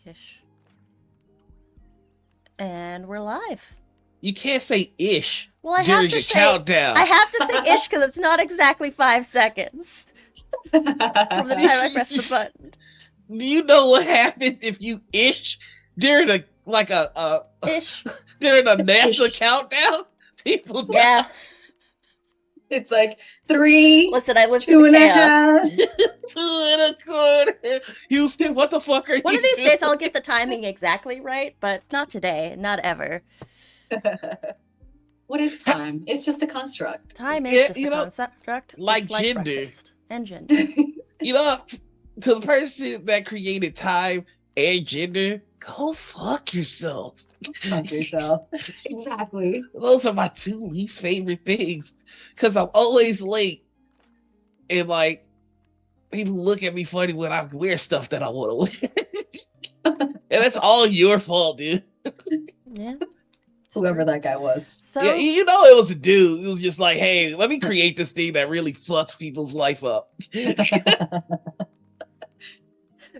Ish. And we're live. You can't say ish Well, I have during to a say countdown. I have to say ish because it's not exactly 5 seconds from the time I press the button. Do you know what happens if you ish during a Ish. during a NASA Ish. countdown? People die. Yeah. It's like 3, Listen, I lived 2 through the and a chaos. half. 2 1/4. Houston, what the fuck are One you of these doing? days I'll get the timing exactly right, but not today, not ever. What is time? It's just a construct. Time is Yeah, just a construct, like just like gender. breakfast and gender. You know, to the person that created time and gender, go fuck yourself. Fuck yourself. Exactly. Those are my two least favorite things because I'm always late and like people look at me funny when I wear stuff that I want to wear. And that's all your fault, dude. Yeah. Whoever that guy was. So Yeah, you know it was a dude. It was just like, hey, let me create this thing that really fucks people's life up.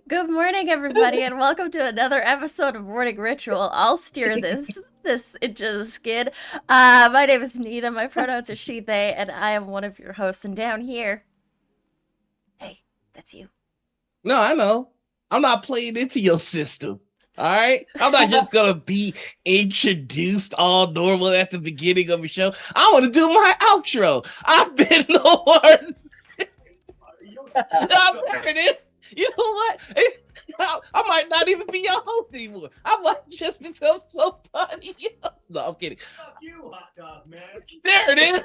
good morning, everybody, and welcome to another episode of Morning Ritual. I'll steer this into the skid. My name is Nita. My pronouns are she, they, and I am one of your hosts. And down here, hey, that's you. No, I know. I'm not playing into your system. All right. I'm not just gonna be introduced all normal at the beginning of a show. I want to do my outro. I've been the one. I'm it. You know what? I might not even be your host anymore. I might just become somebody else. No, I'm kidding. Fuck you, hot dog, man. There it is.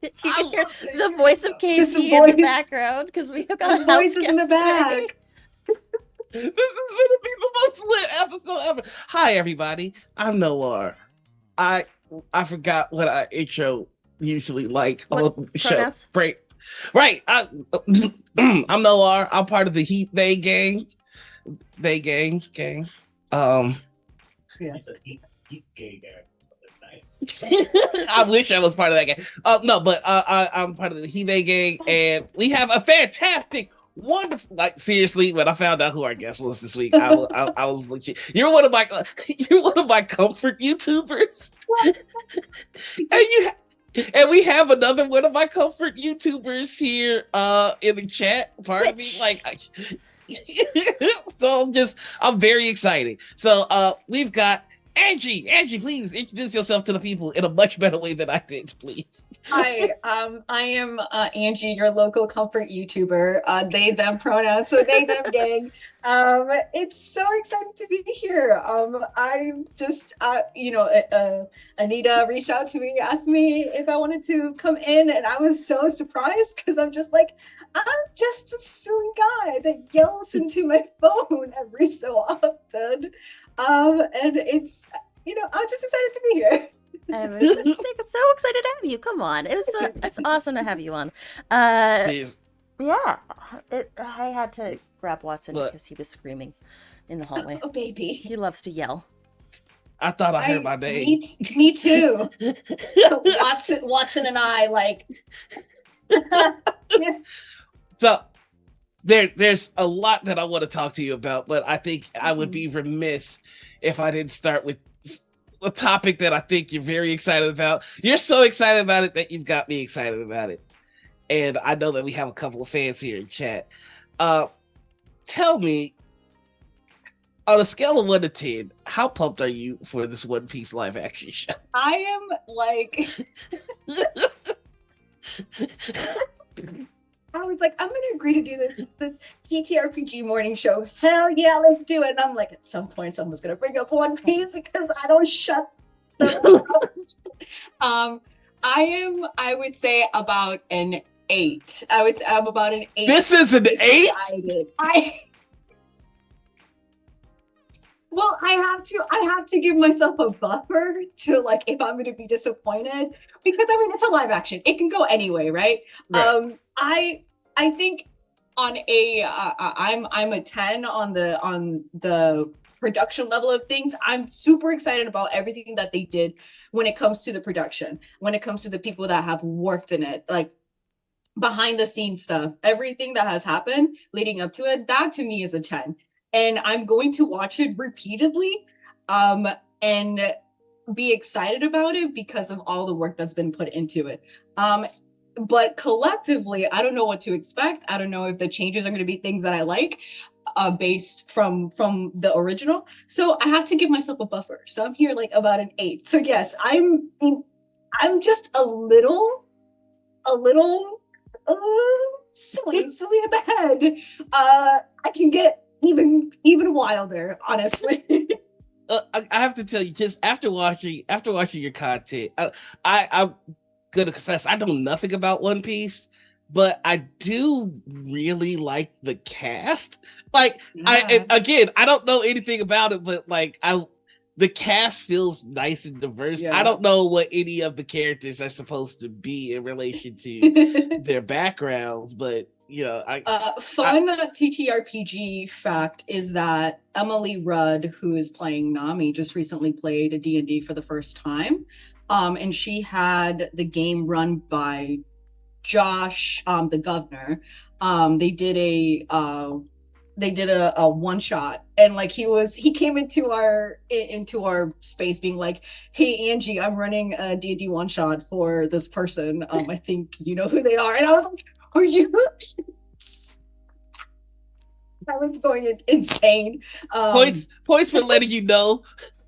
You can hear the voice of Just the KP in the voice. background because we have got a The house voices guest in the back. today. This is gonna be the most lit episode ever. Hi, everybody. I'm Noir. I forgot what I intro usually like What on the show. pronouns? Right. I'm Noir. I'm part of the They gang. They gang. Yeah. He's a heat gay guy. Nice. I wish I was part of that gang. No, but I'm part of the They gang, and we have a fantastic, wonderful. Like seriously, when I found out who our guest was this week, I was legit. You're one of my comfort YouTubers, and we have another one of my comfort YouTubers here in the chat. Pardon me, so I'm very excited. So we've got Angie. Angie, please introduce yourself to the people in a much better way than I did, please. Hi, I am Angie, your local comfort YouTuber. They, them pronouns, so they, them gang. It's so exciting to be here. I'm just, Anita reached out to me, asked me if I wanted to come in, and I was so surprised because I'm just like, I'm just a silly guy that yells into my phone every so often. And it's, I'm just excited to be here. I'm so excited to have you. Come on, it's awesome to have you on. Jeez. Yeah, I had to grab Watson What? because he was screaming in the hallway. Oh, baby. He loves to yell. I thought I heard my name. Me too. Watson and I like. So there's a lot that I want to talk to you about, but I think I would be remiss if I didn't start with a topic that I think you're very excited about. You're so excited about it that you've got me excited about it. And I know that we have a couple of fans here in chat. Tell me, on a scale of 1 to 10, how pumped are you for this One Piece live action show? I am like. I was like, I'm gonna agree to do this TTRPG morning show. Hell yeah, let's do it. And I'm like, at some point, someone's gonna bring up One Piece because I don't shut them up. I would say about an 8. I'm about an 8. This is an 8? Well, I have to give myself a buffer to like if I'm going to be disappointed because I mean it's a live action. It can go anyway, right? I think on a I'm a 10 on the production level of things. I'm super excited about everything that they did when it comes to the production, when it comes to the people that have worked in it, like behind the scenes stuff, everything that has happened leading up to it. That to me is a 10. and I'm going to watch it repeatedly, and be excited about it because of all the work that's been put into it. But collectively, I don't know what to expect. I don't know if the changes are going to be things that I like, based from the original. So I have to give myself a buffer. So I'm here like about an 8. So yes, I'm just a little silly at the head. I can get even wilder, honestly. I have to tell you, just after watching your content, I'm gonna confess I know nothing about One Piece, but I do really like the cast. Like, Yeah. I don't know anything about it, but like the cast feels nice and diverse. Yeah. I don't know what any of the characters are supposed to be in relation to their backgrounds, but fun TTRPG fact is that Emily Rudd, who is playing Nami, just recently played a D&D for the first time. And she had the game run by Josh, the governor. They did a one shot, and like he came into our space being like, "Hey Angie, I'm running a D&D one shot for this person. I think you know who they are." And I was like, "Are you?" I was going insane. Points for letting you know.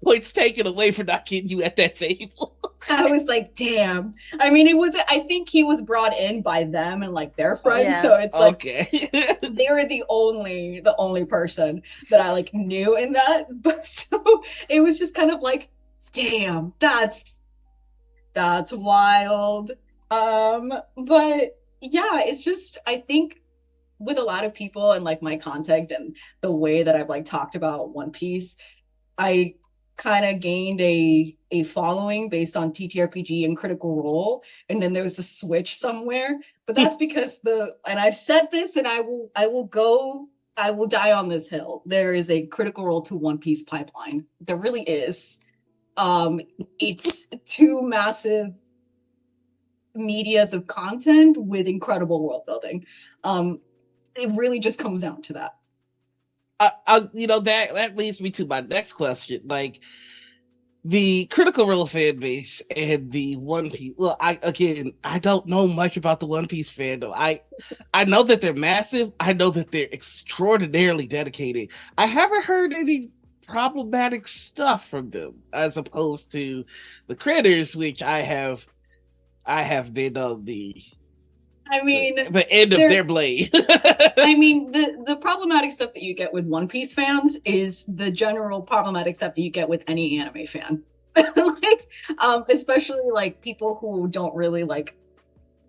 Points taken away for not getting you at that table. I was like, damn. I mean, I think he was brought in by them and like their friends. Yeah. So it's like, okay. they were the only person that I like knew in that. But so it was just kind of like, damn, that's wild. But yeah, it's just, I think with a lot of people and like my content and the way that I've like talked about One Piece, I kind of gained a following based on TTRPG and Critical Role, and then there was a switch somewhere. But that's because and I've said this, and I will die on this hill. There is a Critical Role to One Piece pipeline. There really is. It's 2 massive medias of content with incredible world building. It really just comes down to that. That leads me to my next question. Like, the Critical Role fan base and the One Piece. Well, I don't know much about the One Piece fandom. I know that they're massive. I know that they're extraordinarily dedicated. I haven't heard any problematic stuff from them, as opposed to the Critters, which I have been on the end of their blade. I mean, the problematic stuff that you get with One Piece fans is the general problematic stuff that you get with any anime fan. Like, especially like people who don't really like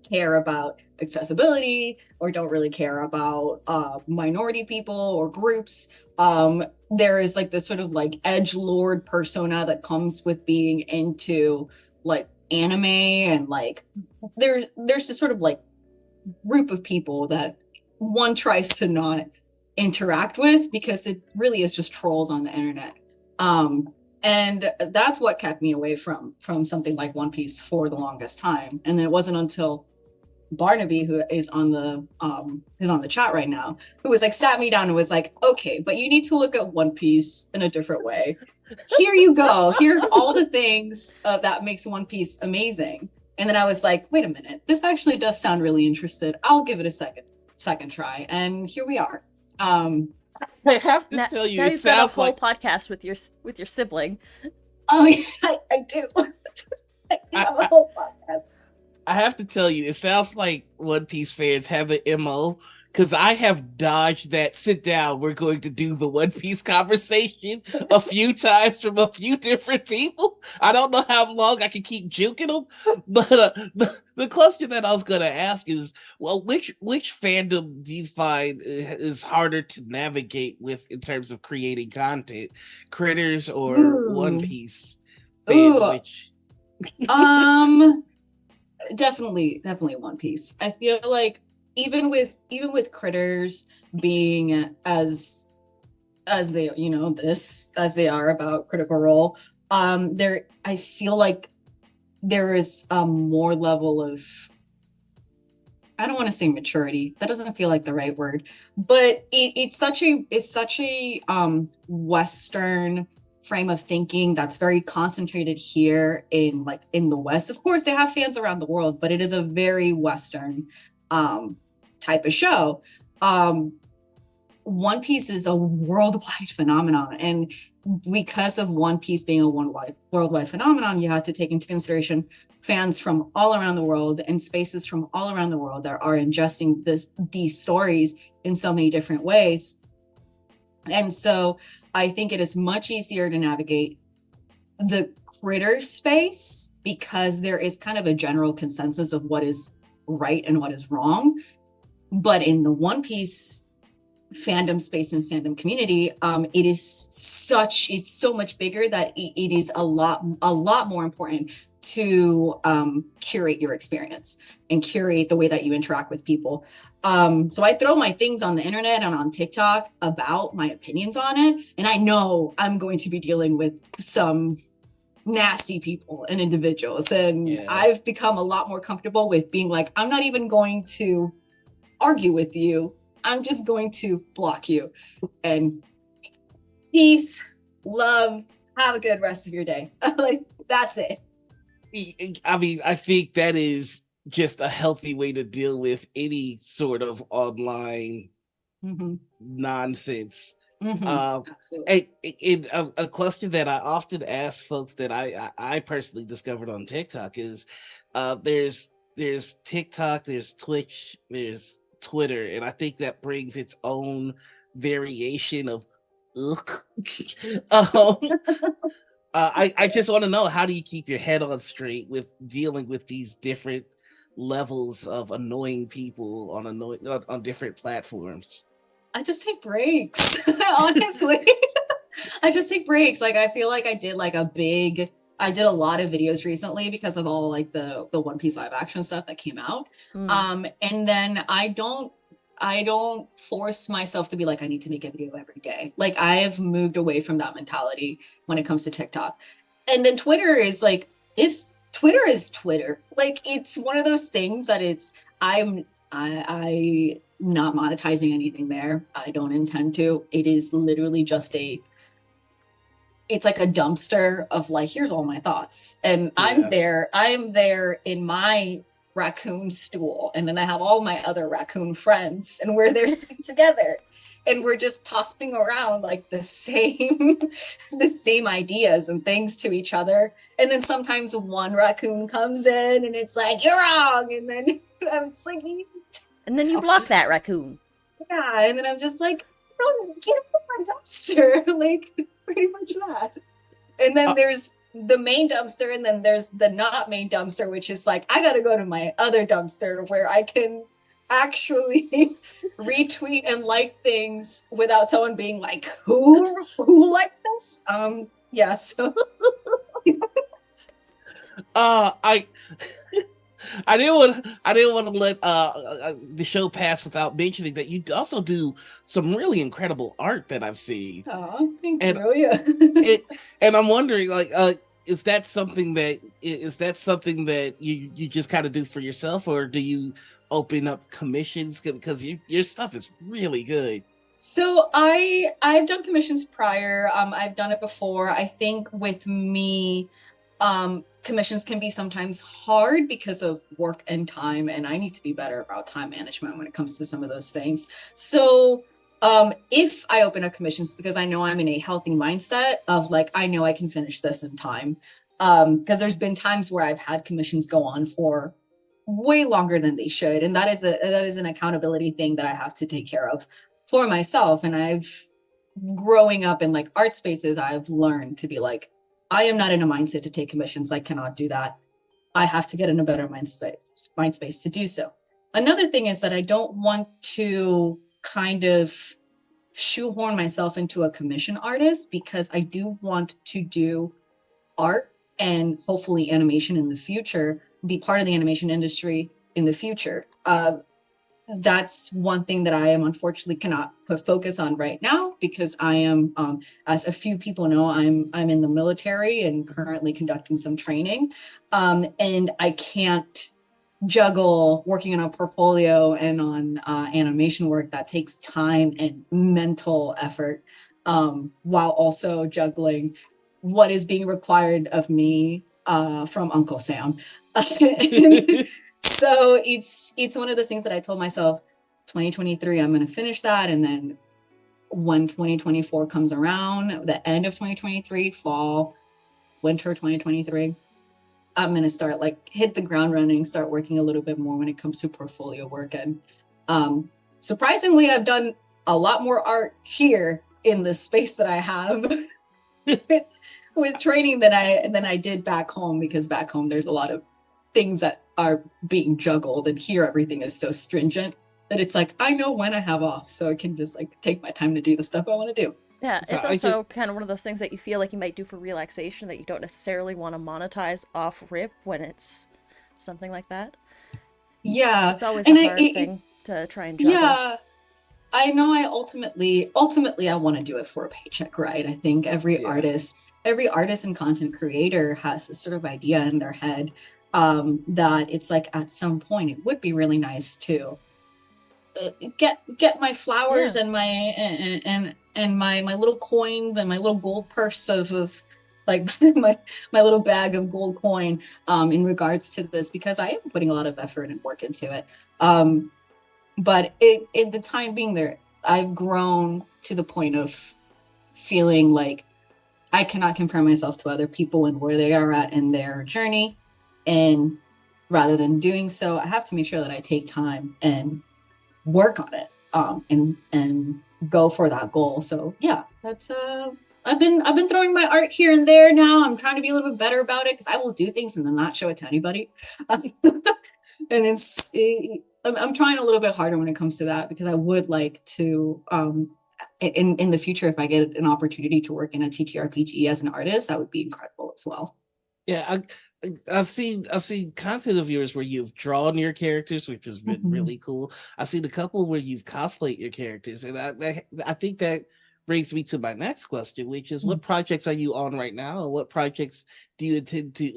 care about accessibility or don't really care about minority people or groups. There is like this sort of like edgelord persona that comes with being into like anime, and like there's this sort of like group of people that one tries to not interact with because it really is just trolls on the internet. And that's what kept me away from something like One Piece for the longest time. And then it wasn't until Barnaby, who is on the chat right now, who was like sat me down and was like, okay, but you need to look at One Piece in a different way. Here you go. Here are all the things that makes One Piece amazing. And then I was like, wait a minute, this actually does sound really interesting. I'll give it a second try. And here we are. I have to tell you, now it you've got a sounds whole like podcast with your sibling. Oh yeah, I do. I have a whole podcast. I have to tell you, it sounds like One Piece fans have an MO, because I have dodged that sit down, we're going to do the One Piece conversation a few times from a few different people. I don't know how long I can keep juking them, but the question that I was going to ask is, well, which fandom do you find is harder to navigate with in terms of creating content? Critters or One Piece fans? Which definitely One Piece. I feel like even with Critters being as they as they are about Critical Role, I feel like there is a more level of I don't want to say maturity. That doesn't feel like the right word, but it's such a Western frame of thinking that's very concentrated here in the West. Of course, they have fans around the world, but it is a very Western type of show. One Piece is a worldwide phenomenon, and because of One Piece being a worldwide phenomenon, you have to take into consideration fans from all around the world and spaces from all around the world that are ingesting these stories in so many different ways. And so I think it is much easier to navigate the critter space because there is kind of a general consensus of what is right and what is wrong. But in the One Piece fandom space and fandom community, it's so much bigger that it is a lot more important to curate your experience and curate the way that you interact with people. So I throw my things on the internet and on TikTok about my opinions on it, and I know I'm going to be dealing with some nasty people and individuals, and I've become a lot more comfortable with being like, I'm not even going to argue with you. I'm just going to block you. And peace, love, have a good rest of your day. Like, that's it. I mean, I think that is just a healthy way to deal with any sort of online nonsense. Absolutely. A question that I often ask folks that I personally discovered on TikTok is there's TikTok, there's Twitch, there's Twitter, and I think that brings its own variation of I just want to know, how do you keep your head on straight with dealing with these different levels of annoying people on different platforms? I just take breaks. Honestly. I just take breaks. Like, I feel like I did a lot of videos recently because of all like the One Piece live action stuff that came out. And then I don't force myself to be like, I need to make a video every day. Like, I have moved away from that mentality when it comes to TikTok. And then Twitter is Twitter is Twitter. Like, it's one of those things that I not monetizing anything there. I don't intend to. It is literally just it's like a dumpster of like, here's all my thoughts. And I'm there in my raccoon stool. And then I have all my other raccoon friends, and we're there sitting together, and we're just tossing around like the same ideas and things to each other. And then sometimes one raccoon comes in and it's like, you're wrong. And then I'm just like, and then you block that raccoon. Yeah. And then I'm just like, get off my dumpster. Like, pretty much that. And then there's the main dumpster, and then there's the not main dumpster, which is like, I gotta go to my other dumpster where I can actually retweet and like things without someone being like, who liked this? Yeah, so I didn't want to let the show pass without mentioning that you also do some really incredible art that I've seen. Oh, thank you. Yeah. And I'm wondering, like, is that something that you just kind of do for yourself, or do you open up commissions? Because your stuff is really good. So I've done commissions prior. I've done it before. I think with me, commissions can be sometimes hard because of work and time, and I need to be better about time management when it comes to some of those things. So if I open up commissions, because I know I'm in a healthy mindset of like, I know I can finish this in time. Because there's been times where I've had commissions go on for way longer than they should. And that is an accountability thing that I have to take care of for myself. And growing up in like art spaces, I've learned to be like, I am not in a mindset to take commissions. I cannot do that. I have to get in a better mind space to do so. Another thing is that I don't want to kind of shoehorn myself into a commission artist, because I do want to do art and hopefully animation in the future, be part of the animation industry in the future. That's one thing that I am unfortunately cannot put focus on right now, because I am, as a few people know, I'm in the military and currently conducting some training, and I can't juggle working on a portfolio and on animation work that takes time and mental effort, while also juggling what is being required of me from Uncle Sam. So it's one of those things that I told myself, 2023, I'm going to finish that, and then when 2024 comes around, the end of 2023, fall, winter 2023, I'm going to start hit the ground running, start working a little bit more when it comes to portfolio work. And surprisingly, I've done a lot more art here in the space that I have with training than I did back home, because back home there's a lot of things that are being juggled, and here everything is so stringent that it's like, I know when I have off, so I can just take my time to do the stuff I want to do. Yeah, So it's I also just- kind of one of those things that you feel like you might do for relaxation that you don't necessarily want to monetize off rip when it's something like that. Yeah. It's always And a hard thing to try and juggle. Yeah. I know I ultimately I want to do it for a paycheck, right? I think every artist and content creator has this sort of idea in their head, that it's like, at some point it would be really nice to get my flowers and my and my little coins and my little gold purse of like my little bag of gold coin, in regards to this, because I am putting a lot of effort and work into it. But in the time being there, I've grown to the point of feeling like I cannot compare myself to other people and where they are at in their journey. And rather than doing so, I have to make sure that I take time and work on it, and go for that goal. So yeah, that's I've been throwing my art here and there now. I'm trying to be a little bit better about it, because I will do things and then not show it to anybody. And I'm trying a little bit harder when it comes to that, because I would like to, in the future, if I get an opportunity to work in a TTRPG as an artist, that would be incredible as well. Yeah, I've seen content of yours where you've drawn your characters, which has been really cool. I've seen a couple where you've cosplayed your characters, and I think that brings me to my next question, which is, what projects are you on right now, and what projects do you intend to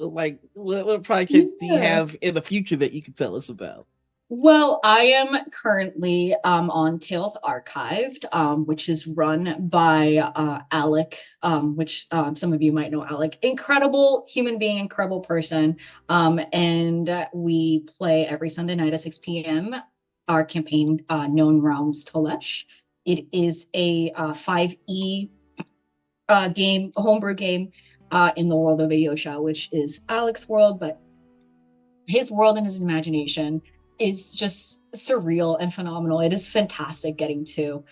what projects do you have in the future that you can tell us about? Well, I am currently on Tales Archived, which is run by Alec, which some of you might know Alec. Incredible human being, incredible person. And we play every Sunday night at 6 p.m. our campaign, Known Realms Tolesh. It is a 5e game, a homebrew game in the world of Ayosha, which is Alec's world, but his world and his imagination is just surreal and phenomenal. It is fantastic getting to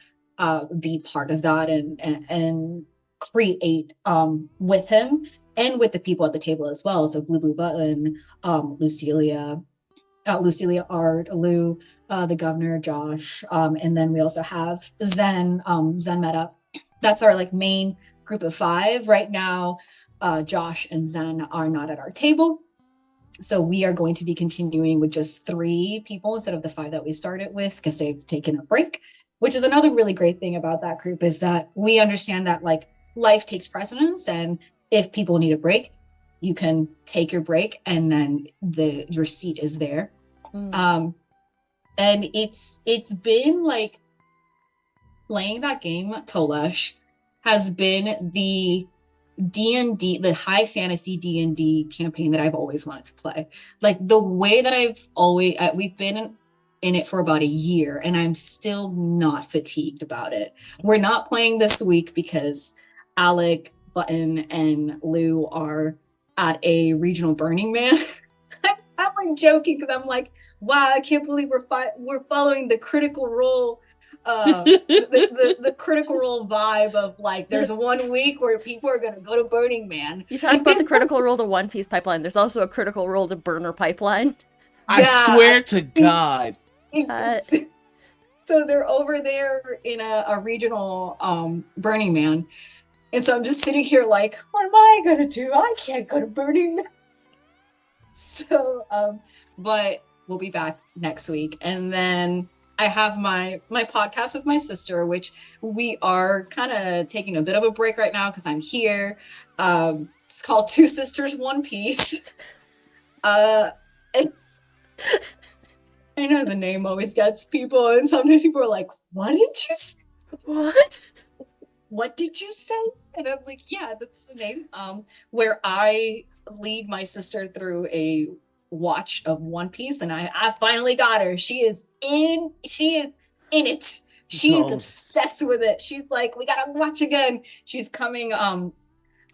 be part of that and create with him and with the people at the table as well. So Blue Button, Lucilia Art, Lou, the governor, Josh, and then we also have Zen Meta. That's our main group of 5 right now. Josh and Zen are not at our table. So we are going to be continuing with just 3 people instead of the 5 that we started with, because they've taken a break, which is another really great thing about that group, is that we understand that life takes precedence, and if people need a break, you can take your break and then your seat is there. And it's been playing that game, Tolesh, has been the D&D, the high fantasy D&D campaign that I've always wanted to play. The way that we've been in it for about a year, and I'm still not fatigued about it. We're not playing this week because Alec, Button, and Lou are at a regional Burning Man. I'm joking, because I'm wow, I can't believe we're following the Critical Role the Critical Role vibe of there's 1 week where people are gonna go to Burning Man. You talk about the Critical Role to One Piece pipeline. There's also a Critical Role to Burner pipeline. I swear to God. So they're over there in a regional Burning Man, and so I'm just sitting here what am I gonna do? I can't go to Burning Man. So but we'll be back next week, and then I have my podcast with my sister, which we are kind of taking a bit of a break right now because I'm here. It's called Two Sisters, One Piece. And I know the name always gets people, and sometimes people are like, "What did you say? What? What did you say?" And I'm like, "Yeah, that's the name." Where I lead my sister through a watch of One Piece, and I finally got her. She is in it. She is Oh. obsessed with it. She's like, "We gotta watch again." She's coming.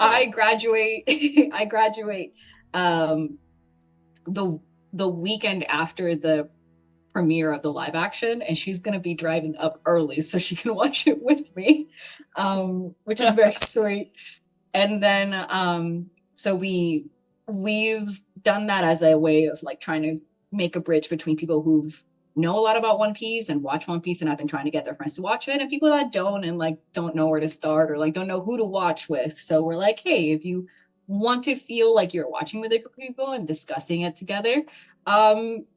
I graduate. I graduate. Um, the the weekend after the premiere of the live action, and she's going to be driving up early so she can watch it with me, which is very sweet. And then so we've done that as a way of like trying to make a bridge between people who've know a lot about One Piece and watch One Piece and have been trying to get their friends to watch it, and people that don't and like don't know where to start or like don't know who to watch with. So we're like, hey, if you want to feel like you're watching with a group of people and discussing it together,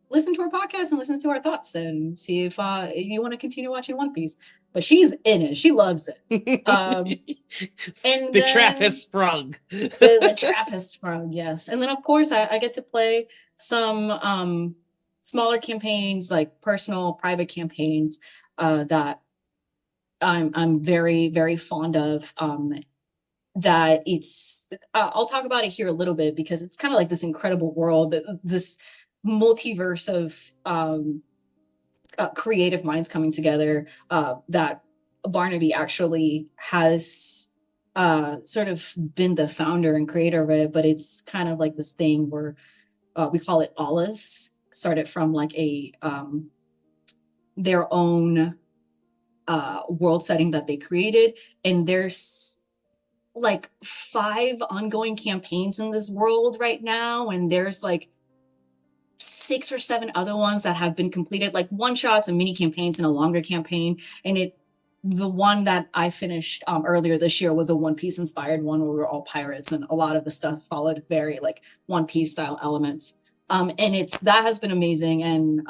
listen to our podcast and listen to our thoughts and see if you want to continue watching One Piece. But she's in it. She loves it. And the then, trap has sprung. the trap has sprung, yes. And then, of course, I get to play some smaller campaigns, like personal, private campaigns that I'm very, very fond of. That it's I'll talk about it here a little bit because it's kind of like this incredible world, this multiverse of creative minds coming together that Barnaby actually has sort of been the founder and creator of it, but it's kind of like this thing where we call it Alles, started from like a their own world setting that they created, and there's like 5 ongoing campaigns in this world right now, and there's like 6 or 7 other ones that have been completed, like one shots and mini campaigns and a longer campaign. And the one that I finished earlier this year was a One Piece inspired one where we were all pirates, and a lot of the stuff followed very like One Piece style elements. And that has been amazing. And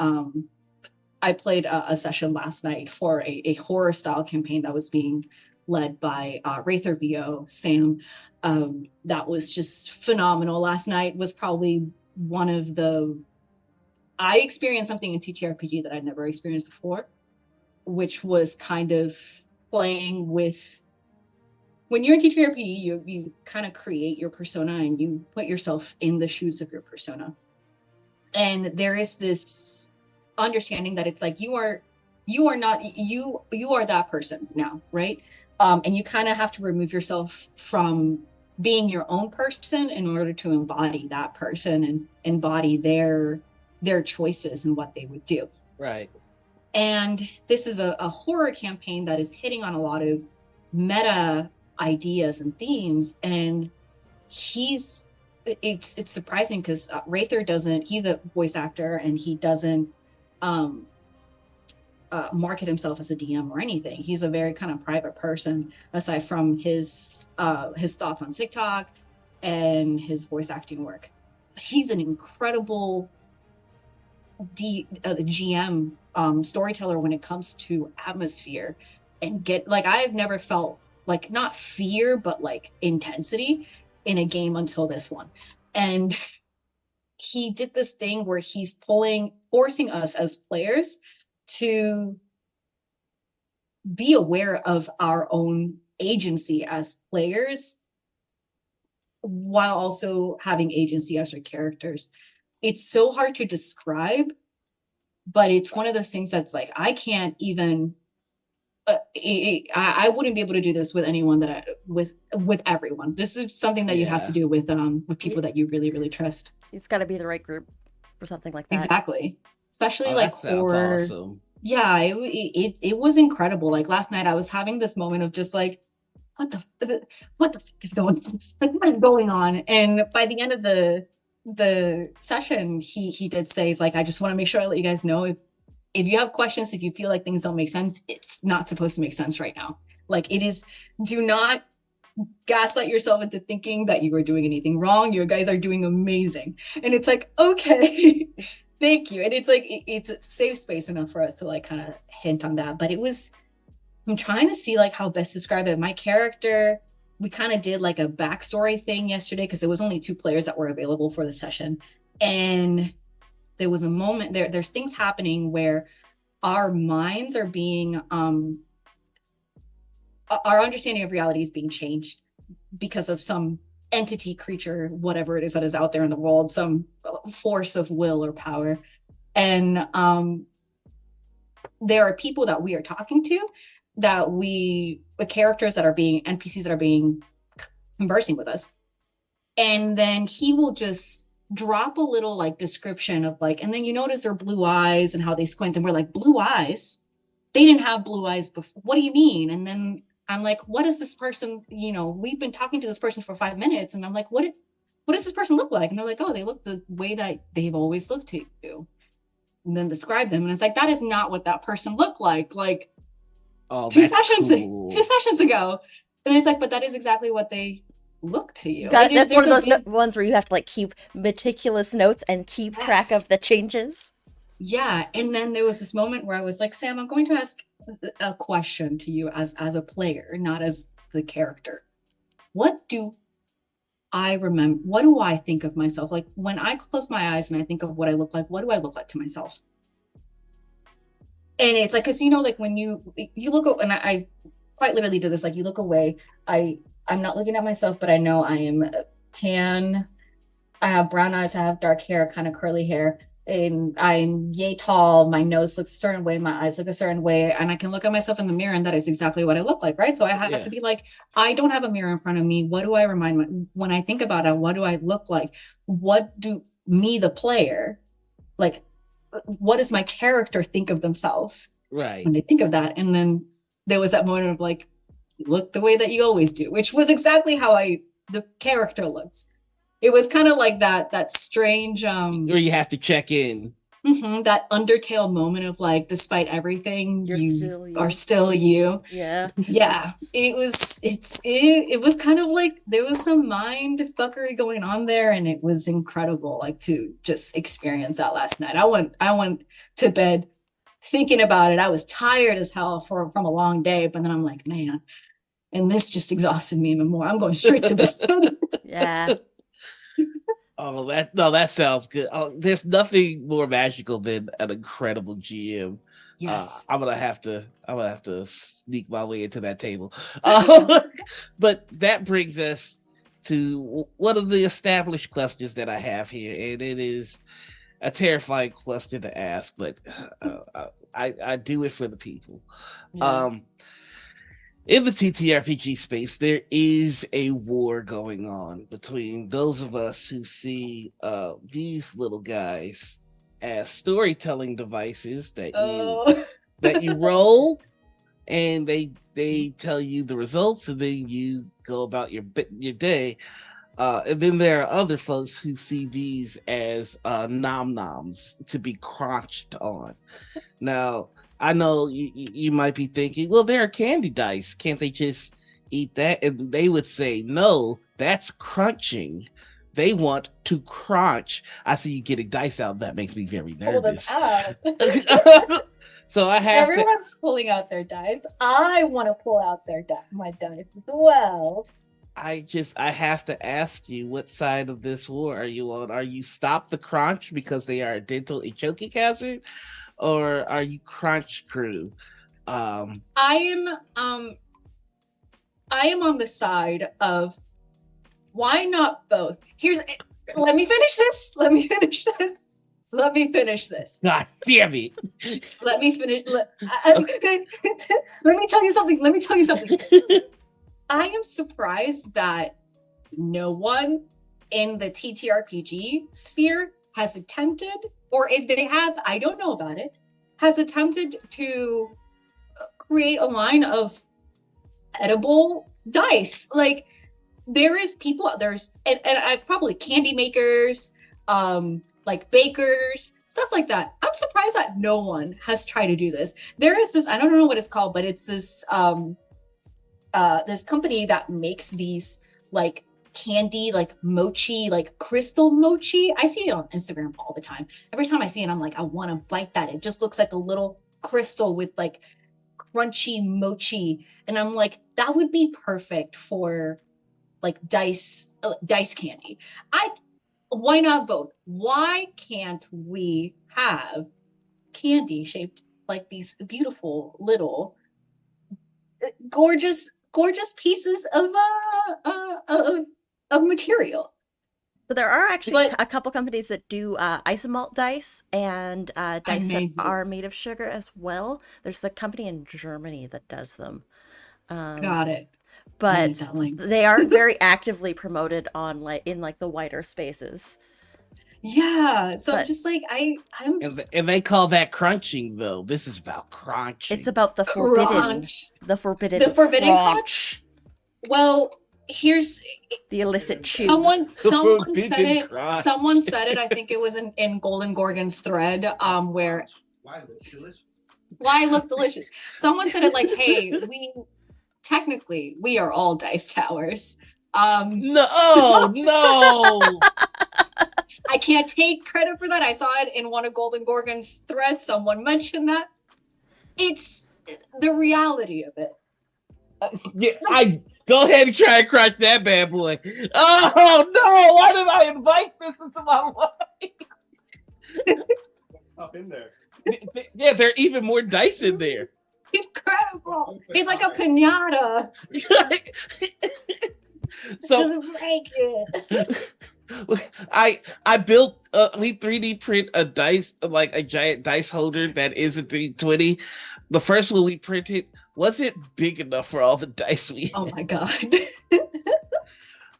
I played a session last night for a horror style campaign that was being led by Wraither VO, Sam. That was just phenomenal. Last night was probably one of I experienced something in TTRPG that I'd never experienced before, which was kind of playing with, when you're in TTRPG, you kind of create your persona and you put yourself in the shoes of your persona. And there is this understanding that it's like you are that person now, right? And you kind of have to remove yourself from being your own person in order to embody that person and embody their choices and what they would do. Right. And this is a horror campaign that is hitting on a lot of meta ideas and themes. And it's surprising because Wraither he's a voice actor and he doesn't market himself as a DM or anything. He's a very kind of private person, aside from his thoughts on TikTok and his voice acting work. But he's an incredible GM storyteller when it comes to atmosphere and I've never felt like not fear but like intensity in a game until this one. And he did this thing where he's forcing us as players to be aware of our own agency as players while also having agency as our characters. It's so hard to describe, but it's one of those things that's like, I can't even, I wouldn't be able to do this with anyone with everyone. This is something that you have to do with people that you really, really trust. It's got to be the right group for something like that. Exactly. Especially like horror. Awesome. Yeah, it was incredible. Like last night I was having this moment of just like, what the fuck is going on? Like, what is going on? And by the end of the session, he did say, he's like, I just want to make sure I let you guys know if you have questions, if you feel like things don't make sense, it's not supposed to make sense right now. Like it is, do not gaslight yourself into thinking that you are doing anything wrong. You guys are doing amazing. And it's like, okay, thank you. And it's like, it's a safe space enough for us to like kind of hint on that. But I'm trying to see like how best to describe it. My character, we kind of did like a backstory thing yesterday because it was only 2 players that were available for the session. And there was a moment there's things happening where our minds are being our understanding of reality is being changed because of some entity, creature, whatever it is that is out there in the world, some force of will or power. And there are people that we are talking to, the characters that are being NPCs that are being conversing with us. And then he will just drop a little like description of like, and then you notice their blue eyes and how they squint, and we're like, blue eyes? They didn't have blue eyes before. What do you mean? And then I'm like, what is this person? You know, we've been talking to this person for 5 minutes, and I'm like, what does this person look like? And they're like, oh, they look the way that they've always looked to you. And then describe them, and it's like, that is not what that person looked like. Like two sessions ago. And it's like, but that is exactly what they look to you. That's one of those ones where you have to like keep meticulous notes and keep track of the changes. Yeah. And then there was this moment where I was like, Sam, I'm going to ask a question to you as a player, not as the character. What do I remember? What do I think of myself? Like when I close my eyes and I think of what I look like, what do I look like to myself? And it's like, because, you know, like when you look, and I quite literally did this, like you look away, I'm not looking at myself, but I know I am tan. I have brown eyes, I have dark hair, kind of curly hair, and I'm yay tall. My nose looks a certain way, my eyes look a certain way, and I can look at myself in the mirror, and that is exactly what I look like, right? So I had to be like, I don't have a mirror in front of me. What do I when I think about it, what do I look like? What do me, the player, like, what does my character think of themselves? Right. When they think of that. And then there was that moment of like, look the way that you always do, which was exactly how the character looks. It was kind of like that strange where you have to check in. That Undertale moment of like, despite everything, you are still you. Yeah. Yeah. It was kind of like there was some mind fuckery going on there, and it was incredible, like to just experience that last night. I went to bed thinking about it. I was tired as hell from a long day, but then I'm like, man, and this just exhausted me even more. I'm going straight to bed. Yeah. Oh, that sounds good. Oh, there's nothing more magical than an incredible GM. Yes. I'm gonna have to sneak my way into that table. But that brings us to one of the established questions that I have here, and it is a terrifying question to ask, but I do it for the people. Yeah. In the TTRPG space, there is a war going on between those of us who see these little guys as storytelling devices that you roll, and they tell you the results, and then you go about your day. And then there are other folks who see these as nom noms to be crunched on. Now, I know you might be thinking, well, they're candy dice. Can't they just eat that? And they would say, no, that's crunching. They want to crunch. I see you getting dice out. That makes me very nervous. So I have Everyone's pulling out their dice. I want to pull out my dice as well. I have to ask you, what side of this war are you on? Are you stop the crunch because they are a dental and choking hazard? Or are you crunch crew? I am on the side of why not both? Let me finish this. God damn it. Let me finish. Let me tell you something. I am surprised that no one in the TTRPG sphere has attempted, or if they have, I don't know about it, has attempted to create a line of edible dice. Like there is people, and I probably candy makers, like bakers, stuff like that. I'm surprised that no one has tried to do this. There is this, I don't know what it's called, but it's this this company that makes these like candy, like mochi, like crystal mochi. I see it on Instagram all the time. Every time I see it, I'm like, I want to bite that. It just looks like a little crystal with like crunchy mochi. And I'm like, that would be perfect for like dice candy. why not both? Why can't we have candy shaped like these beautiful little gorgeous pieces of material? But there are actually But a couple companies that do isomalt dice and dice that amazing. are made of sugar as well. There's a company in Germany that does them. Got it. I need But that link. they aren't very actively promoted on in like the wider spaces. Yeah. So I'm But just like I'm And they call that crunching, though. This is about crunching. it's about the crunch. the forbidden The forbidden crunch, Well, here's the illicit chew. someone said forbidden it. crunch. Someone said it. I think it was in Golden Gorgon's thread. Where Why look delicious? why look delicious? Someone said it like, hey, we are all dice towers. No, no. I can't take credit for that. I saw it in one of Golden Gorgon's threads. Someone mentioned that. It's the reality of it. Yeah, I go ahead and try and crush that bad boy. Oh no! Why did I invite this into my life? Up in there. Yeah, there are even more dice in there. Incredible. It's like a pinata. So Just break it. I built we 3D print a dice, like a giant dice holder that is a 320. The first one we printed wasn't big enough for all the dice we had. Oh my god.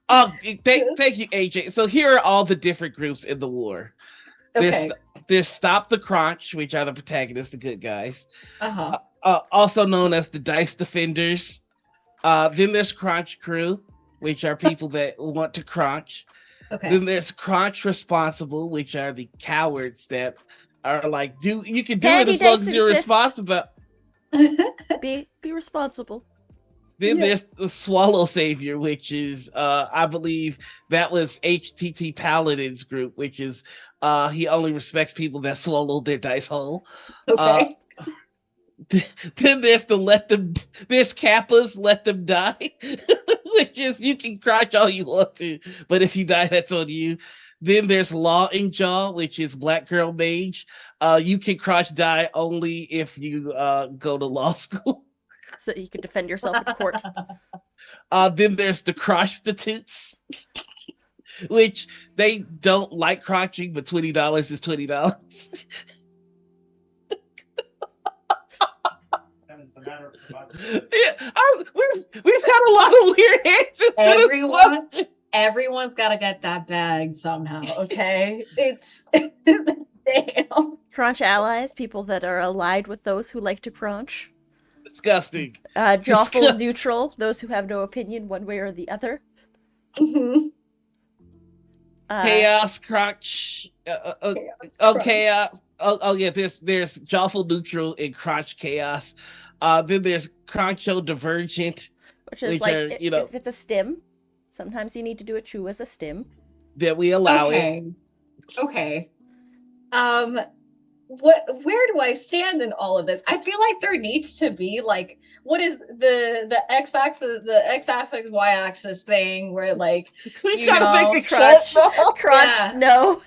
Oh, thank you, AJ. So here are all the different groups in the war. Okay. There's Stop the Crunch, which are the protagonists, the good guys. Uh-huh. Also known as the Dice Defenders. Then there's Crunch Crew, which are people that want to crunch. Okay. Then there's Crunch Responsible, which are the cowards that are like, you can do Candy it as long dice as you're exist. responsible. Be responsible. Then Yeah. there's the Swallow Savior, which is I believe that was HTT Paladin's group, which is he only respects people that swallow their dice whole. Okay. Then there's there's Kappa's Let Them Die, which is you can crouch all you want to, but if you die, that's on you. Then there's Law and Jaw, which is Black Girl Mage. You can crouch die only if you go to law school. So you can defend yourself in court. Then there's the Prostitutes, which they don't like crouching, but $20 is $20. That is the matter of survival. Yeah, we've had a lot of weird answers to this question. Everyone's got to get that bag somehow, okay? It's damn. Crunch allies, people that are allied with those who like to crunch. Disgusting. Jawful neutral, those who have no opinion one way or the other. Mhm. Chaos Crunch. Chaos. Oh yeah. There's Jawful Neutral and Crunch Chaos. Then there's Cruncho Divergent, Which is which like, are, if it's a stim, sometimes you need to do a chew as a stim. that we allow it. Okay. Okay. Where do I stand in all of this? I feel like there needs to be like, what is the x-axis, y-axis thing where like We you gotta know, make a crunch. crunch. Crunch, Yeah. no.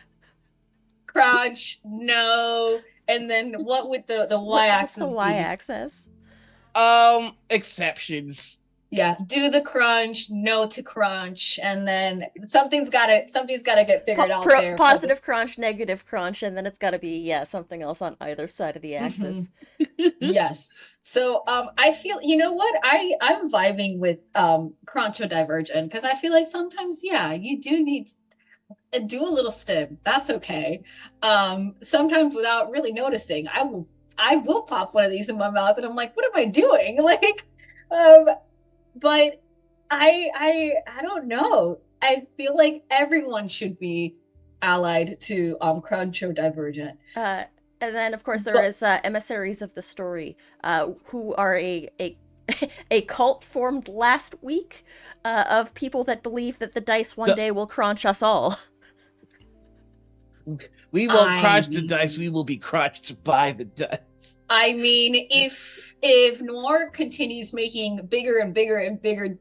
crunch, no, and then what with the What's y-axis? the be? y-axis? Exceptions. Yeah, do the crunch, no to crunch, and then something's gotta get figured out there. Positive crunch, negative crunch, and then it's got to be something else on either side of the axis. Yes. So I feel, you know what, I'm vibing with Cruncho Divergent because I feel like sometimes you do need to do a little stim. That's okay. Sometimes without really noticing, I will pop one of these in my mouth and I'm like, what am I doing? Like but I don't know. I feel like everyone should be allied to Cruncho Divergent. And then, of course, there is emissaries of the story, who are a cult formed last week of people that believe that the dice one day will crunch us all. We won't crotch the dice. We will be crotched by the dice. I mean, if Noir continues making bigger and bigger and bigger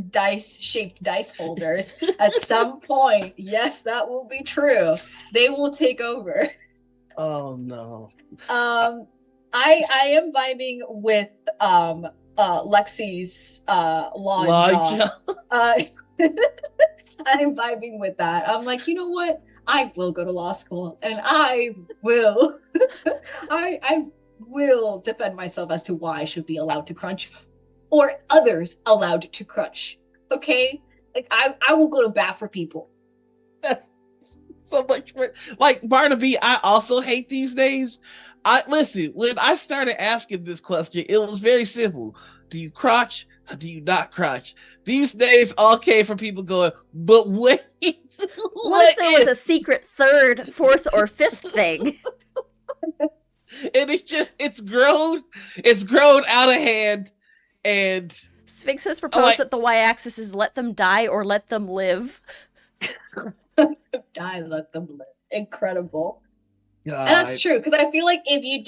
dice-shaped dice holders, at some point, yes, that will be true. They will take over. Oh no. I am vibing with Lexi's law. I'm vibing with that. I'm like, you know what? I will go to law school, and I will, I will defend myself as to why I should be allowed to crunch, or others allowed to crunch. Okay, like I will go to bat for people. That's so much for like Barnaby. I also hate these names. Listen, when I started asking this question, it was very simple. Do you crotch? Or do you not crotch? These names all came from people going, but wait. What if there was a secret third, fourth, or fifth thing? And it's grown out of hand. And Sphinx has proposed that the y-axis is let them die or let them live. Die, let them live. Incredible. God. And that's true, because I feel like if you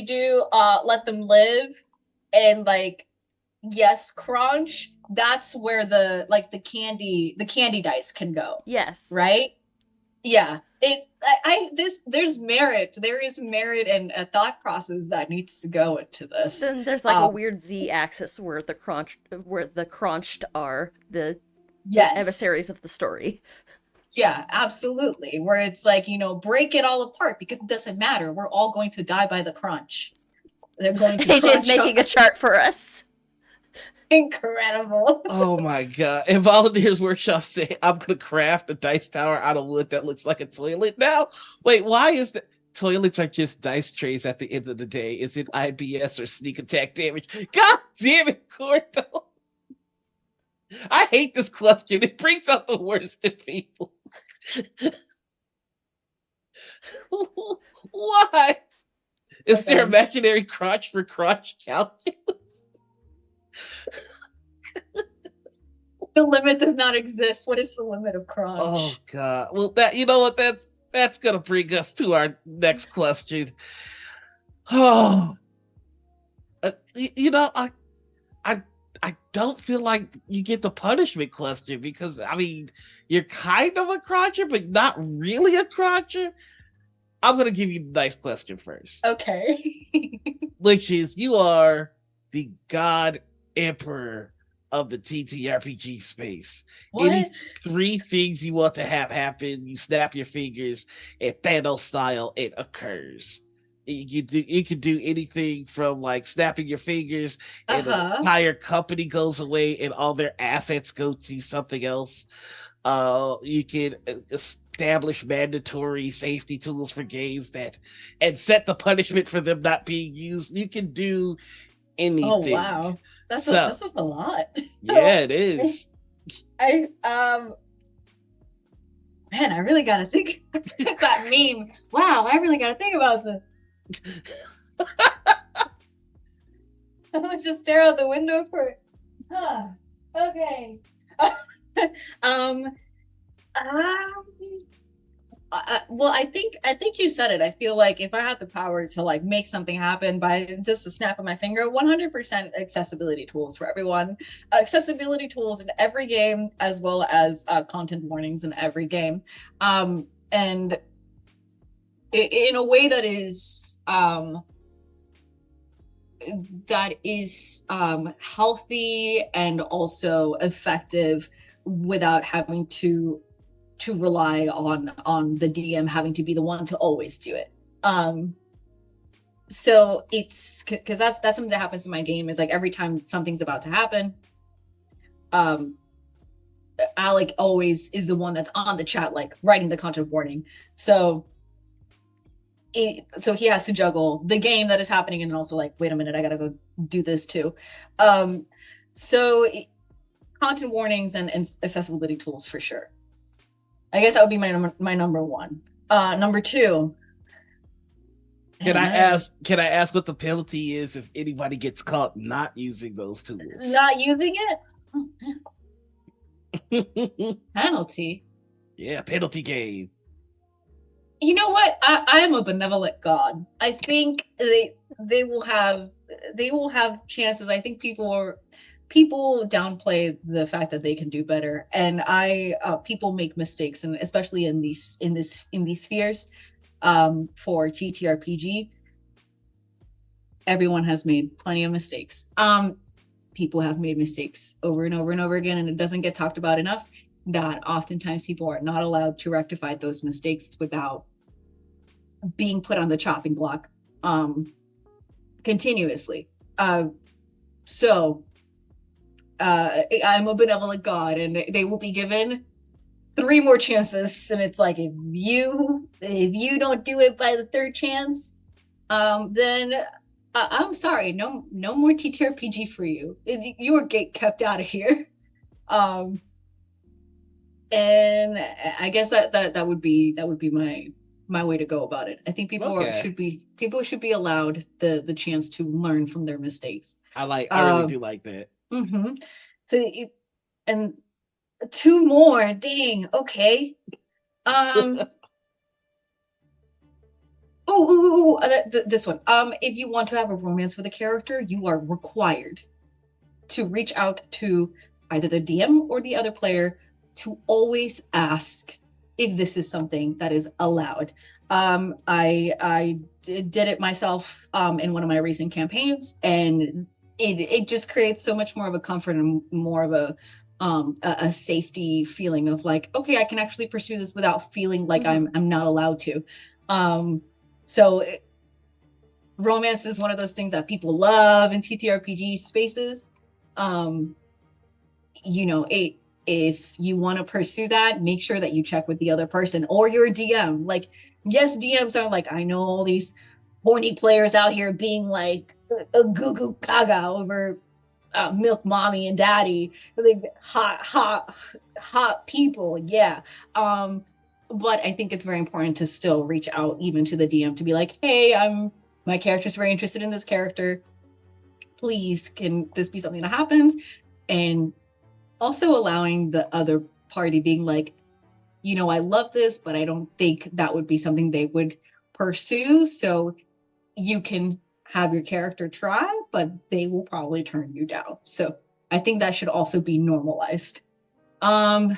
do let them live and like yes crunch, that's where the candy dice can go. Yes. Right? Yeah. There's merit. There is merit and a thought process that needs to go into this. Then there's like a weird z-axis where the crunched are the adversaries of the story. Yeah, absolutely. Where it's like, break it all apart because it doesn't matter. We're all going to die by the crunch. They're going to AJ's making a chart for us. Incredible. Oh my god. And Volunteers Workshop say I'm gonna craft a dice tower out of wood that looks like a toilet now. Wait, why is that? Toilets are just dice trays at the end of the day. Is it IBS or sneak attack damage? God damn it, Cordo. I hate this question. It brings out the worst in people. Why? Is there imaginary crotch for crotch calculus? The limit does not exist. What is the limit of crunch? Oh god. Well, that's gonna bring us to our next question. Oh, I don't feel like you get the punishment question because I mean you're kind of a crotcher, but not really a crotcher. I'm gonna give you the nice question first. Okay. Which is you are the God Emperor of the TTRPG space. What? Any 3 things you want to have happen, you snap your fingers, and Thanos style, it occurs. You can do anything from like snapping your fingers and an entire company goes away and all their assets go to something else. You can establish mandatory safety tools for games and set the punishment for them not being used. You can do anything. Oh wow. This is a lot. Yeah, it is. Man, I really gotta think. That meme. Wow, I really gotta think about this. I was just stare out the window for. Okay. Well, I think you said it. I feel like if I had the power to like make something happen by just a snap of my finger, 100% accessibility tools for everyone. Accessibility tools in every game, as well as content warnings in every game, and in a way that is healthy and also effective without having to rely on the DM having to be the one to always do it. So it's because that's something that happens in my game is like every time something's about to happen, Alec always is the one that's on the chat, like writing the content warning. So he has to juggle the game that is happening and then also like, wait a minute, I gotta go do this too. So content warnings and accessibility tools for sure. I guess that would be my number one. Number two. Can I ask what the penalty is if anybody gets caught not using those tools? Not using it? Penalty? Yeah, penalty game. You know what? I am a benevolent god. I think they will have chances. I think people downplay the fact that they can do better, and people make mistakes, and especially in these spheres, for TTRPG, everyone has made plenty of mistakes. People have made mistakes over and over and over again, and it doesn't get talked about enough that oftentimes people are not allowed to rectify those mistakes without being put on the chopping block continuously. So I'm a benevolent god, and they will be given 3 more chances, and it's like, if you don't do it by the 3rd chance, then I'm sorry, no more TTRPG for you. You are kept out of here. And I guess that would be my way to go about it. I think people should be allowed the chance to learn from their mistakes. I really do like that. Mm-hmm. So and 2 more. Dang. Okay. This one. If you want to have a romance with a character, you are required to reach out to either the DM or the other player to always ask if this is something that is allowed. I did it myself in one of my recent campaigns, and it just creates so much more of a comfort and more of a safety feeling of like, okay, I can actually pursue this without feeling like I'm not allowed to. So romance is one of those things that people love in TTRPG spaces. If you want to pursue that, make sure that you check with the other person or your DM. Like, yes, DMs are like, I know all these horny players out here being like a goo goo gaga over milk mommy and daddy, like hot people, yeah. But I think it's very important to still reach out even to the DM to be like, hey, my character's very interested in this character. Please, can this be something that happens? And also allowing the other party being like, I love this, but I don't think that would be something they would pursue. So you can have your character try, but they will probably turn you down. So I think that should also be normalized. And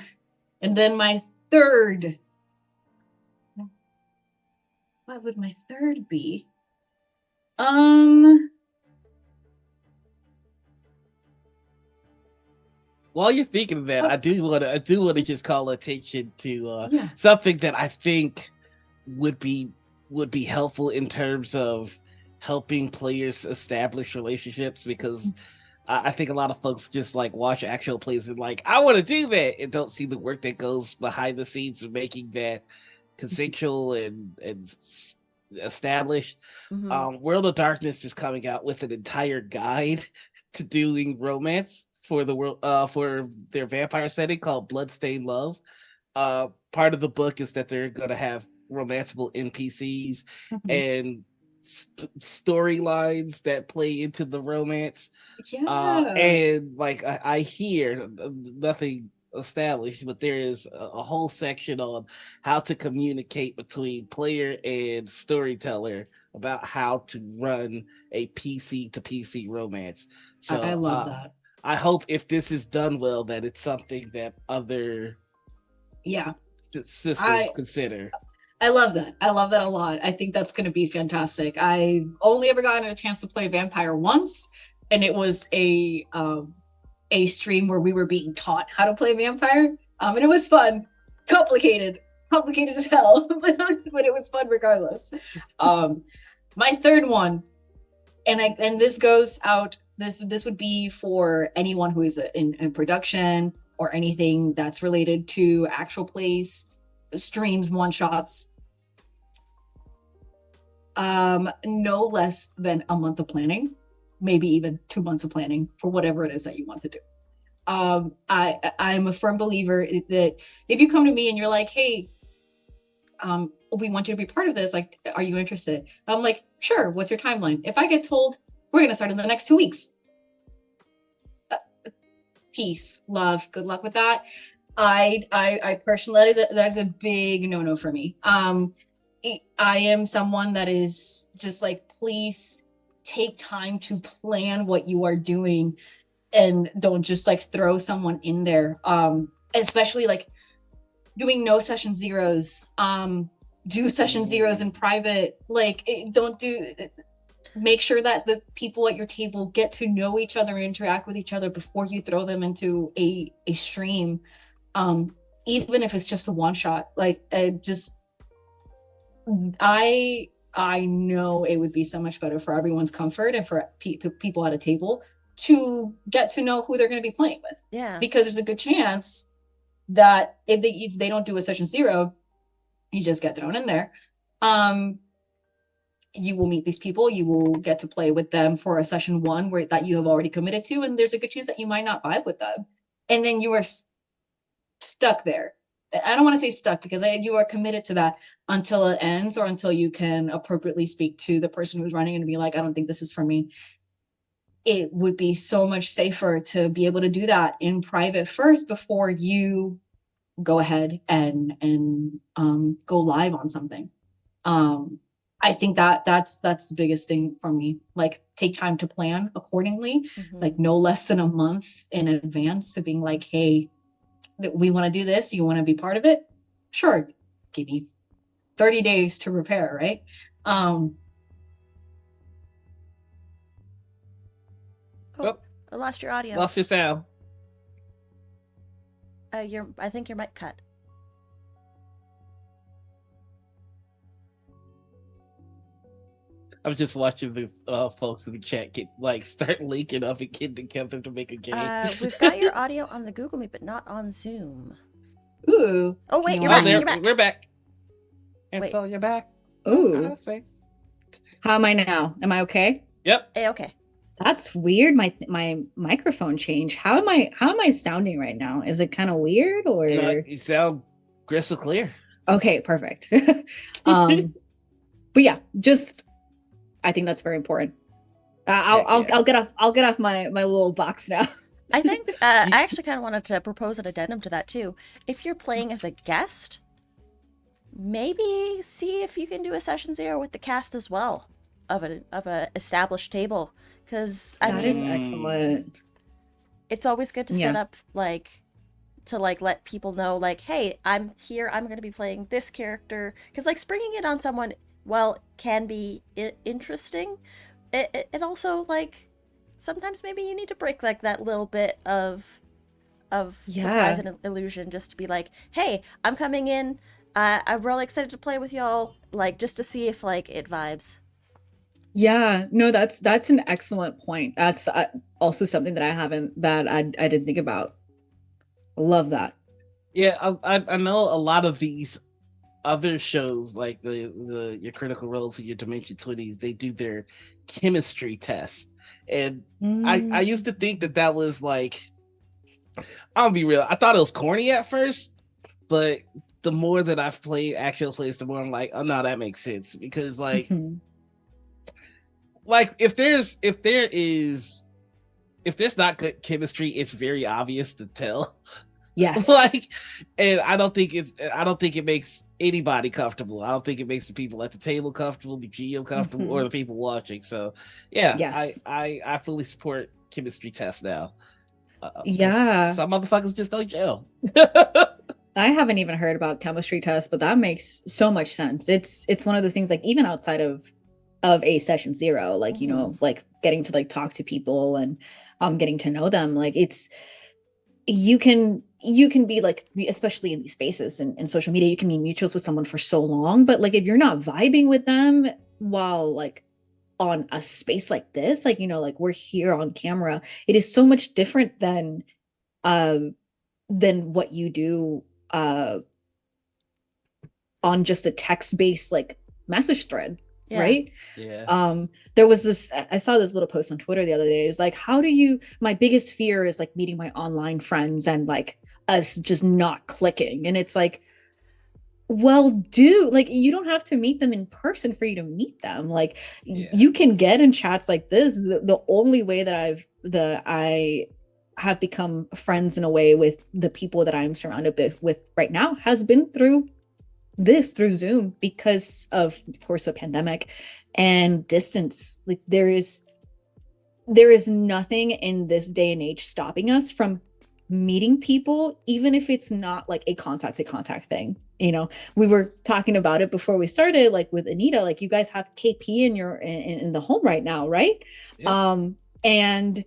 then my third, what would my third be? While you're thinking of that, I do want to just call attention to something that I think would be helpful in terms of helping players establish relationships, because I think a lot of folks just like watch actual plays and like, I want to do that, and don't see the work that goes behind the scenes of making that consensual and established. World of Darkness is coming out with an entire guide to doing romance for the world, for their vampire setting called Bloodstained Love. Part of the book is that they're going to have romanceable NPCs and storylines that play into the romance. And like I hear nothing established, but there is a whole section on how to communicate between player and storyteller about how to run a PC to PC romance. So I love that. I hope if this is done well, that it's something that other systems consider. I love that. I love that a lot. I think that's going to be fantastic. I only ever gotten a chance to play Vampire once, and it was a stream where we were being taught how to play Vampire, and it was fun. Complicated as hell, but it was fun regardless. My third one, and this goes out. This would be for anyone who is in production or anything that's related to actual plays, streams, one shots. No less than a month of planning, maybe even 2 months of planning for whatever it is that you want to do. I'm a firm believer that if you come to me and you're like, hey, we want you to be part of this, like, are you interested? I'm like, sure, what's your timeline? If I get told we're going to start in the next 2 weeks, peace, love, good luck with that. I personally, that is a big no-no for me. I am someone that is just like, please take time to plan what you are doing and don't just like throw someone in there. Especially like doing no session zeros. Do session zeros in private. Like don't do. Make sure that the people at your table get to know each other and interact with each other before you throw them into a stream. Even if it's just a one shot. Like I know it would be so much better for everyone's comfort and for people at a table to get to know who they're going to be playing with. Yeah. Because there's a good chance that if they don't do a session zero, you just get thrown in there. You will meet these people, you will get to play with them for a session one where that you have already committed to, and there's a good chance that you might not vibe with them. And then you are stuck there. I don't want to say stuck because you are committed to that until it ends or until you can appropriately speak to the person who's running and be like, I don't think this is for me. It would be so much safer to be able to do that in private first before you go ahead and go live on something. I think that's the biggest thing for me. Like, take time to plan accordingly, like no less than a month in advance to being like, hey, we want to do this. You want to be part of it? Sure. Give me 30 days to prepare, right? Oh, I lost your audio. Lost your sound. I think your mic cut. I was just watching the folks in the chat start linking up and getting together to make a game. We've got your audio on the Google Meet, but not on Zoom. Ooh. Oh wait, you're Oh, back. there, You're back. we're back. And Wait. so you're back. Ooh. Out of space. How am I now? Am I okay? Yep. Okay. That's weird. My microphone changed. How am I sounding right now? Is it kind of weird or You sound crystal clear. okay, perfect. But yeah, just I think that's very important. I'll get off my little box now. I think I actually kind of wanted to propose an addendum to that too. If you're playing as a guest, maybe see if you can do a session zero with the cast as well of a established table, because That is excellent. It's always good to set up to let people know like, hey, I'm here, I'm going to be playing this character, because like springing it on someone can be interesting. It also like sometimes maybe you need to break like that little bit of surprise and illusion just to be like, hey, I'm coming in, I'm really excited to play with y'all, like just to see if like it vibes. Yeah, no, that's an excellent point. That's also something that I didn't think about. Love that. Yeah, I know a lot of these other shows like your Critical Roles and your Dimension 20s, they do their chemistry test, and I used to think that was like, I'll be real, I thought it was corny at first, but the more that I've played actual plays, the more I'm like, oh no, that makes sense, because like like if there's not good chemistry, it's very obvious to tell. Yes. And I don't think it makes anybody comfortable. I don't think it makes the people at the table comfortable, the GM comfortable, or the people watching. So yeah, yes. I fully support chemistry tests now. Yeah. Some motherfuckers just don't gel. I haven't even heard about chemistry tests, but that makes so much sense. It's one of those things, like even outside of a session zero, like, you know, like getting to like talk to people and getting to know them, like you can be like, especially in these spaces and social media, you can be mutuals with someone for so long, but like if you're not vibing with them while like on a space like this, like, you know, like we're here on camera, it is so much different than what you do on just a text-based like message thread. Yeah. Right. Yeah. There was this, I saw this little post on Twitter the other day. It's like, my biggest fear is like meeting my online friends and like us just not clicking. And it's like, well, dude, like you don't have to meet them in person for you to meet them. Like you can get in chats like this. The only way that I have become friends in a way with the people that I'm surrounded with right now has been through this through Zoom because of course, a pandemic and distance. Like there is nothing in this day and age stopping us from meeting people, even if it's not like a contact to contact thing. You know, we were talking about it before we started, like with Anita, like you guys have KP in the home right now, right? Yeah. And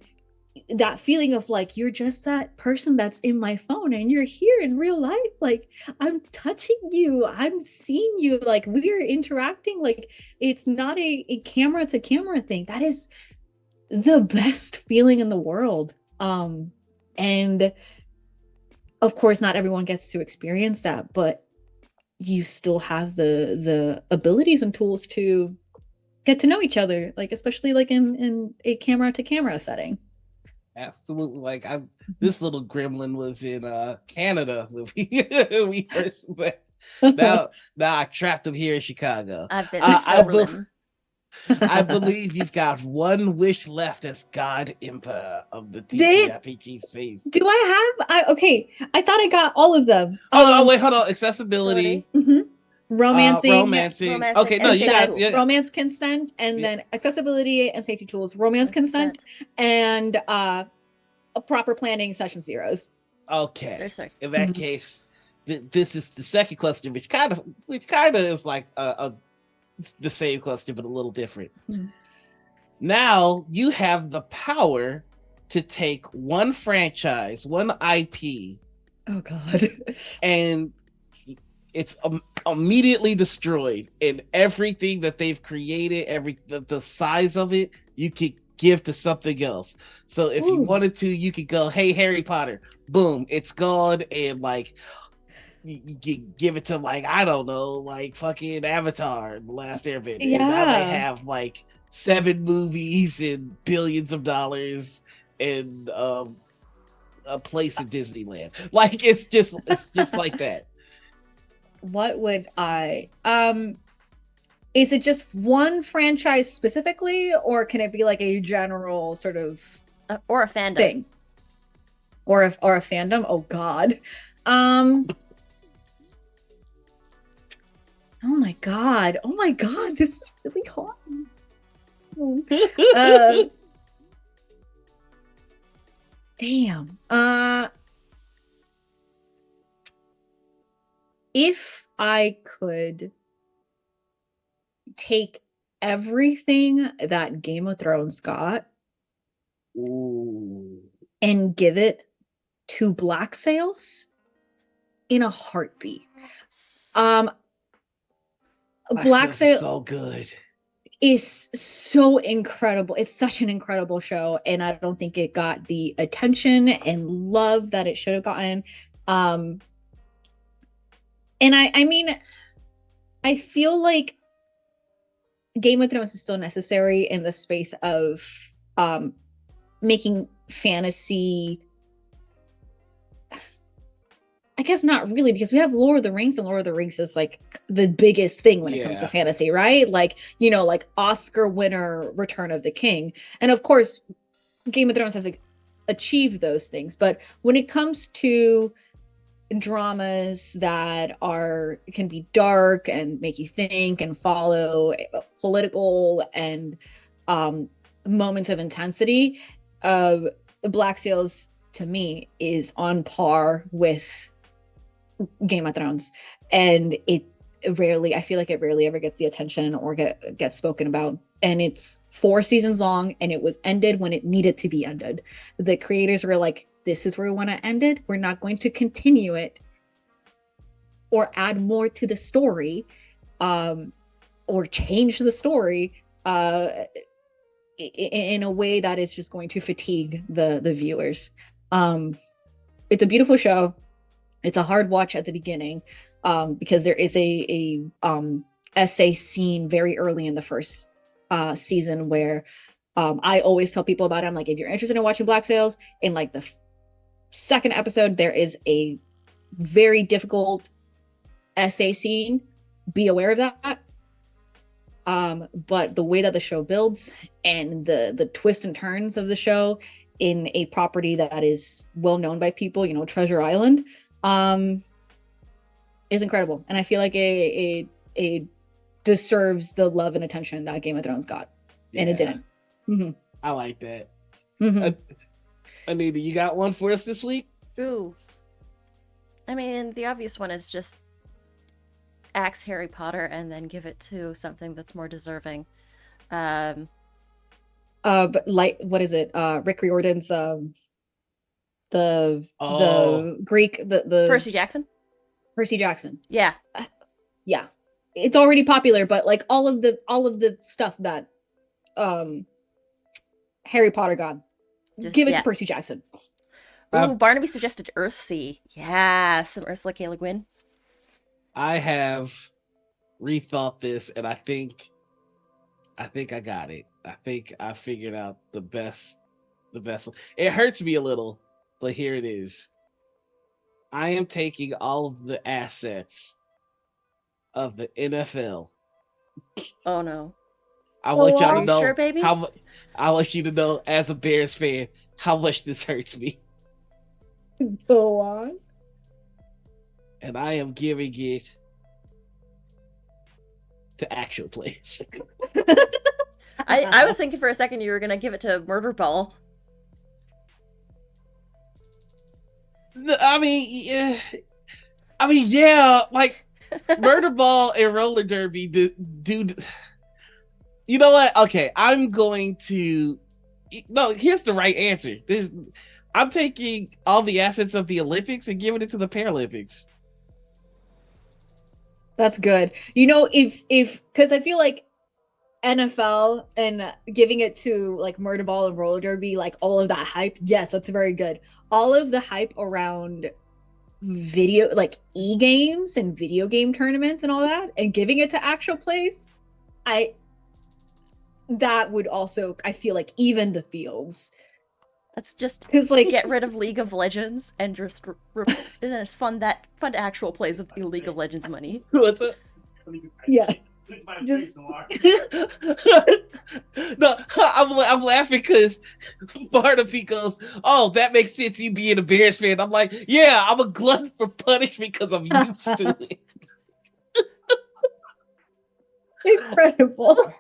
that feeling of like you're just that person that's in my phone and you're here in real life, like I'm touching you, I'm seeing you, like we're interacting, like it's not a camera to camera thing. That is the best feeling in the world. And of course not everyone gets to experience that, but you still have the abilities and tools to get to know each other, like especially like in a camera to camera setting. Absolutely. Like this little gremlin was in Canada when we first met. Now I trapped him here in Chicago. I've been I stolen. I believe you've got one wish left as God Emperor of the Did- TTRPG space. Do okay, I thought I got all of them. Oh no, wait, hold on. Accessibility, Romancing, romancing. Okay, no, and you safety got tools. romance consent, and then accessibility and safety tools, romance consent, and proper planning session zeros. Okay. There's like In that case, this is the second question, which kind of is like the same question but a little different. Now you have the power to take one franchise, one IP, Oh God. and it's immediately destroyed, and everything that they've created, the size of it, you could give to something else. So if you wanted to, you could go, hey, Harry Potter, boom, it's gone, and like you give it to like, I don't know, like fucking Avatar, The Last Airbender. Yeah. And now they have like 7 movies and billions of dollars and a place in Disneyland. Like it's just like that. What would I is it just one franchise specifically, or can it be like a general sort of or a fandom thing? Or a fandom? Oh God. Oh my God. Oh my God. This is really hard. Damn. If I could take everything that Game of Thrones got and give it to Black Sails in a heartbeat. Black Sails so good. Is so incredible. It's such an incredible show, and I don't think it got the attention and love that it should have gotten. And I mean, I feel like Game of Thrones is still necessary in the space of making fantasy. I guess not really, because we have Lord of the Rings, and Lord of the Rings is like the biggest thing when it comes to fantasy, right? Like, you know, like Oscar winner Return of the King. And of course, Game of Thrones has achieved those things. But when it comes to dramas that can be dark and make you think and follow political and moments of intensity, Black Sails to me is on par with Game of Thrones, and I feel like it rarely ever gets the attention or gets spoken about. And it's 4 seasons long, and it was ended when it needed to be ended. The creators were like, this is where we want to end it. We're not going to continue it or add more to the story, or change the story in a way that is just going to fatigue the viewers. It's a beautiful show. It's a hard watch at the beginning, because there is a essay scene very early in the first season where I always tell people about it. I'm like, if you're interested in watching Black Sails, in like the second episode, there is a very difficult essay scene. Be aware of that. But the way that the show builds and the twists and turns of the show in a property that is well known by people, you know, Treasure Island, is incredible, and I feel like it deserves the love and attention that Game of Thrones got, and it Yeah, didn't. I like that. Hmm. Anita, you got one for us this week? Ooh. I mean, the obvious one is just axe Harry Potter and then give it to something that's more deserving. But like, what is it? Rick Riordan's Oh, the Greek the Percy Jackson? Percy Jackson. Yeah. Yeah, it's already popular, but like all of the stuff that Harry Potter got, give it to Percy Jackson. Ooh, Barnaby suggested Earthsea. Yeah, some Ursula K. Le Guin. I have rethought this, and I think I got it. I think I figured out the best one. It hurts me a little, but here it is. I am taking all of the assets of the NFL. Oh no. I want y'all Are to you know sure, baby? I want you to know, as a Bears fan, how much this hurts me. Go on. And I am giving it to actual plays. I was thinking for a second you were gonna give it to Murder Ball. I mean, yeah, like Murder Ball and Roller Derby, dude. You know what? Okay, I'm going to. No, here's the right answer. I'm taking all the assets of the Olympics and giving it to the Paralympics. That's good. You know, if because I feel like NFL and giving it to like Murder Ball and Roller Derby, like all of that hype, yes, that's very good. All of the hype around video, like e-games and video game tournaments and all that, and giving it to actual plays, that would also, I feel like, even the fields. Let's just Because like get rid of League of Legends and just and then it's fun actual plays with the League of Legends money. What's it? Yeah. Just... No, I'm laughing because Barnaby goes, "Oh, that makes sense. You being a Bears fan." I'm like, "Yeah, I'm a glutton for punishment because I'm used to it." Incredible.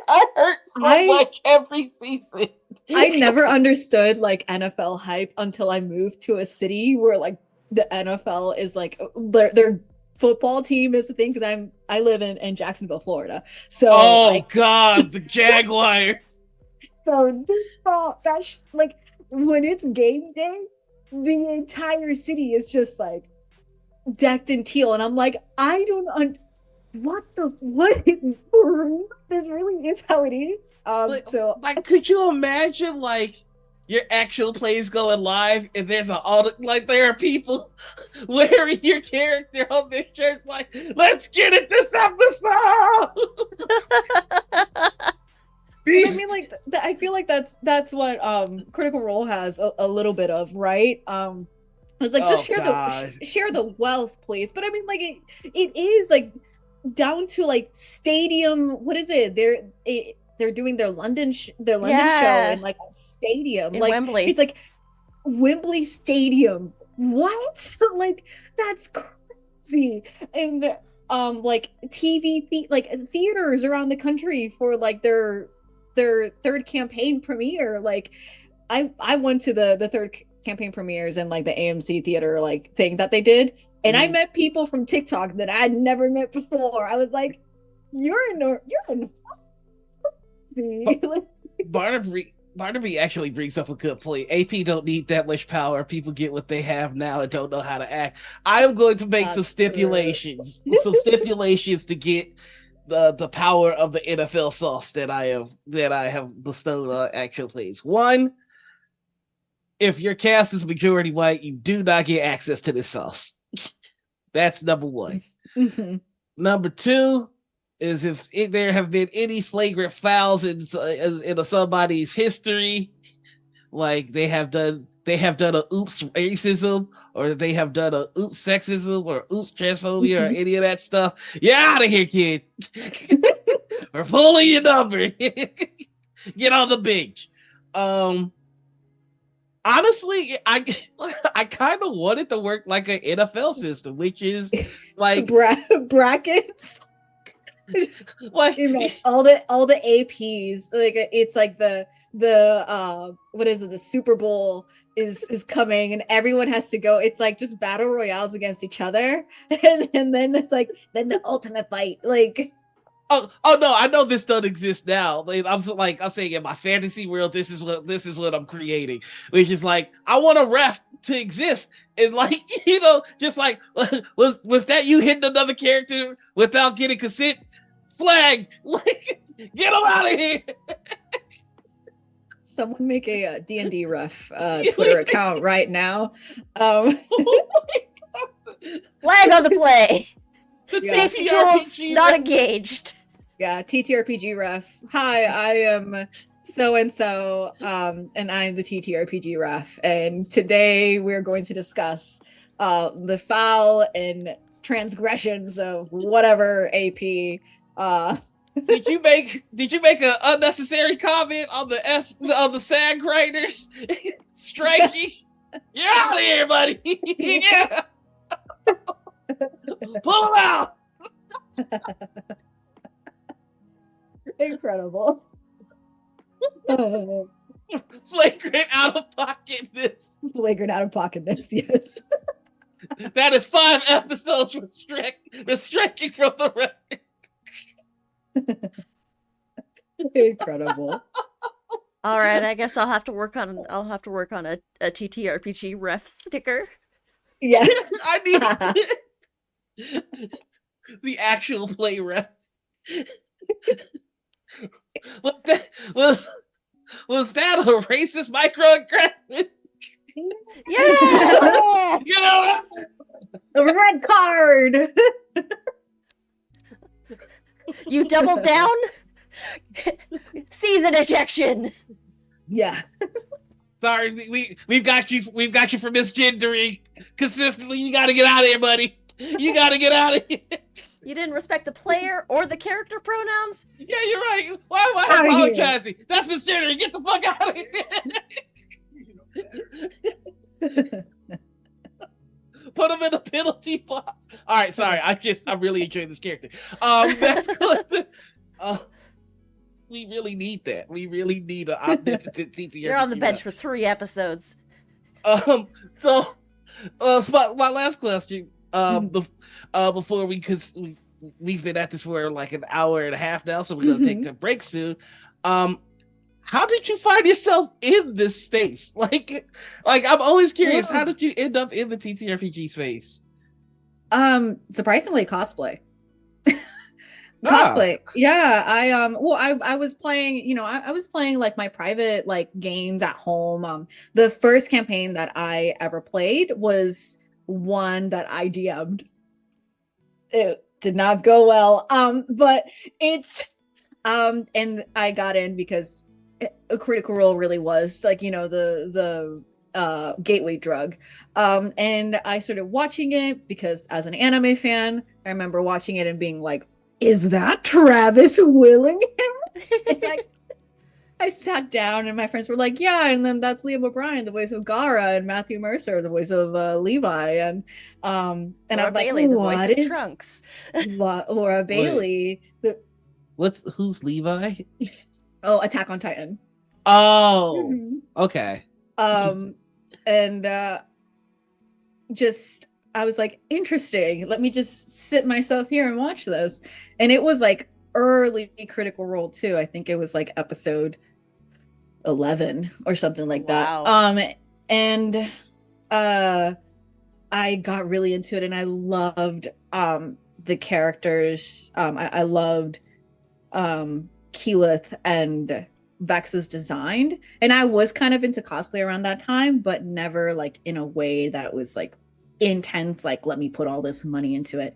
I hurt so much every season. I never understood like NFL hype until I moved to a city where like the NFL is like their football team is the thing, because I live in Jacksonville, Florida. So like, God, the Jaguars. So that's like when it's game day, the entire city is just like decked in teal, and I'm like, I don't what this really is how it is. So like, could you imagine like your actual plays going live and there's there are people wearing your character on their shirts like, let's get it this episode. I mean, like, I feel like that's what Critical Role has a little bit of, right? It's like, just share the wealth, please. But I mean, like, it is like down to like stadium. What is it? They're doing their London show in like a stadium, in like Wembley. It's like Wembley Stadium. What? Like, that's crazy. And like like theaters around the country for like their third campaign premiere. Like I went to the third campaign premieres and like the AMC theater like thing that they did, and I met people from TikTok that I'd never met before. I was like, you're in Barnaby actually brings up a good point. AP don't need that much power. People get what they have now and don't know how to act. I am going to make some stipulations to get the power of the NFL sauce that I have bestowed on actual plays. One, if your cast is majority white, you do not get access to this sauce. That's number one. Mm-hmm. Number two is if there have been any flagrant fouls in somebody's history, like they have done a oops racism, or they have done a oops sexism, or oops transphobia, or any of that stuff, you're out of here, kid. We're pulling your number. Get on the bench. honestly, I kind of want it to work like an NFL system, which is like Brackets. like all the APs, like it's like the what is it, the Super Bowl is coming and everyone has to go. It's like just battle royales against each other, and then it's like then the ultimate fight, like oh no, I know this doesn't exist now. Like, I'm saying in my fantasy world, this is what I'm creating, which is like I want a ref to exist, and like just like was that you hitting another character without getting consent? Flag, like get him out of here. someone make a D&D ref Twitter account right now. Flag on the play. The Safety TTRPG tools not ref. engaged. Yeah, TTRPG ref. Hi, I am so and so, and I'm the TTRPG ref. And today we're going to discuss the foul and transgressions of whatever AP. Did you make an unnecessary comment on the SAG writers striking? You're out of here, buddy. Yeah. Pull him out. Incredible. Flagrant out of pocketness. Flagrant out of pocketness, yes. That is 5 episodes restricting from the record. Incredible. All right, I guess I'll have to work on a TTRPG ref sticker. Yeah. I need the actual play ref. Was that a racist microaggression? Yeah. You know, A red card. You doubled down. Season ejection. Yeah. sorry, we've got you for misgendering consistently. You got to get out of here, buddy. You got to get out of here. You didn't respect the player or the character pronouns. Yeah, you're right. Why am I Outta here. apologizing? That's misgendering. Get the fuck out of here. Put him in the penalty box. All right, sorry. I'm really enjoying this character. That's good. We really need that. We really need an omnipotent TTRPG. You're on the bench for 3 episodes. So, my last question. Before we've been at this for like an hour and a half now, so we're gonna take a break soon. How did you find yourself in this space? Like I'm always curious. How did you end up in the TTRPG space? Surprisingly, cosplay. Cosplay. Yeah, I was playing, I was playing like my private like games at home. The first campaign that I ever played was one that I DM'd. It did not go well. But it's and I got in because a Critical Role really was like, the gateway drug. And I started watching it because as an anime fan, I remember watching it and being like, is that Travis Willingham? Like, I sat down and my friends were like, yeah, and then that's Liam O'Brien, the voice of Gara, and Matthew Mercer, the voice of Levi, and Laura I'm Bailey, like, the voice what of is Trunks. Laura Bailey? Who's Levi? Oh, Attack on Titan. Oh, Mhm. okay. And just I was like, interesting. Let me just sit myself here and watch this. And it was like early Critical Role too. I think it was like episode 11 or something like Wow. that. And I got really into it and I loved the characters. I loved Keyleth and Vex's design. And I was kind of into cosplay around that time, but never like in a way that was like intense, like let me put all this money into it.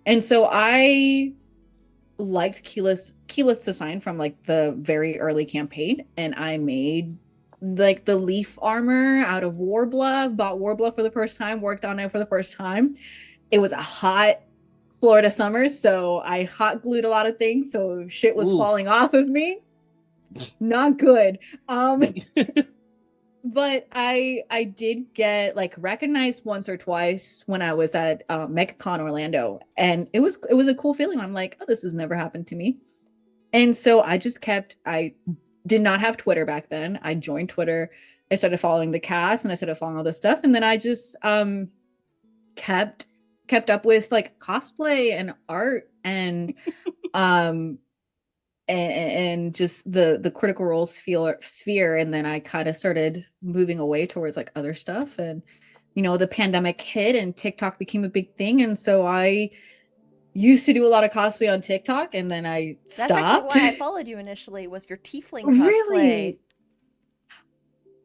And so I liked Keyleth's design from like the very early campaign, and I made like the leaf armor out of Warbler, bought Warbler for the first time, worked on it for the first time. It was a hot Florida summer, so I hot glued a lot of things, so shit was Ooh. falling off of me. Not good. but I did get like recognized once or twice when I was at MegaCon Orlando, and it was a cool feeling. I'm like, oh, this has never happened to me. And so I did not have Twitter back then. I joined Twitter. I started following the cast and I started following all this stuff. And then I just kept up with like cosplay and art and um and just the critical role sphere. And then I kind of started moving away towards like other stuff. And the pandemic hit and TikTok became a big thing. And so I used to do a lot of cosplay on TikTok, and then I That's actually stopped. why I followed you initially, was your tiefling Really?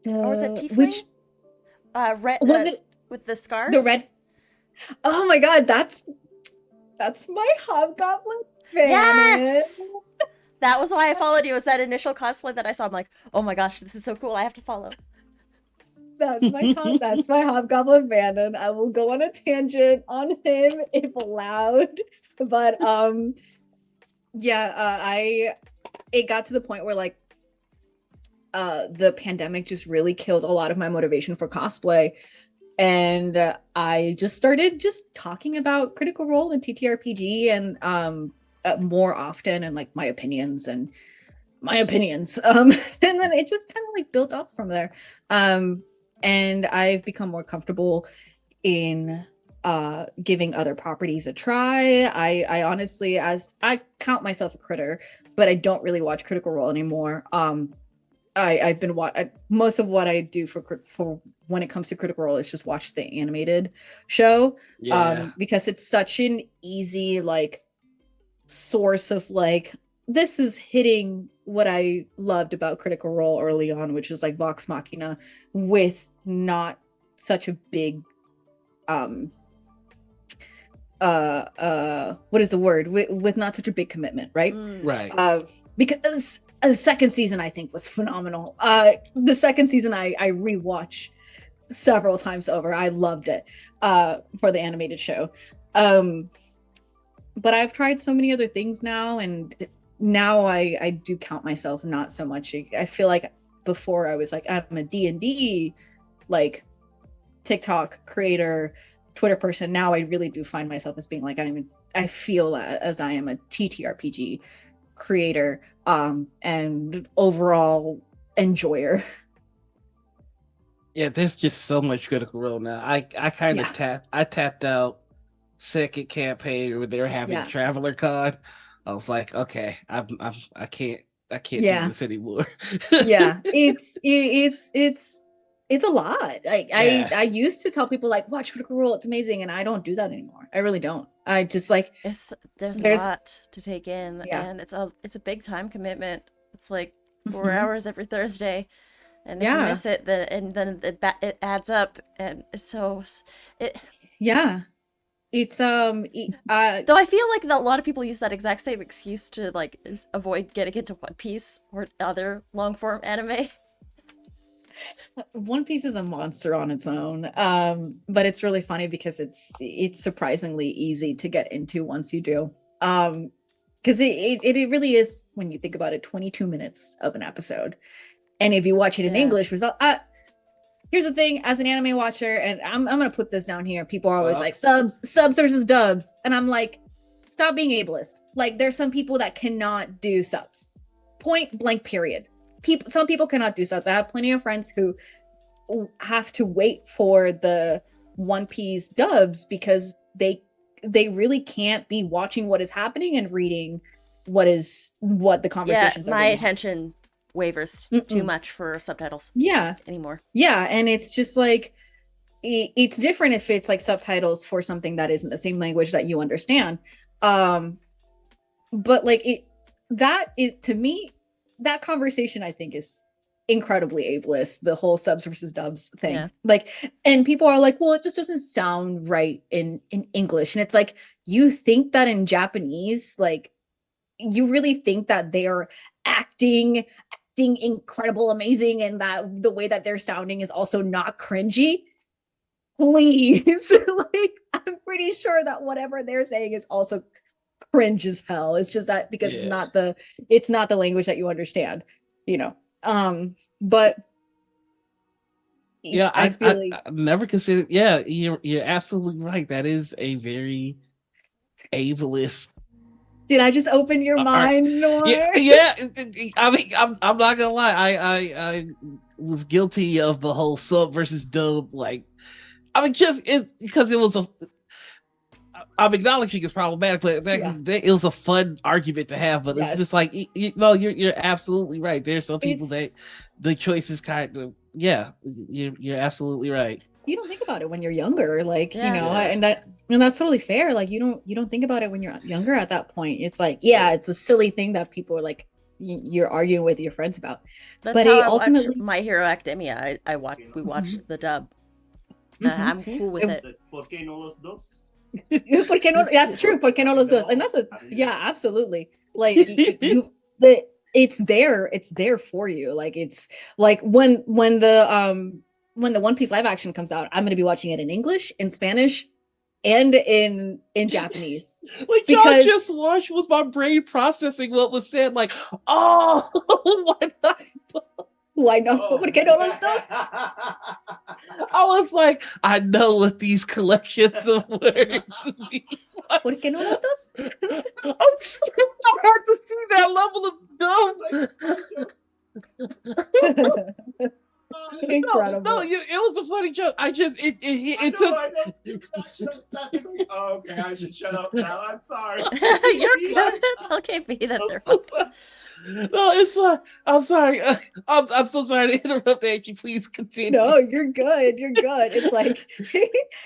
cosplay. Or was it tiefling? Which Red, was it? with the scars? The red. Oh my god, that's my hobgoblin fan. Yes! That was why I followed you, was that initial cosplay that I saw. I'm like, oh my gosh, this is so cool, I have to follow. That's my hobgoblin fan, and I will go on a tangent on him if allowed. But it got to the point where like the pandemic just really killed a lot of my motivation for cosplay. And I just started just talking about Critical Role and TTRPG and more often, and like my opinions. And then it just kind of like built up from there. And I've become more comfortable in giving other properties a try. I honestly, as I count myself a critter, but I don't really watch Critical Role anymore. I've been most of what I do for when it comes to Critical Role is just watch the animated show. Because it's such an easy like source of like, this is hitting what I loved about Critical Role early on, which is like Vox Machina with not such a big what is the word, with not such a big commitment, right? Right. Because the second season I think was phenomenal. The second season I rewatch several times over. I loved it for the animated show. But I've tried so many other things now, and now I do count myself not so much. I feel like before I was like, I'm a D&D like TikTok creator, Twitter person. Now I really do find myself as being like, I feel as I am a TTRPG creator and overall enjoyer. Yeah, there's just so much Critical Role now. I kind of tapped out second campaign where they were having Traveler Con. I was like, okay, I can't do this anymore. It's a lot. I used to tell people like, watch Critical Role, it's amazing, and I don't do that anymore. I really don't. I just like there's a lot to take in, and it's a big time commitment. It's like 4 hours every Thursday, and if you miss it, then it adds up, and it's so it's though I feel like a lot of people use that exact same excuse to like avoid getting into One Piece or other long form anime. One Piece is a monster on its own, but it's really funny because it's surprisingly easy to get into once you do, because it really is, when you think about it, 22 minutes of an episode, and if you watch it in English, here's the thing, as an anime watcher, and I'm gonna put this down here, people are always like subs versus dubs, and I'm like, stop being ableist. Like, there's some people that cannot do subs, point blank, period. Some people cannot do subs. I have plenty of friends who have to wait for the One Piece dubs because they really can't be watching what is happening and reading what the conversations are. My attention wavers too much for subtitles anymore. And it's just like, it's different if it's like subtitles for something that isn't the same language that you understand, but like that is, to me, that conversation I think is incredibly ableist, the whole subs versus dubs thing. Like, and people are like, well, it just doesn't sound right in English, and it's like, you think that in Japanese, like, you really think that they're acting incredible, amazing, and that the way that they're sounding is also not cringy? Please. Like, I'm pretty sure that whatever they're saying is also cringe as hell. It's just that because it's not the language that you understand, but Yeah, I feel like, I never considered. Yeah, you're absolutely right. That is a very ableist did I just open your art. mind, Yeah, Nor? yeah. I mean, I'm not gonna lie. I was guilty of the whole sub versus dub. Like, I mean, just it's because it was a. I'm acknowledging it's problematic, but back Yeah. in the day, it was a fun argument to have. But it's just Yes. like, no, you're absolutely right. There's some people It's that the choice is kind of, yeah, you're absolutely right. you don't think about it when you're younger, like Yeah. and that's totally fair. Like you don't think about it when you're younger at that point. It's like, yeah, it's a silly thing that people are like you're arguing with your friends about. That's But how it I watch ultimately My Hero Academia. We watched the dub. I'm cool with it. ¿Por qué no los dos? Porque no, that's true. Porque no los dos, and that's a yeah, absolutely. Like it's there for you. Like it's like when the One Piece live action comes out, I'm going to be watching it in English, in Spanish, and in Japanese. Like y'all just watched was my brain processing what was said. Like, oh, why not? Why not? Porque no los dos? I was like, I know what these collections of words mean. Porque no los dos? I had to see that level of dumb. Incredible. No, it was a funny joke. I just it took. I know. Oh, okay, I should shut up now. I'm sorry. You're good. It's okay for you that they're fun. No, it's fine. I'm sorry. I'm so sorry to interrupt, Angie. Please continue. No, you're good. You're good. It's like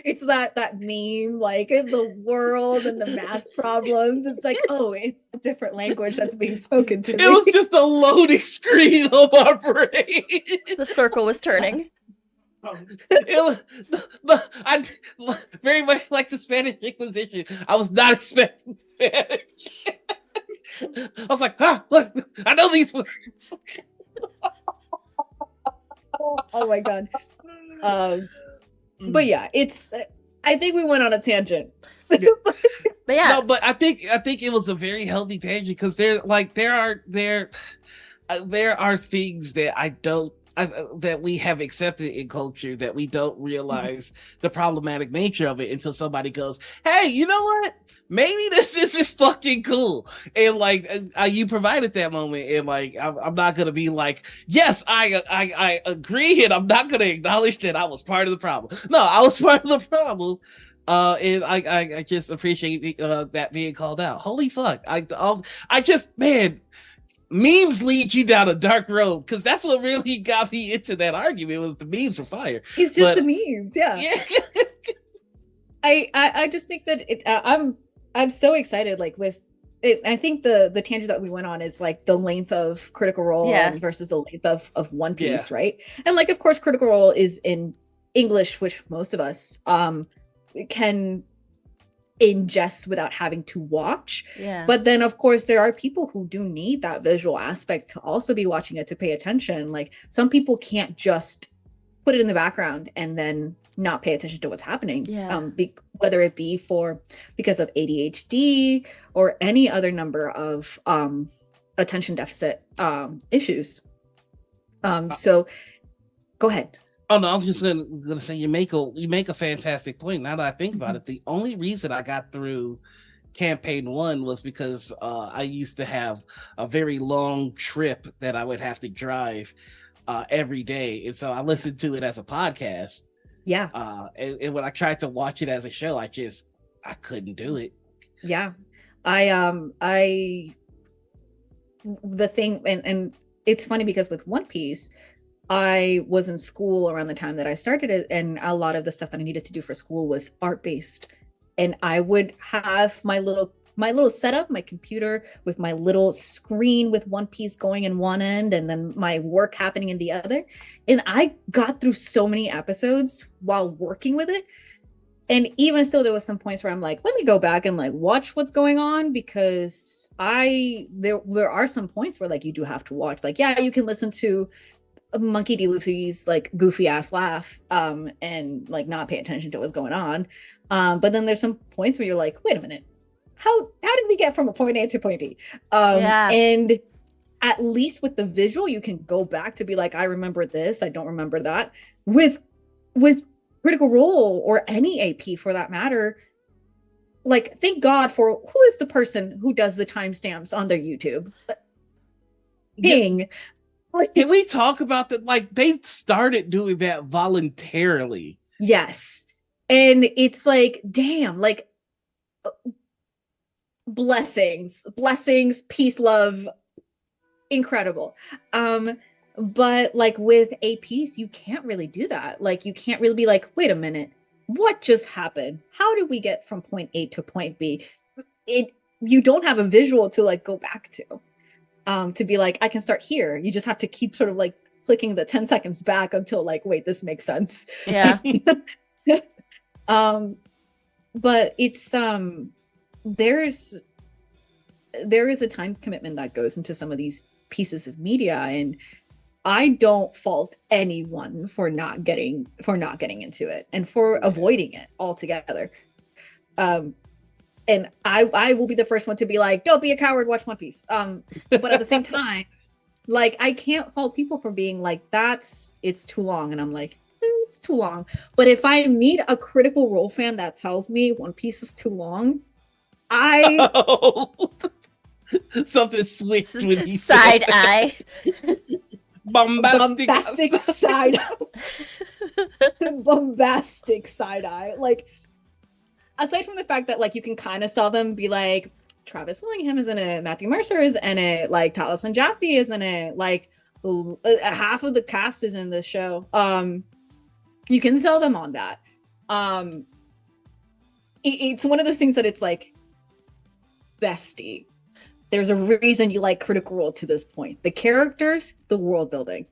it's that meme, like in the world and the math problems. It's like, oh, it's a different language that's being spoken to me. It was just a loading screen on my brain. The circle was turning. It was I very much like the Spanish Inquisition. I was not expecting Spanish. I was like, look, I know these words. Oh my god. But yeah, it's I think we went on a tangent. But yeah. No, but I think it was a very healthy tangent because there are things that that we have accepted in culture that we don't realize the problematic nature of it until somebody goes, hey, you know what? Maybe this isn't fucking cool. And like you provided that moment, and like I'm not gonna be like, yes, I agree, and I'm not gonna acknowledge that I was part of the problem. No, I was part of the problem. And I just appreciate that being called out. Holy fuck. I just, man, memes lead you down a dark road because that's what really got me into that argument was the memes were fire. It's just the memes, yeah. I just think that I'm so excited, like with it. I think the tangent that we went on is like the length of Critical Role versus the length of One Piece, right? And like, of course, Critical Role is in English, which most of us can ingest without having to watch. But then of course there are people who do need that visual aspect to also be watching it, to pay attention. Like some people can't just put it in the background and then not pay attention to what's happening, whether it be because of ADHD or any other number of attention deficit issues. So go ahead. Oh no, I was just gonna say you make a fantastic point. Now that I think about it, the only reason I got through campaign 1 was because I used to have a very long trip that I would have to drive every day, and so I listened to it as a podcast. And when I tried to watch it as a show, I couldn't do it. The thing, and it's funny because with One Piece, I was in school around the time that I started it, and a lot of the stuff that I needed to do for school was art-based. And I would have my little setup, my computer with my little screen with One Piece going in one end and then my work happening in the other. And I got through so many episodes while working with it. And even still, there was some points where I'm like, let me go back and like watch what's going on, because there are some points where like you do have to watch. Like, yeah, you can listen to Monkey D. Luffy's like goofy ass laugh and like not pay attention to what's going on, but then there's some points where you're like, wait a minute, how did we get from a point A to point B? And at least with the visual you can go back to be like, I remember this, I don't remember that. with Critical Role or any AP for that matter, like, thank God for who is the person who does the timestamps on their YouTube? King. Can we talk about that? Like, they started doing that voluntarily. Yes. And it's like, damn, like, blessings, peace, love, incredible. But like with APs, you can't really do that. Like, you can't really be like, wait a minute, what just happened? How did we get from point A to point B? You don't have a visual to like go back to be like, I can start here. You just have to keep sort of like clicking the 10 seconds back until like, wait, this makes sense. Yeah. But it's there is a time commitment that goes into some of these pieces of media, and I don't fault anyone for not getting into it and for avoiding it altogether. And I will be the first one to be like, don't be a coward, watch One Piece. But at the same time, like, I can't fault people for being like, it's too long. And I'm like, it's too long. But if I meet a Critical Role fan that tells me One Piece is too long, Something switched when he side eye. Bombastic side bombastic side eye. Like, aside from the fact that like you can kind of sell them, be like, Travis Willingham is in it, Matthew Mercer is in it, like Taliesin Jaffe is in it, like half of the cast is in this show. You can sell them on that. It's one of those things that it's like, bestie, there's a reason you like Critical Role to this point. The characters, the world building.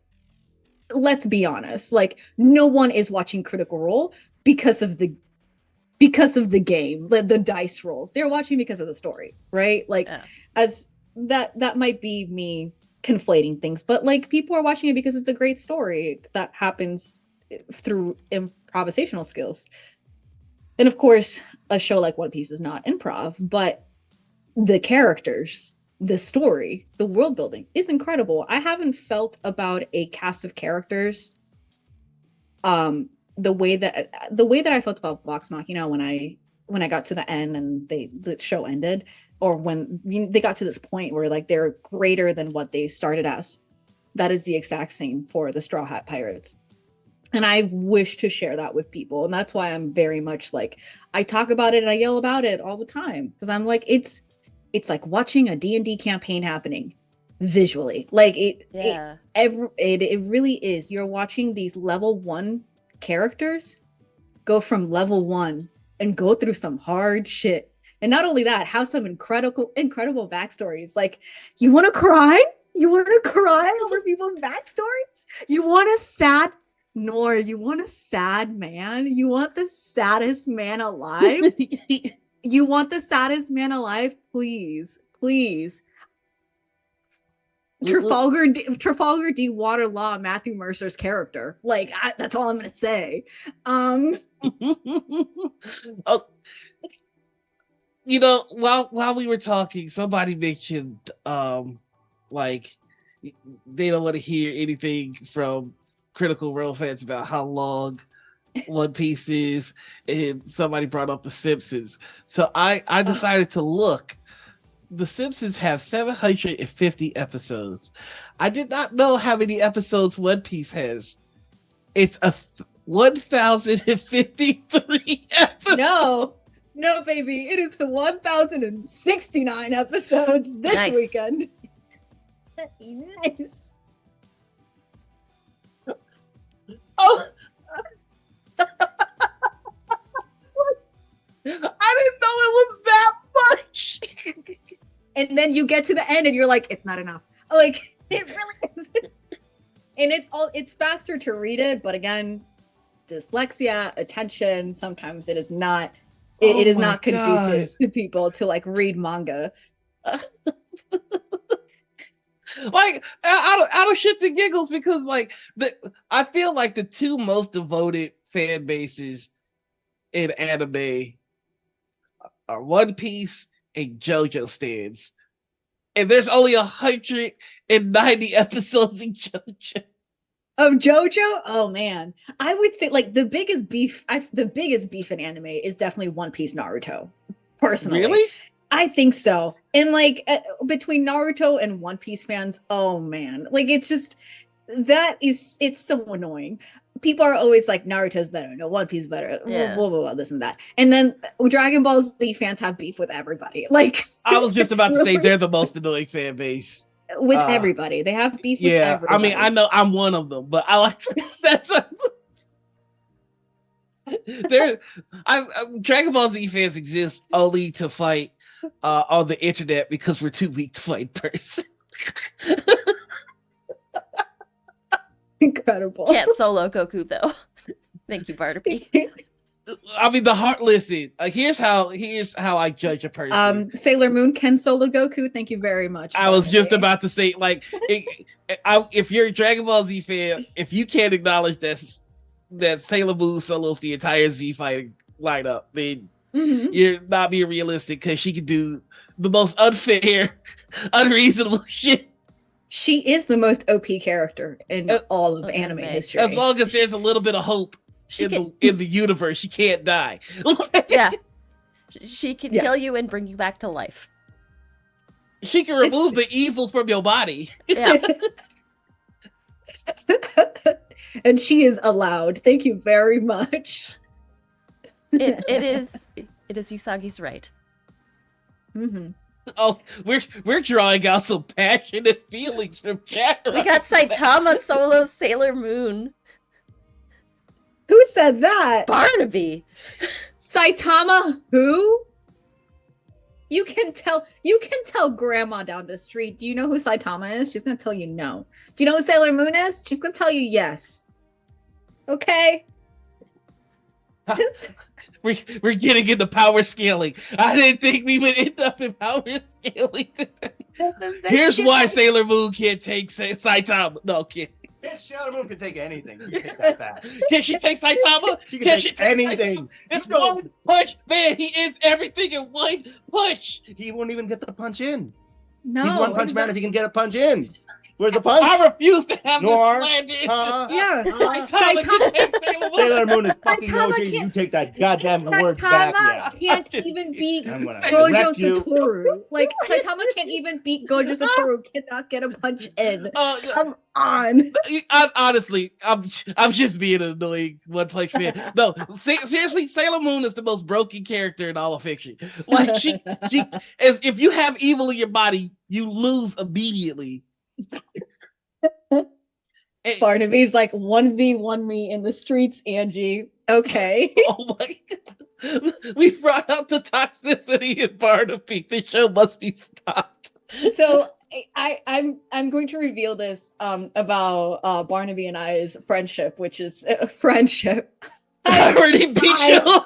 Let's be honest, like, no one is watching Critical Role because of the game, the dice rolls. They're watching because of the story, right? Like, as that might be me conflating things, but like, people are watching it because it's a great story that happens through improvisational skills. And of course, a show like One Piece is not improv, but the characters, the story, the world building is incredible. I haven't felt about a cast of characters the way that I felt about Vox Machina when I got to the end and the show ended, or when they got to this point where like they're greater than what they started as. That is the exact same for the Straw Hat Pirates. And I wish to share that with people. And that's why I'm very much like, I talk about it and I yell about it all the time. Because I'm like, it's like watching a D&D campaign happening visually. Like, it really is. You're watching these level 1 characters go from level 1 and go through some hard shit. And not only that, have some incredible backstories. Like, you want to cry? You want to cry over people's backstories? You want a sad Nor, you want a sad man? You want the saddest man alive? You want the saddest man alive? Please. Trafalgar D. Waterlaw, Matthew Mercer's character. Like, that's all I'm gonna say. Oh, while we were talking, somebody mentioned like, they don't want to hear anything from Critical Role fans about how long One Piece is, and somebody brought up The Simpsons. So I decided to look. The Simpsons have 750 episodes. I did not know how many episodes One Piece has. It's 1,053 episodes. No, baby. It is the 1,069 episodes this weekend. Nice. Oh. I didn't know it was that much. And then you get to the end and you're like, it's not enough. Like, it really is. And it's faster to read it, but again, dyslexia, attention, sometimes it is not it is not conducive to people to like read manga. Like, out of shits and giggles, because like I feel like the two most devoted fan bases in anime are One Piece and JoJo stands, and there's only 190 episodes in JoJo. Of JoJo, oh man, I would say like the biggest beef. The biggest beef in anime is definitely One Piece, Naruto. Personally, Really? I think so. And like between Naruto and One Piece fans, oh man, like it's just it's so annoying. People are always like Naruto's better, no One Piece is better, Yeah. blah, blah, blah, this and that. And then Dragon Ball Z fans have beef with everybody. Like I was just about to say they're the most annoying fan base. with everybody. They have beef with Yeah, everybody. I mean, I know I'm one of them, but I like that's Dragon Ball Z fans exist only to fight on the internet because we're too weak to fight in person. Incredible. Can't solo Goku though. Thank you, Barnaby. I mean, the heart. Listen, here's how I judge a person. Sailor Moon can solo Goku. Thank you very much. I was just about to say, like, if you're a Dragon Ball Z fan, if you can't acknowledge that Sailor Moon solos the entire Z fighting lineup, then you're not being realistic because she can do the most unfair, unreasonable shit. She is the most OP character in all of anime history. As long as there's a little bit of hope in the universe, she can't die. Yeah. She can kill you and bring you back to life. She can remove the evil from your body. Yeah. And she is allowed. Thank you very much. It is Usagi's right. Oh, we're drawing out some passionate feelings from chat. We got Saitama solo Sailor Moon. Who said that? Barnaby. Saitama who? You can tell grandma down the street. Do you know who Saitama is? She's gonna tell you no. Do you know who Sailor Moon is? She's gonna tell you yes. Okay. We're getting into power scaling. I didn't think we would end up in power scaling today. Here's why Sailor Moon can't take Saitama. No, can't. Sailor Moon can take anything. You take that back. Can she take Saitama? She can take anything. It's one punch, man. He ends everything in one punch. He won't even get the punch in. No. He's one punch man if he can get a punch in. Where's the punch? I refuse to have Noir. this Yeah. Sailor Moon is fucking Saitama OG. can't- You take that goddamn words back. Yeah. Saitama can't even beat I'm gonna Gojo wreck you. Satoru. Like Saitama can't even beat Gojo Satoru. Cannot get a punch in. Come on. Honestly, I'm just being an annoying one punch man. No, seriously, Sailor Moon is the most broken character in all of fiction. Like she as if you have evil in your body, you lose immediately. Barnaby's like 1v1 me in the streets, Angie. Okay. Oh my God. We brought out the toxicity in Barnaby. The show must be stopped. So I'm going to reveal this about Barnaby and I's friendship, which is friendship. I already beat you.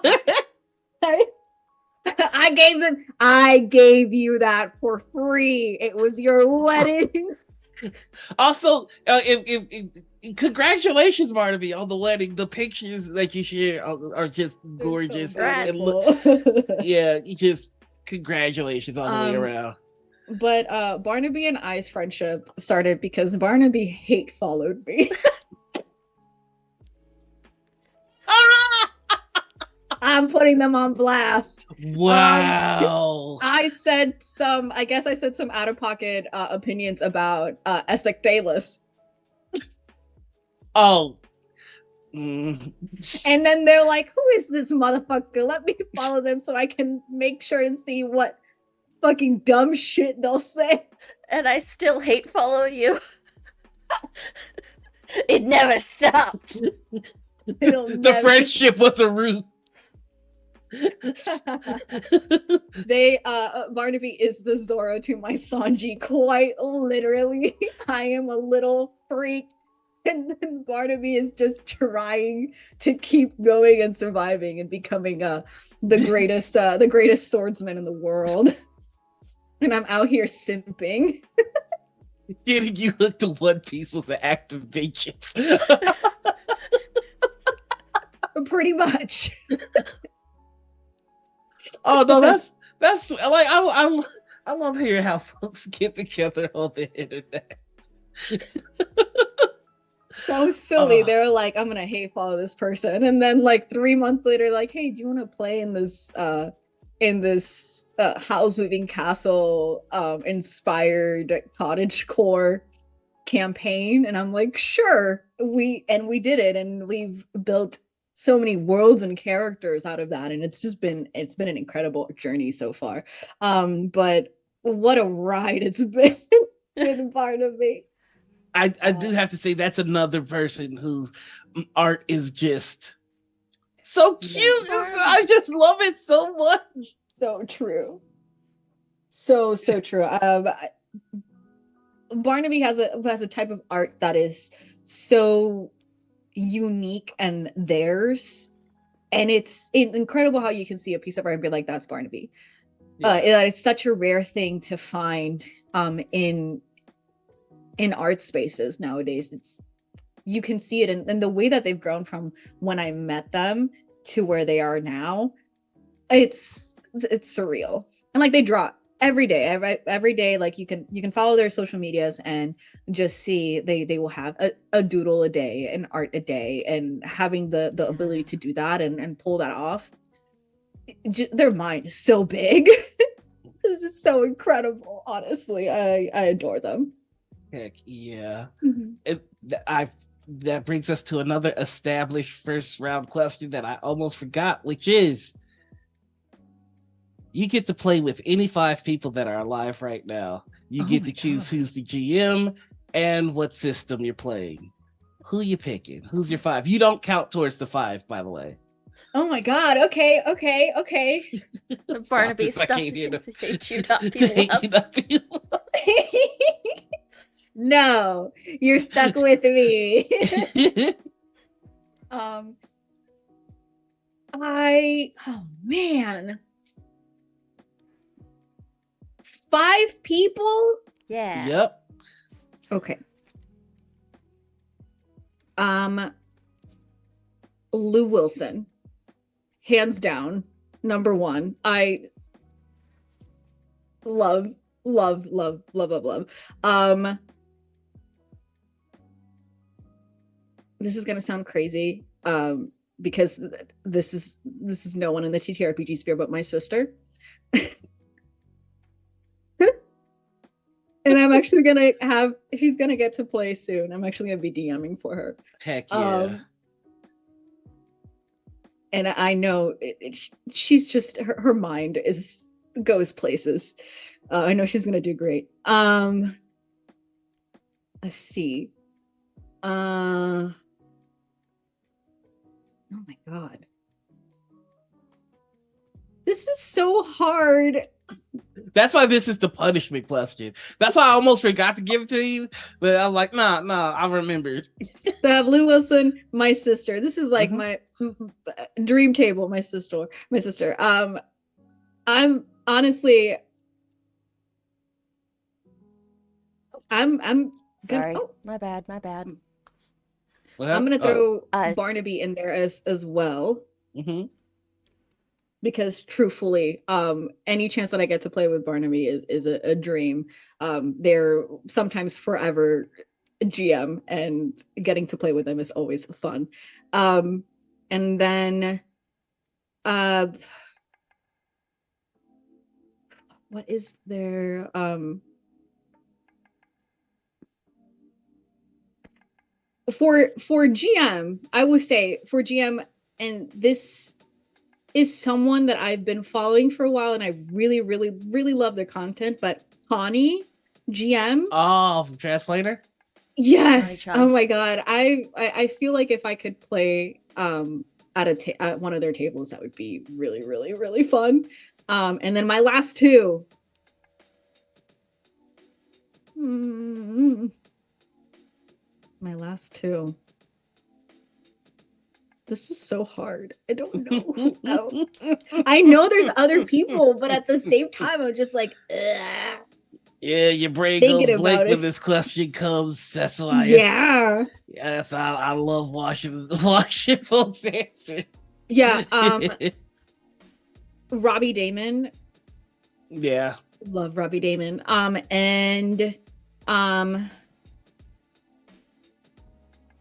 I gave you that for free. It was your wedding. Also, congratulations, Barnaby, on the wedding. The pictures that you share are just gorgeous. So Yeah, just congratulations all the way around. But Barnaby and I's friendship started because Barnaby hate followed me. I'm putting them on blast. Wow. I said some out of pocket opinions about Essek Dalis. Oh. And then they're like, who is this motherfucker? Let me follow them so I can make sure and see what fucking dumb shit they'll say. And I still hate follow you. It never stopped. The friendship was a root. Barnaby is the Zoro to my Sanji, quite literally. I am a little freak, and Barnaby is just trying to keep going and surviving and becoming the greatest swordsman in the world. And I'm out here simping. Getting you hooked to One Piece was an act of vengeance. Pretty much. Oh no, that's like I love hearing how folks get together on the internet. so silly. Oh. They were like, I'm gonna hate follow this person, and then like 3 months later, like, hey, do you want to play in this house moving castle inspired cottage core campaign? And I'm like, sure. We did it, and we've built so many worlds and characters out of that, and it's been an incredible journey so far. But what a ride it's been with Barnaby. I do have to say that's another person whose art is just so cute. I just love it so much. So true. So true. Barnaby has a type of art that is so unique and theirs, and it's incredible how you can see a piece of art and be like, that's Barnaby. It's such a rare thing to find in art spaces nowadays. You can see it, and the way that they've grown from when I met them to where they are now, it's surreal. And like, they draw every day. Like, you can follow their social medias and just see they will have a doodle a day, an art a day, and having the ability to do that and pull that off, their mind is so big. This is so incredible. Honestly, I adore them. Heck yeah. Mm-hmm. That brings us to another established first round question that I almost forgot, which is, you get to play with any 5 people that are alive right now. You get to choose who's the GM and what system you're playing. Who you picking? Who's your 5? You don't count towards the 5, by the way. Oh my god. Okay. Barnaby, stop. Hate you not be loved. No, you're stuck with me. Oh man. 5 people? Yeah. Yep. Okay. Lou Wilson. Hands down, number 1. I love. This is gonna sound crazy, because this is no one in the TTRPG sphere but my sister. And I'm actually she's gonna get to play soon. I'm actually gonna be DMing for her. Heck yeah. And I know she's just, her mind goes places. I know she's gonna do great. Let's see. Oh my god. This is so hard. That's why this is the punishment question. That's why I almost forgot to give it to you, but I was like, nah, I remembered. To have Lou Wilson, my sister. This is like my dream table. My sister. I'm honestly. I'm sorry. Gonna, my bad. Well, I'm gonna throw Barnaby in there as well. Mm-hmm. Because truthfully, any chance that I get to play with Barnaby is a dream. They're sometimes forever GM, and getting to play with them is always fun. And then what is there? For GM, I would say for GM, and this is someone that I've been following for a while, and I really love their content. But Connie, GM. Oh, from Transplaner? Yes. Oh my god. I feel like if I could play at one of their tables, that would be really fun. And then my last 2. My last 2. This is so hard. I don't know who else. I know there's other people, but at the same time, I'm just like, ugh. Yeah, your brain goes blank when this question comes. That's why. Yes, I love watching folks answer. Yeah. Robbie Damon. Yeah. Love Robbie Damon. And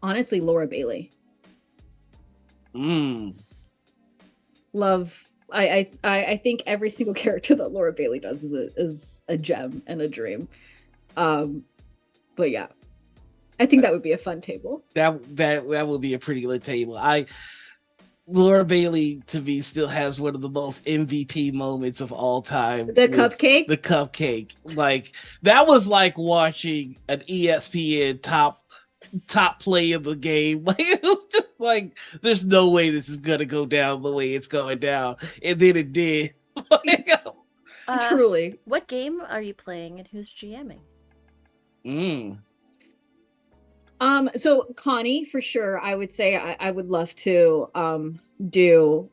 honestly, Laura Bailey. Love. I think every single character that Laura Bailey does is a gem and a dream. But yeah, I think that would be a fun table. That would be a pretty lit table. Laura Bailey to me still has one of the most MVP moments of all time. The cupcake. The cupcake. Like that was like watching an ESPN top play of the game. Like it was just like there's no way this is gonna go down the way it's going down. And then it did. Truly. What game are you playing and who's GMing? So Connie, for sure, I would say I would love to do.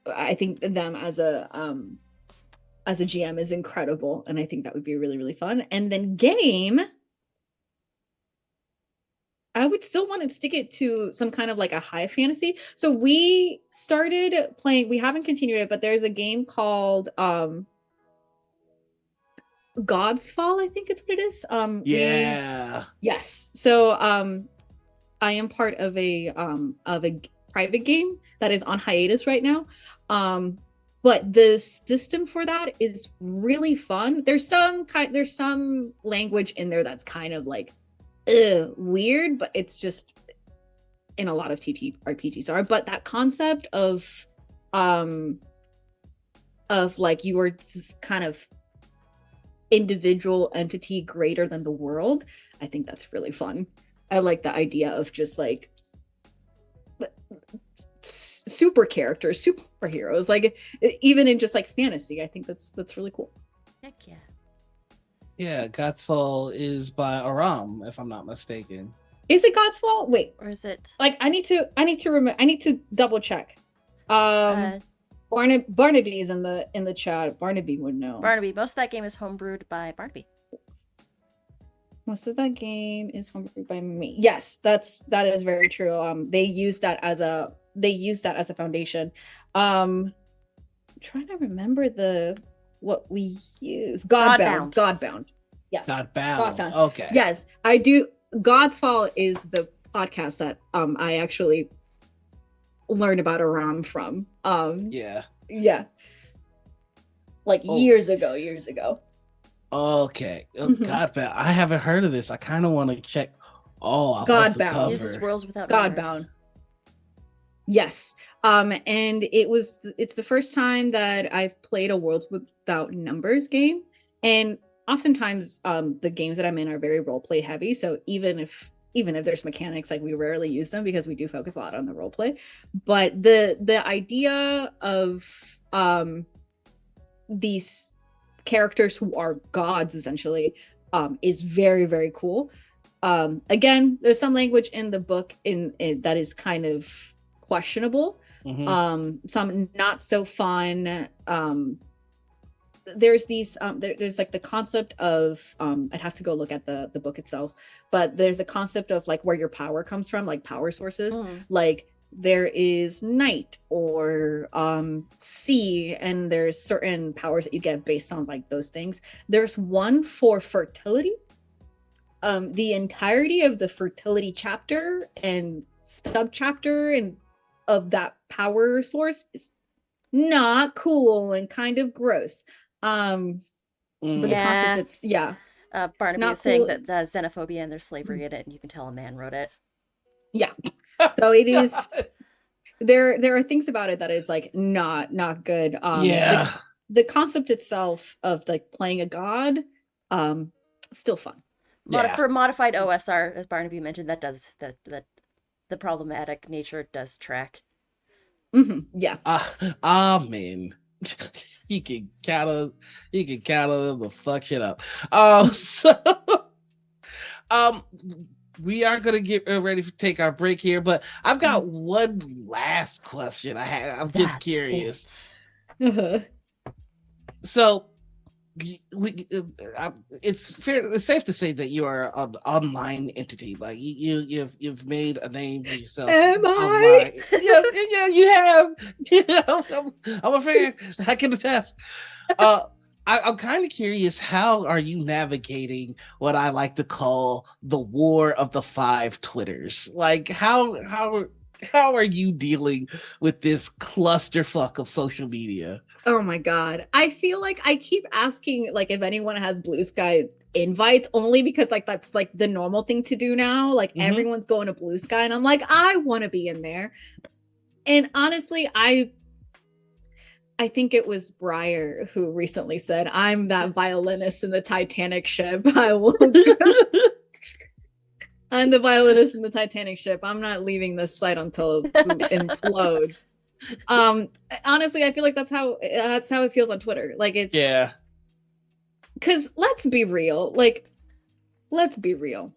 I think them as a GM is incredible, and I think that would be really, really fun. And then game, I would still want to stick it to some kind of like a high fantasy. So we started playing. We haven't continued it, but there's a game called God's Fall, I think it's what it is. Yes. So I am part of a private game that is on hiatus right now. But the system for that is really fun. There's some language in there that's kind of like weird, but it's just in a lot of TTRPGs are. But that concept of like you are just kind of individual entity greater than the world, I think that's really fun. I like the idea of just like super characters, superheroes, like even in just like fantasy. I think that's really cool. Heck yeah. Yeah, God's Fall is by Aram, if I'm not mistaken. Is it God's Fall? Wait, or is it like I need to double check. Barnaby is in the chat. Barnaby would know. Barnaby. Most of that game is homebrewed by Barnaby. Most of that game is homebrewed by me. Yes, that is very true. They use that as a foundation. Trying to remember what we use. Godbound. Yes. Godbound. Okay. Yes, I do. God's Fall is the podcast that I actually learned about Aram from. Yeah. Like years ago. Okay. Godbound. I haven't heard of this. I kind of want to check. Oh, Godbound uses worlds without Godbound. numbers. Yes. And it's the first time that I've played a worlds without numbers game. And oftentimes the games that I'm in are very role play heavy. So even if there's mechanics, like we rarely use them because we do focus a lot on the role play. But the idea of these characters who are gods essentially is very, very cool. Again, there's some language in the book in that is kind of questionable. Some not so fun. There's these there's like the concept of I'd have to go look at the book itself, but there's a concept of like where your power comes from, like power sources. Like there is night or sea, and there's certain powers that you get based on like those things. There's one for fertility. The entirety of the fertility chapter and subchapter and of that power source is not cool and kind of gross. But the concept, Barnaby not is saying cool. that xenophobia and there's slavery in it, and you can tell a man wrote it. Yeah. So it is. There are things about it that is like not good. The concept itself of like playing a god, still fun. For modified OSR, as Barnaby mentioned, that does that the problematic nature does track. Yeah. Man. You can kind of the fuck shit up. We are gonna get ready to take our break here, but I've got one last question. I'm just curious. So, it's safe to say that you are an online entity. Like you've made a name for yourself. Am I? Yeah, you have. I'm a fan. I can attest. I'm kind of curious, how are you navigating what I like to call the war of the five Twitters? Like, how are you dealing with this clusterfuck of social media? Oh my god. I feel like I keep asking like if anyone has Blue Sky invites only because like that's like the normal thing to do now. Like Mhm. everyone's going to Blue Sky and I'm like, I want to be in there. And honestly, I think it was Breyer who recently said, I'm that violinist in the Titanic ship. I'm the violinist in the Titanic ship. I'm not leaving this site until it implodes. Honestly, I feel like that's how it feels on Twitter. Like it's Yeah. because let's be real. Like, let's be real.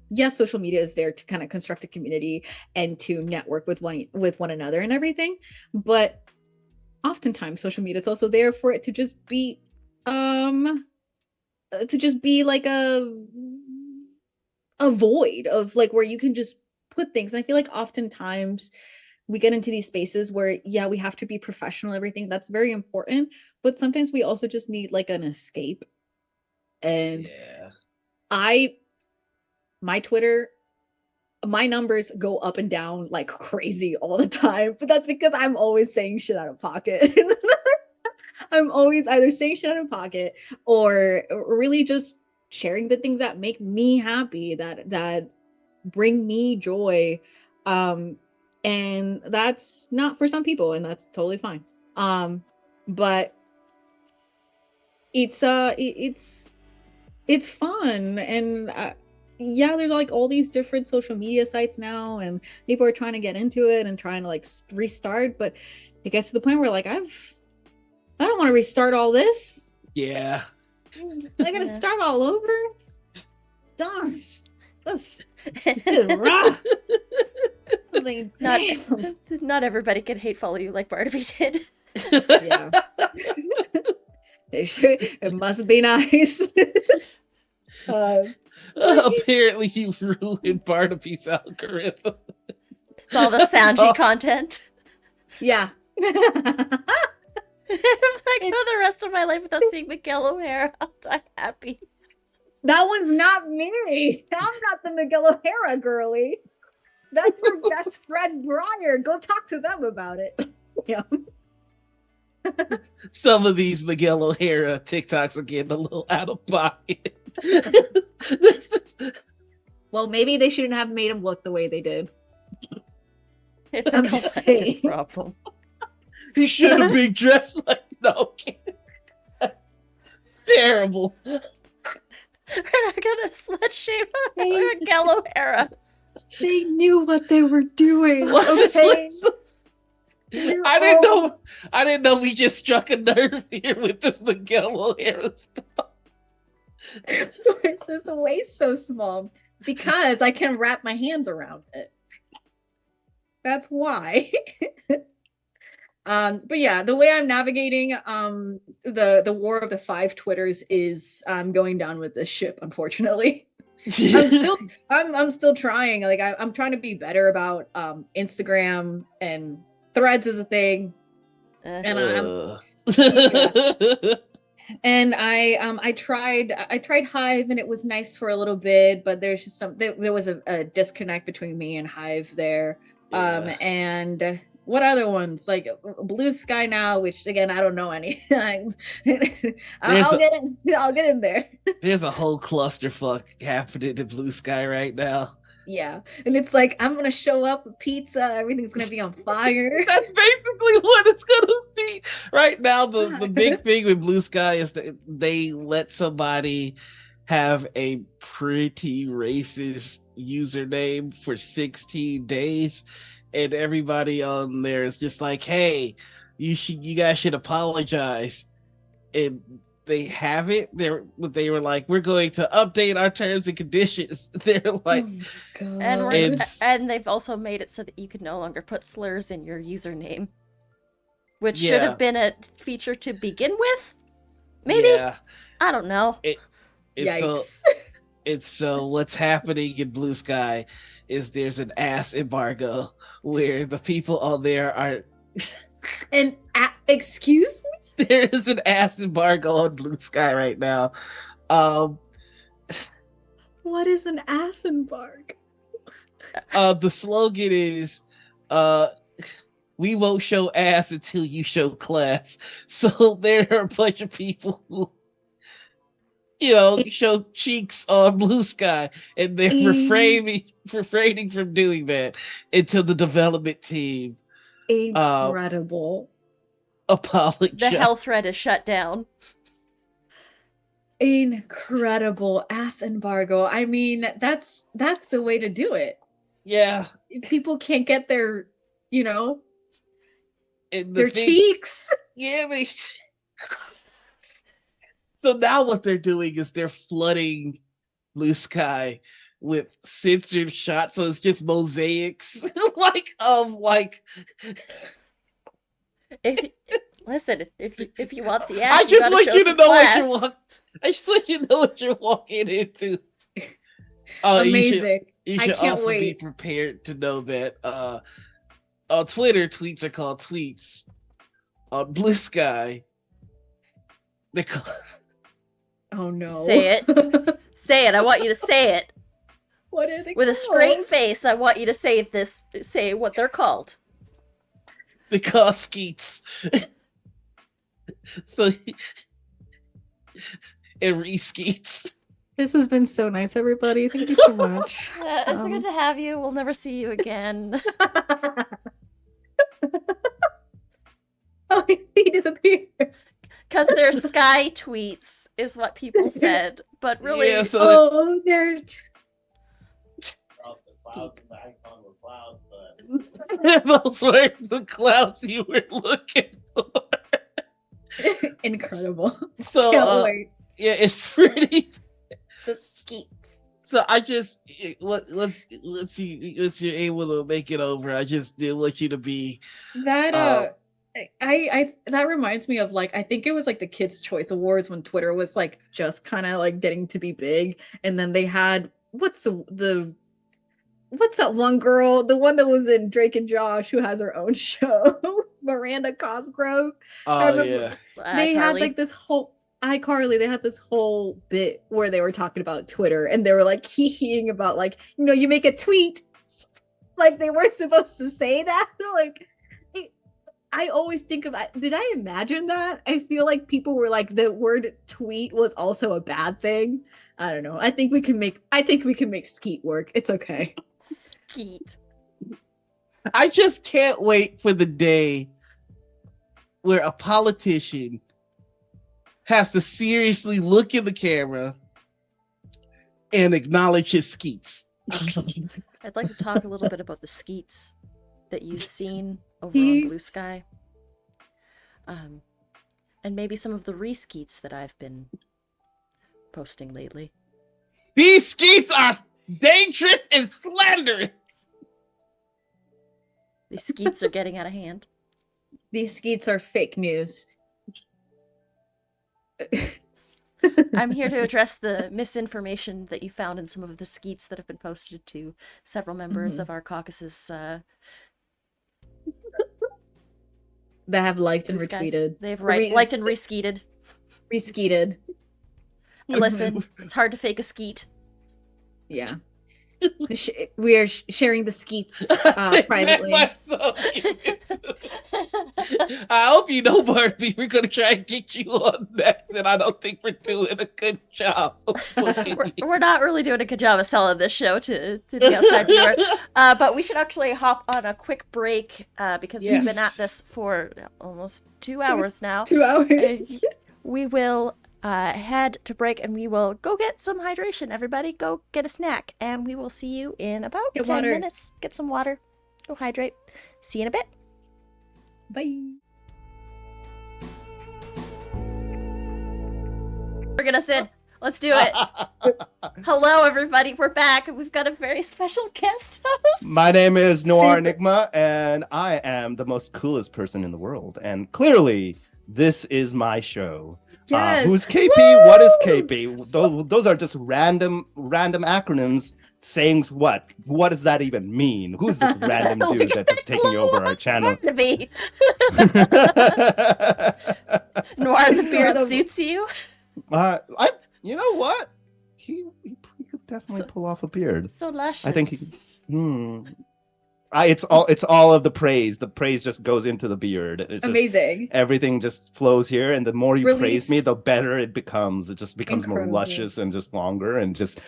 Yes, social media is there to kind of construct a community and to network with one another and everything, but oftentimes social media is also there for it to just be like a void of like where you can just put things. And I feel like oftentimes we get into these spaces where yeah, we have to be professional, everything that's very important, but sometimes we also just need like an escape. And Yeah. My Twitter, my numbers go up and down like crazy all the time, but that's because I'm always saying shit out of pocket. I'm always either saying shit out of pocket or really just sharing the things that make me happy, that bring me joy. And that's not for some people, and that's totally fine. But it's fun, and yeah, there's like all these different social media sites now, and people are trying to get into it and trying to like restart, but it gets to the point where like I don't want to restart all this. Yeah. I gotta start all over. Darn, this is rough. Like, Not everybody can hate follow you like Barnaby did. Yeah. It must be nice. Apparently, you ruined Barnaby's algorithm. It's all the Soundgy content. Yeah. If I go the rest of my life without seeing Miguel O'Hara, I'll die happy. That one's not me. I'm not the Miguel O'Hara girly. That's your best friend Briar. Go talk to them about it. Yeah. Some of these Miguel O'Hara TikToks are getting a little out of pocket. Well, maybe they shouldn't have made him look the way they did. It's I'm a just collective saying. problem. He should have been dressed like terrible. We're not gonna slut shame Miguel O'Hara. They knew what they were doing. Okay. Okay? I didn't know we just struck a nerve here with this Miguel O'Hara stuff. The waist so small because I can wrap my hands around it. That's why. But yeah, the way I'm navigating the war of the five Twitters is I'm going down with this ship, unfortunately. I'm still trying. Like I'm trying to be better about Instagram, and Threads is a thing. And I tried Hive, and it was nice for a little bit, but there's just there was a disconnect between me and Hive there. Yeah. And what other ones, like Blue Sky now, which again I don't know any. I'll get in there. There's a whole clusterfuck happening in Blue Sky right now. Yeah, and it's like I'm gonna show up with pizza, everything's gonna be on fire. That's basically what it's gonna be right now. The big thing with Blue Sky is that they let somebody have a pretty racist username for 16 days, and everybody on there is just like, hey, you guys should apologize. And they haven't. They were like, we're going to update our terms and conditions. They're like, Oh, and they've also made it so that you can no longer put slurs in your username, which should have been a feature to begin with. Maybe. Yeah. I don't know. Yikes. So what's happening in Blue Sky is there's an ass embargo where the people on there are. And excuse me? There is an ass embargo on Blue Sky right now. Um, What is an ass embargo? the slogan is, we won't show ass until you show class. So there are a bunch of people who, show cheeks on Blue Sky, and they're refraining from doing that until the development team Incredible. apologize. The health thread is shut down. Incredible ass embargo. I mean, that's the way to do it. Yeah. People can't get their, And their cheeks. Yeah, so now what they're doing is they're flooding Blue Sky with censored shots, so it's just mosaics If you want the ass, I just want you to know what you're walking into. Amazing. You I should can't also be wait. prepared to know that on Twitter, tweets are called tweets. On Blue Sky, they call. Oh no. Say it. Say it. I want you to say it. What are they With a called? straight face, I want you to say this. Say what they're called. They call skeets. So and re-skeets. This has been so nice, everybody. Thank you so much. It's good to have you. We'll never see you again. Oh, he disappeared. Because they're sky tweets, is what people said. But really, Yeah, so Oh, there's those were the clouds you were looking for. incredible. So Can't wait. yeah, it's pretty. the skeets. So I just once you're able to make it over, I just did want you to be That I that reminds me of like I think it was like the Kids' Choice Awards when Twitter was like just kind of like getting to be big, and then they had what's that one girl, the one that was in Drake and Josh, who has her own show, Miranda Cosgrove. I remember they had like this whole iCarly. They had this whole bit where they were talking about Twitter, and they were like hee-heeing about like you make a tweet, like they weren't supposed to say that, like. I always think about, did I imagine that? I feel like people were like, the word tweet was also a bad thing. I don't know. I think we can make skeet work. It's okay. Skeet. I just can't wait for the day where a politician has to seriously look in the camera and acknowledge his skeets. I'd like to talk a little bit about the skeets that you've seen over on Blue Sky. And maybe some of the re-skeets that I've been posting lately. These skeets are dangerous and slanderous. These skeets are getting out of hand. These skeets are fake news. I'm here to address the misinformation that you found in some of the skeets that have been posted to several members of our caucus's that have liked and Blue Skies. retweeted. They've liked and re-skeeted. Re-skeeted. Listen, it's hard to fake a skeet. Yeah. We are sharing the skeets privately. I hope you know, Barbie, we're going to try and get you on next, and I don't think we're doing a good job. We're not really doing a good job of selling this show to the outside viewer. But we should actually hop on a quick break because we've been at this for almost 2 hours now. 2 hours. We will head to break and we will go get some hydration. Everybody go get a snack and we will see you in about 10 minutes. Get some water. Go hydrate. See you in a bit. Bye. We're gonna sit. Let's do it. Hello, everybody. We're back. We've got a very special guest host. My name is NoirEnigma, and I am the most coolest person in the world. And clearly, this is my show. Yes. Who's KP? Woo! What is KP? Those are just random acronyms saying what? What does that even mean? Who's this random dude that's just taking over our channel? To be. Noir the beard Noir the- suits you. You know what? He could definitely pull off a beard. So luscious. I think he. It's all of the praise. The praise just goes into the beard. It's just, Amazing. everything just flows here, and the more you praise me, Release. the better it becomes. It just becomes more Incredible. luscious and just longer and just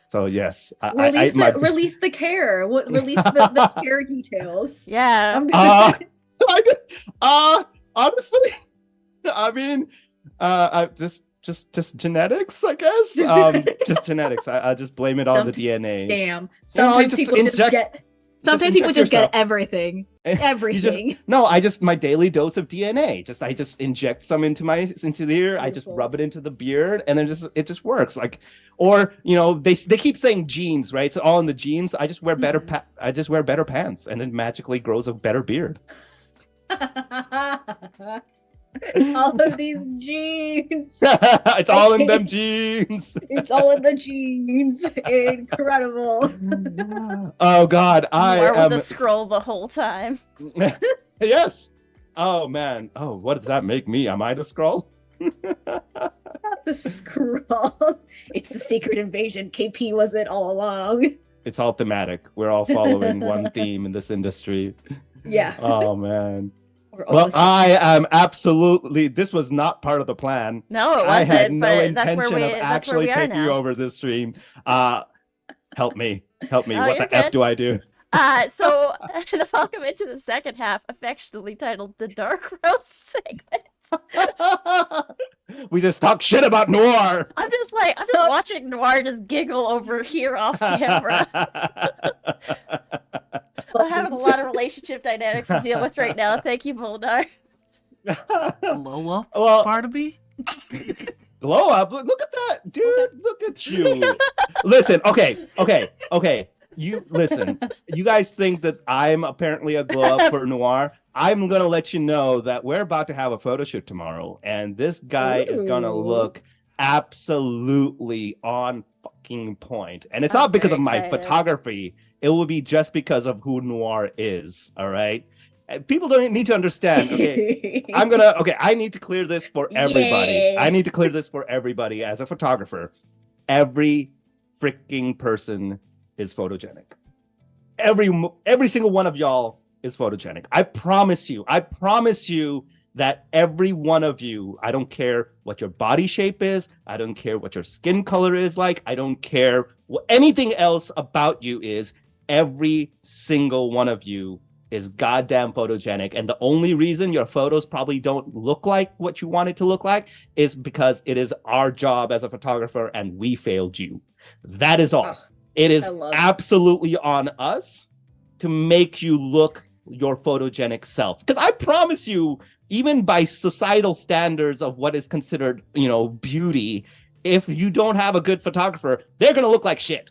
So yes, Release the care. Release the care details. Yeah. Honestly, I mean, just genetics, I guess. Just genetics. I just blame it on the DNA. Damn. Sometimes Sometimes people just get. Sometimes people just get everything. Everything. My daily dose of DNA. I just inject some into the ear. I just rub it into the beard, and then it just works. Like, or they keep saying genes, right? It's all in the genes. I just wear better I just wear better pants, and then magically grows a better beard. All of these genes. It's all in them genes. It's all in the genes. Incredible. Oh God, Noir was a scroll the whole time. Yes. Oh man. Oh, what does that make me? Am I the scroll? The scroll. It's the secret invasion. KP was it all along. It's all thematic. We're all following one theme in this industry. Yeah. Oh man. Well, I am absolutely. This was not part of the plan. No, it wasn't. I had no but intention of actually taking you over this stream. Help me. What the F do I do? So the welcome into the second half, affectionately titled the Dark Roast segment. We just talk shit about Noir. I'm just watching Noir just giggle over here off camera. I'm having a lot of relationship dynamics to deal with right now. Thank you, Boldar. Glow up part of me? Glow up? Look at that, dude. Look at you. Listen, okay. You listen. You guys think that I'm apparently a glow up for Noir. I'm gonna let you know that we're about to have a photo shoot tomorrow, and this guy is gonna look absolutely on fucking point. And it's not because of my photography. It will be just because of who Noir is. All right. And people don't need to understand. Okay. I need to clear this for everybody. Yay. I need to clear this for everybody as a photographer. Every freaking person is photogenic. Every single one of y'all is photogenic. I promise you that every one of you, I don't care what your body shape is, I don't care what your skin color is like, I don't care what anything else about you is, every single one of you is goddamn photogenic. And the only reason your photos probably don't look like what you want it to look like is because it is our job as a photographer and we failed you. That is all. It is absolutely on us to make you look your photogenic self. Because I promise you, even by societal standards of what is considered, beauty, if you don't have a good photographer, they're going to look like shit.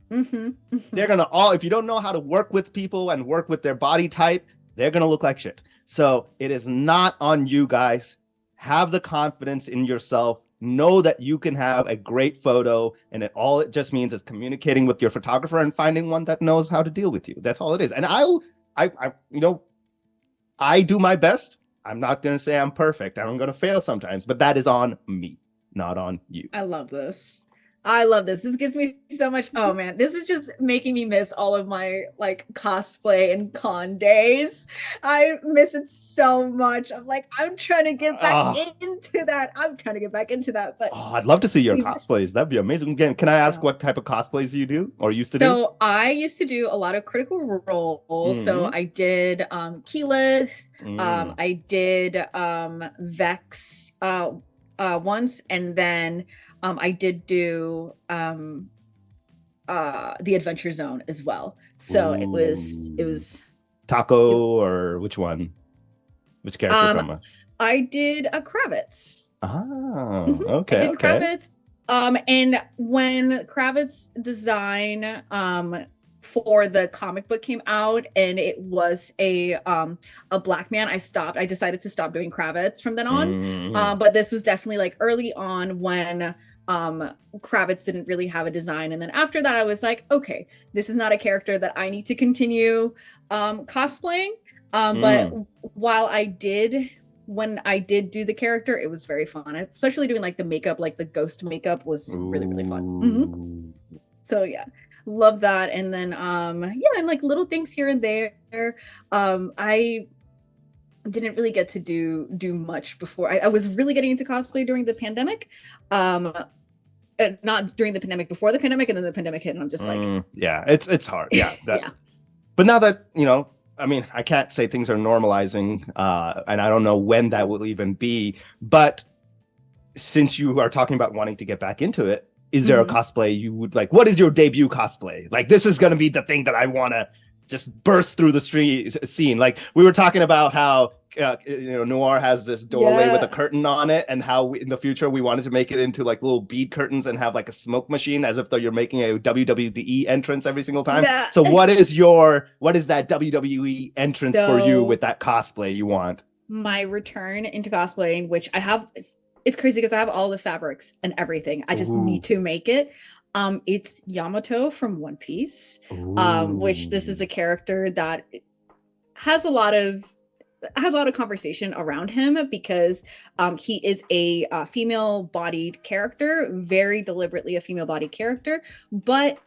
They're going to if you don't know how to work with people and work with their body type, they're going to look like shit. So it is not on you guys. Have the confidence in yourself. Know that you can have a great photo, and it just means is communicating with your photographer and finding one that knows how to deal with you. That's all it is. And I do my best. I'm not going to say I'm perfect. I'm going to fail sometimes, but that is on me, not on you. I love this. This gives me so much. Oh man, this is just making me miss all of my cosplay and con days. I miss it so much. I'm trying to get back into that. But I'd love to see your cosplays. That'd be amazing. Again, can I ask what type of cosplays you do or used to do? So I used to do a lot of Critical Role. So I did Keyleth. I did Vex once, and then I did do the Adventure Zone as well. So it was Taco or which one? Which character from? I did a Kravitz. Okay. I did Kravitz. And when Kravitz design for the comic book came out and it was a black man, I decided to stop doing Kravitz from then on. But this was definitely early on when Kravitz didn't really have a design. And then after that, I was like, okay, this is not a character that I need to continue cosplaying. But while I did when I did do the character, it was very fun. Especially doing like the makeup, like the ghost makeup was really fun. So yeah, love that. And then and like little things here and there. I didn't really get to do much before. I was really getting into cosplay during the pandemic. Not during the pandemic, before the pandemic, and then the pandemic hit, and I'm just like, yeah, it's hard. Yeah, yeah. But now that I mean, I can't say things are normalizing, and I don't know when that will even be. But since you are talking about wanting to get back into it, is there a cosplay you would like? What is your debut cosplay? Like, this is going to be the thing that I want to just burst through the scene. Like, we were talking about how Noir has this doorway with a curtain on it, and how in the future we wanted to make it into like little bead curtains and have like a smoke machine, as if though you're making a WWE entrance every single time. Yeah. So what is that WWE entrance for you with that cosplay you want? My return into cosplaying, which I have, it's crazy because I have all the fabrics and everything. I just need to make it. It's Yamato from One Piece, which this is a character that has a lot of conversation around him because he is a female-bodied character, very deliberately a female-bodied character, but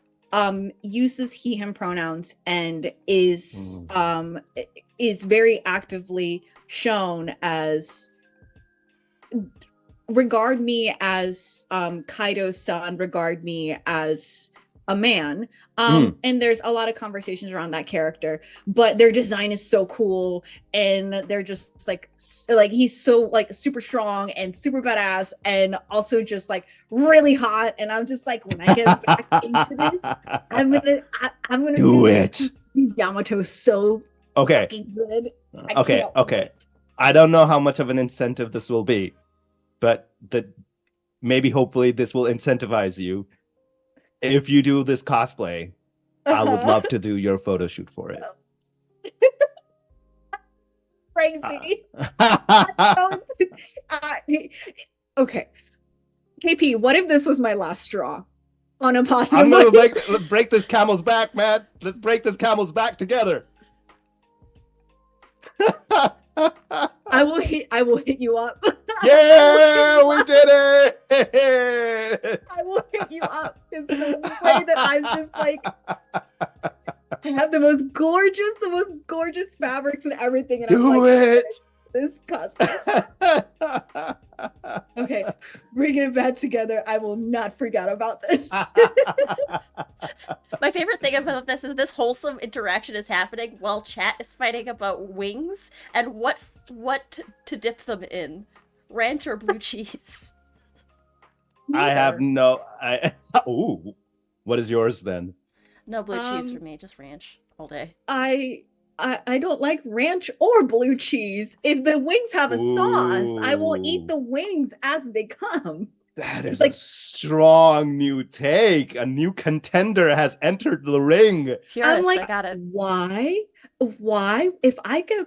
uses he/him pronouns and is very actively shown as regard me as Kaido's son, regard me as a man. And there's a lot of conversations around that character, but their design is so cool, and they're just like he's so like super strong and super badass, and also just like really hot. And I'm just like, when I get back into this, I'm gonna do it. Yamato's so fucking good. Okay. I don't know how much of an incentive this will be, but hopefully this will incentivize you. If you do this cosplay, I would love to do your photo shoot for it. Crazy. Okay. KP, what if this was my last straw on a positive? I'm gonna break this camel's back, man. Let's break this camel's back together. I will hit you up. Yeah, we did it. I will hit you up in the way that I'm just like, I have the most gorgeous fabrics and everything, and do it. This cosplay. Okay, bringing it back together. I will not forget about this. My favorite thing about this is this wholesome interaction is happening while chat is fighting about wings and what to dip them in, ranch or blue cheese. I have no. Ooh, what is yours then? No blue cheese for me, just ranch all day. I don't like ranch or blue cheese. If the wings have a sauce, I will eat the wings as they come. That is like a strong new take. A new contender has entered the ring. Purist, I'm like, I got it. Why? If I get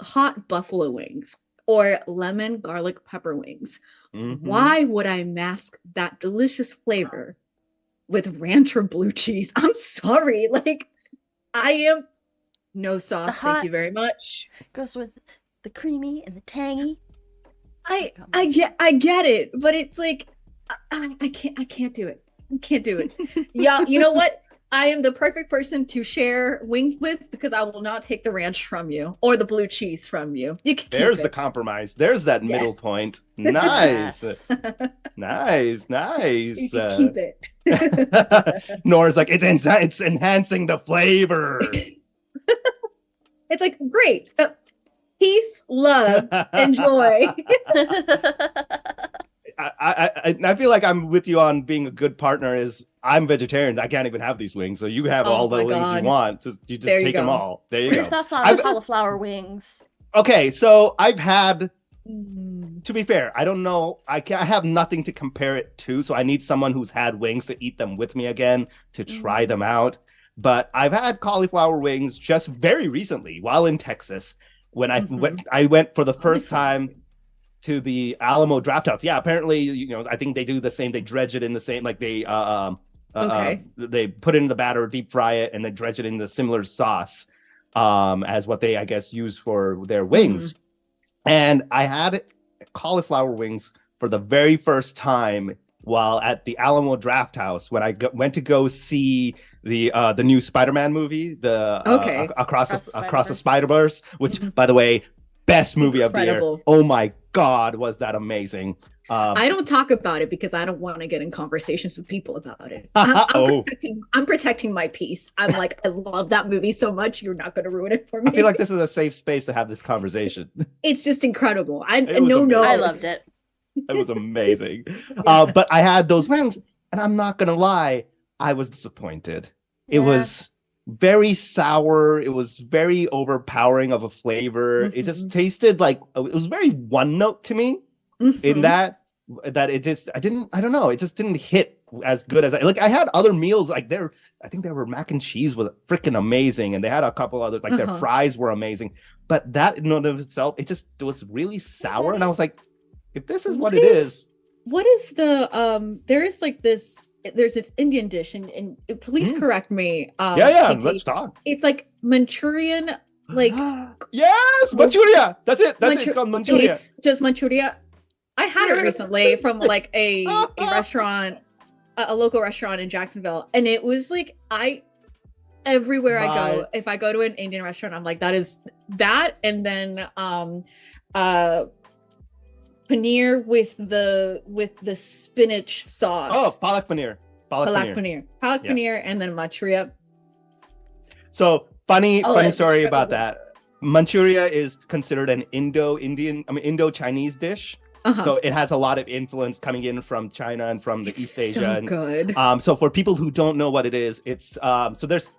hot buffalo wings or lemon garlic pepper wings, why would I mask that delicious flavor with ranch or blue cheese? I'm sorry. Like, I am no sauce. Thank you very much. Goes with the creamy and the tangy. I get it, but it's like I can't do it. I can't do it. Yeah, you know what? I am the perfect person to share wings with because I will not take the ranch from you or the blue cheese from you. You can There's the compromise. There's that middle point. Nice. Nice. You can keep it. Nora's like, it's enhancing the flavor. It's like, great. Peace, love, and joy. I feel like I'm with you on being a good partner. Is I'm vegetarian. I can't even have these wings. So you have all the wings you want. You just take them all. There you go. Thoughts on cauliflower wings? Okay, so I've had. To be fair, I don't know. I have nothing to compare it to. So I need someone who's had wings to eat them with me again to try them out. But I've had cauliflower wings just very recently while in Texas. When I went for the first time to the Alamo Draft House. Yeah, apparently, I think they do the same. They dredge it in the same, like they they put it in the batter, deep fry it, and then dredge it in the similar sauce as what they, I guess, use for their wings. And I had cauliflower wings for the very first time while at the Alamo Draft House when I went to go see the new Spider-Man movie, Okay. Across the Spider-Verse. Spider-Verse, which by the way, best movie of the year. Incredible. Oh my God, was that amazing. I don't talk about it because I don't want to get in conversations with people about it. Oh. I'm protecting my peace. I'm like, I love that movie so much. You're not going to ruin it for me. I feel like this is a safe space to have this conversation. It's just incredible. It was amazing. I loved it. It was amazing. But I had those wings, and I'm not gonna lie, I was disappointed. It was very sour. It was very overpowering of a flavor. It just tasted like it was very one note to me. In that it just I don't know, it just didn't hit as good as I had other meals like I think there were mac and cheese was freaking amazing, and they had a couple other like their fries were amazing, but that in and of itself it was really sour, and I was like, if this is what it is, what is the there's this Indian dish, and please correct me. Kiki. Let's talk. It's like Manchurian, like yes, Manchuria. That's it. It's called Manchuria. It's just Manchuria. I had it recently from like a restaurant, a local restaurant in Jacksonville, and it was like everywhere I go, if I go to an Indian restaurant, I'm like, that is that, and then paneer with the spinach sauce. Oh, palak paneer. Palak paneer, and then Manchuria. So funny story about that. Manchuria is considered an Indo-Chinese dish. So it has a lot of influence coming in from China and from the East Asia. So good. So for people who don't know what it is, it's so there's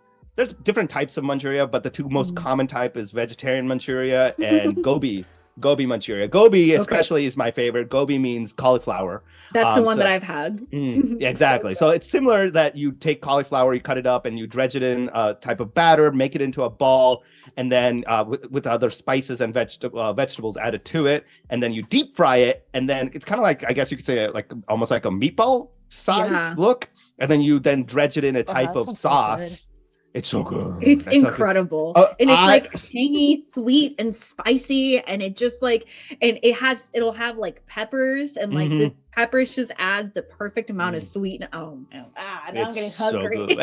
different types of Manchuria, but the two most common type is vegetarian Manchuria and gobi Manchuria. Gobi especially is my favorite. Gobi means cauliflower. That's the one that I've had. Exactly. So it's similar that you take cauliflower, you cut it up, and you dredge it in a type of batter, make it into a ball, and then with other spices and vegetables added to it, and then you deep fry it, and then it's kind of like, I guess you could say, like almost like a meatball size look, and then you dredge it in a type of sauce. It's so good. It's incredible. And it's like tangy, sweet, and spicy. And it just like, and it'll have like peppers, and like the peppers just add the perfect amount of sweet. Oh, now I'm getting hungry. So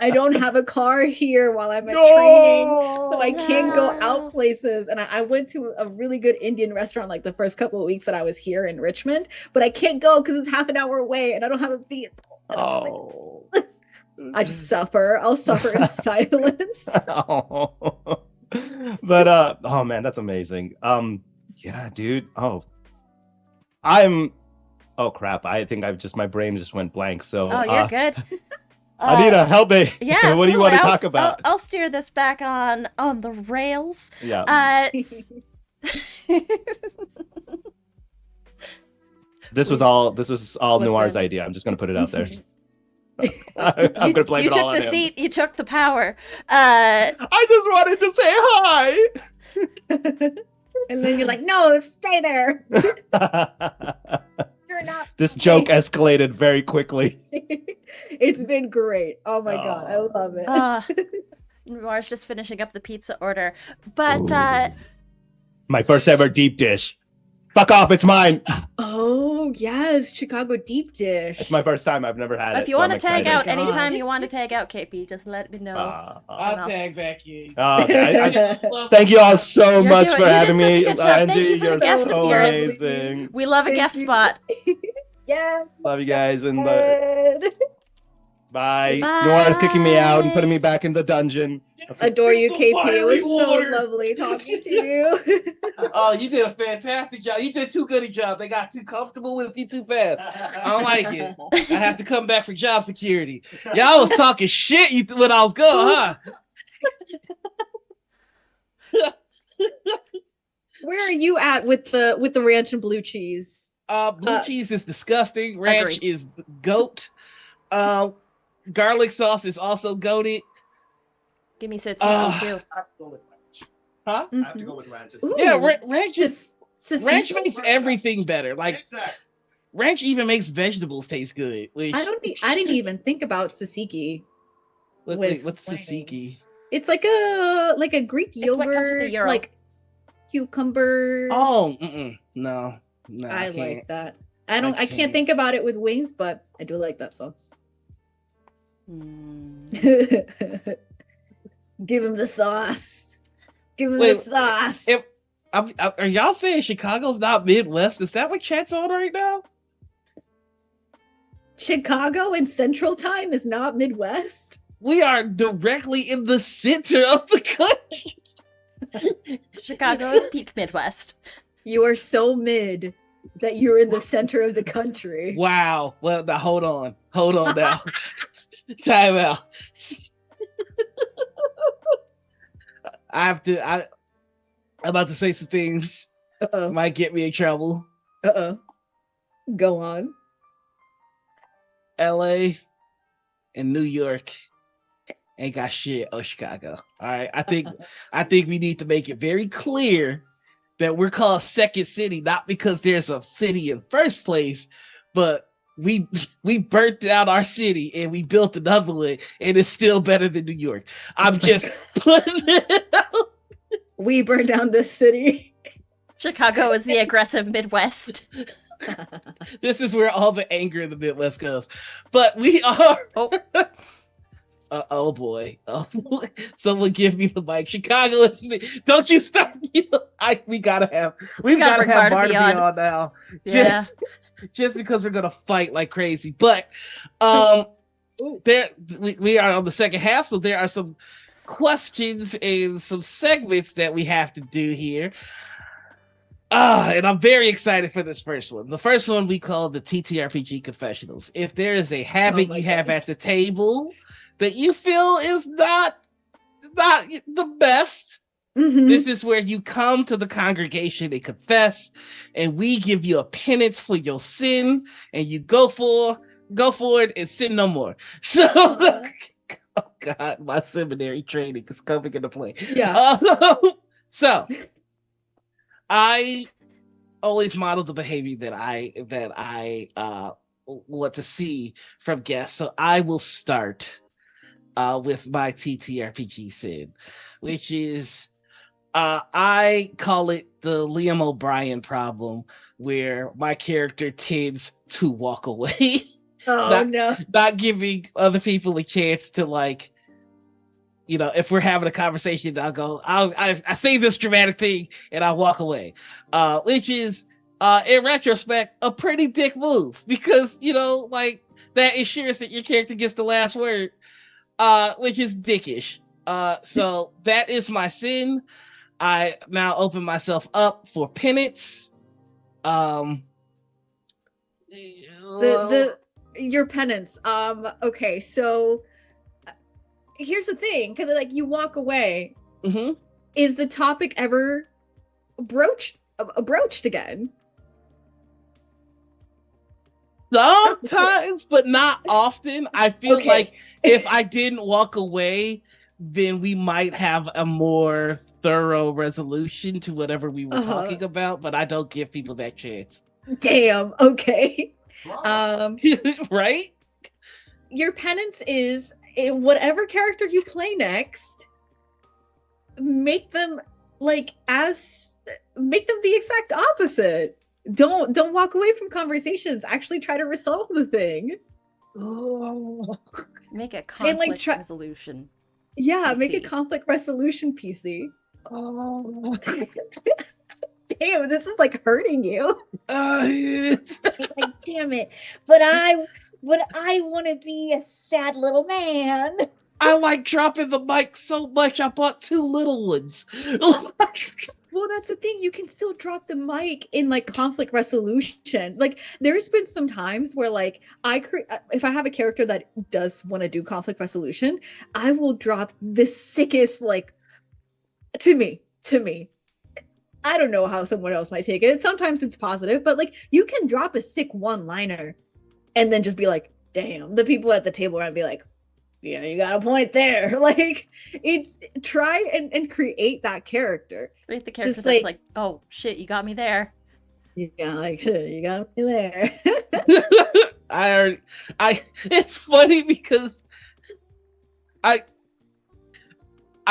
I don't have a car here while I'm at training, so I can't go out places. And I went to a really good Indian restaurant like the first couple of weeks that I was here in Richmond, but I can't go because it's half an hour away and I don't have a vehicle. I just suffer. I'll suffer in silence. But oh man, that's amazing. Yeah, dude. Oh crap. I think my brain just went blank. So you're good. Anita, help me. Yeah. What do you want to talk about? I'll steer this back on the rails. Yeah. This was all Noir's idea. I'm just gonna put it out there. I'm gonna blame it all on him. You took the seat. You took the power. I just wanted to say hi. And then you're like, no, stay there. You're not. This joke escalated very quickly. It's been great. Oh my god, I love it. Noir's just finishing up the pizza order, but my first ever deep dish. Fuck off, it's mine. Oh, yes, Chicago deep dish. It's my first time. I've never had it. If you want to tag out anytime you want to tag out, KP, just let me know. I'll tag back in. Okay. Thank you all so much for having me. Angie, you're so appearance. amazing. We love a guest spot. Yeah. Love you guys. And bye. Noir's kicking me out and putting me back in the dungeon. Adore you, KP. It was so lovely talking to you. Oh, you did a fantastic job. You did too good a job. They got too comfortable with you too fast. I don't like it. I have to come back for job security. Y'all was talking shit when I was going, huh? Where are you at with the ranch and blue cheese? Blue cheese is disgusting. Ranch is goat. Garlic sauce is also goated. Give me tzatziki too. Huh? I have to go with ranch. Yeah, ranch makes everything better. Like ranch even makes vegetables taste good. Which, I didn't even think about tzatziki. What's tzatziki? It's like a Greek yogurt. It's what comes with the gyro. Like cucumber. Oh, no, I I can't. like that. I can't. can't think about it with wings, but I do like that sauce. Hmm. Give him the sauce. Give him Wait, the sauce. Are y'all saying Chicago's not Midwest? Is that what chat's on right now? Chicago in Central Time is not Midwest. We are directly in the center of the country. Chicago is peak Midwest. You are so mid that you're in the center of the country. Wow. Well, now hold on now. Time out. I'm about to say some things Uh-oh. might get me in trouble. Uh-oh. Go on. LA and New York ain't got shit on Chicago. All right. I think we need to make it very clear that we're called Second City, not because there's a city in first place, but we burnt down our city and we built another one, and it's still better than New York. I'm just putting it out. We burned down this city. Chicago is the aggressive Midwest. This is where all the anger in the Midwest goes. But we are. Oh boy. Someone give me the mic. Chicago is me. Don't you start. We gotta have Barnaby on now. Yeah. Just because we're gonna fight like crazy. But we are on the second half, so there are some questions and some segments that we have to do here. And I'm very excited for this first one. The first one we call the TTRPG Confessionals. If there is a habit you have at the table that you feel is not the best, this is where you come to the congregation and confess, and we give you a penance for your sin, and you go for it and sin no more. So, oh God, my seminary training is coming into play. Yeah. So I always model the behavior that I want to see from guests. So I will start with my TTRPG sin, which is I call it the Liam O'Brien problem, where my character tends to walk away. Not giving other people a chance to, like, if we're having a conversation, I say this dramatic thing and I walk away, which is, in retrospect, a pretty dick move, because, like, that ensures that your character gets the last word, which is dickish. So that is my sin. I now open myself up for penance. Your penance. Okay, so here's the thing, because like you walk away. Mm-hmm. Is the topic ever broached again? Sometimes, but not often. I feel like if I didn't walk away, then we might have a more thorough resolution to whatever we were talking about, but I don't give people that chance. Damn. Okay. Right? Your penance is whatever character you play next, make them the exact opposite. Don't walk away from conversations. Actually try to resolve the thing. Make a conflict resolution. Yeah, PC. Make a conflict resolution PC. Damn, this is like hurting you. He's like, damn it. But I want to be a sad little man. I like dropping the mic so much I bought 2 little ones. Well, that's the thing. You can still drop the mic in like conflict resolution. Like there's been some times where like if I have a character that does want to do conflict resolution, I will drop the sickest, like, to me. I don't know how someone else might take it. Sometimes it's positive, but like you can drop a sick one-liner and then just be like, damn, the people at the table around be like, yeah, you got a point there. Like, it's try and create that character. Create the character that's like, oh shit, you got me there. Yeah, like shit, you got me there. It's funny because I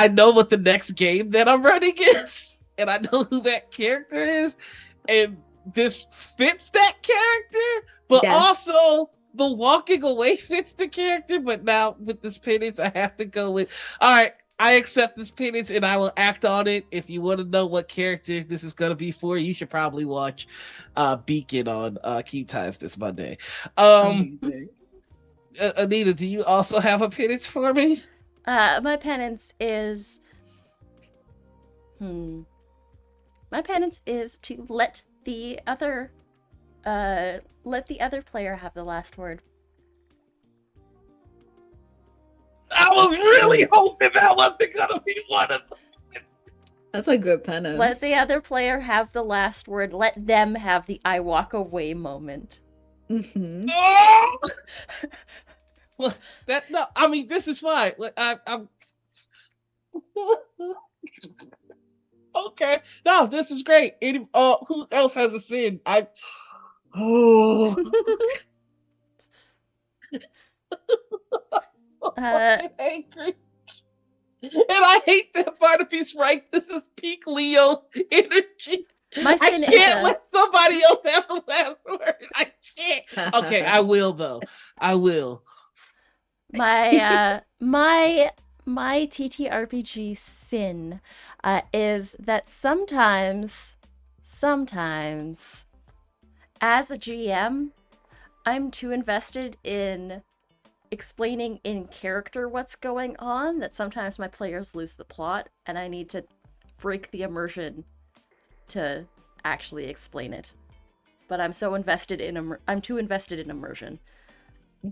know what the next game that I'm running is. and I know who that character is, and this fits that character, but Yes. also the walking away fits the character. But now with this penance, I have to go with, all right, I accept this penance and I will act on it. If you want to know what character this is going to be for, you should probably watch Beacon on Key Times this Monday. Amazing. Anita, do you also have a penance for me? My penance is my penance is to let the other player have the last word. I was really hoping that wasn't gonna be one of them. That's a good penance. Let the other player have the last word. Let them have the I walk away moment. Mm-hmm. Oh! Well, I mean, this is fine. I'm okay. No, this is great. Who else has a sin? Oh. I'm angry. And I hate that Barnaby's right. This is peak Leo energy. My sin I is can't let somebody else have the last word. I can't. Okay, I will though. I will. my TTRPG sin is that sometimes as a GM, I'm too invested in explaining in character what's going on that sometimes my players lose the plot, and I need to break the immersion to actually explain it. But I'm so invested in I'm too invested in immersion.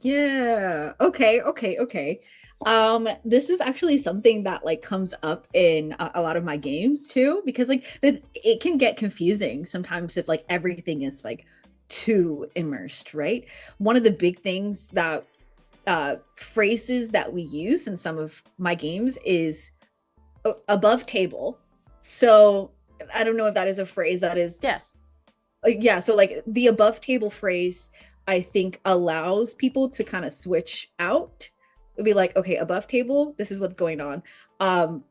Yeah. Okay. This is actually something that like comes up in a lot of my games too, because like it can get confusing sometimes if like everything is like too immersed, right? One of the big things that phrases that we use in some of my games is above table. So I don't know if that is a phrase that is yeah. So like the above table phrase, I think allows people to kind of switch out. It'd be like, okay, above table, this is what's going on. And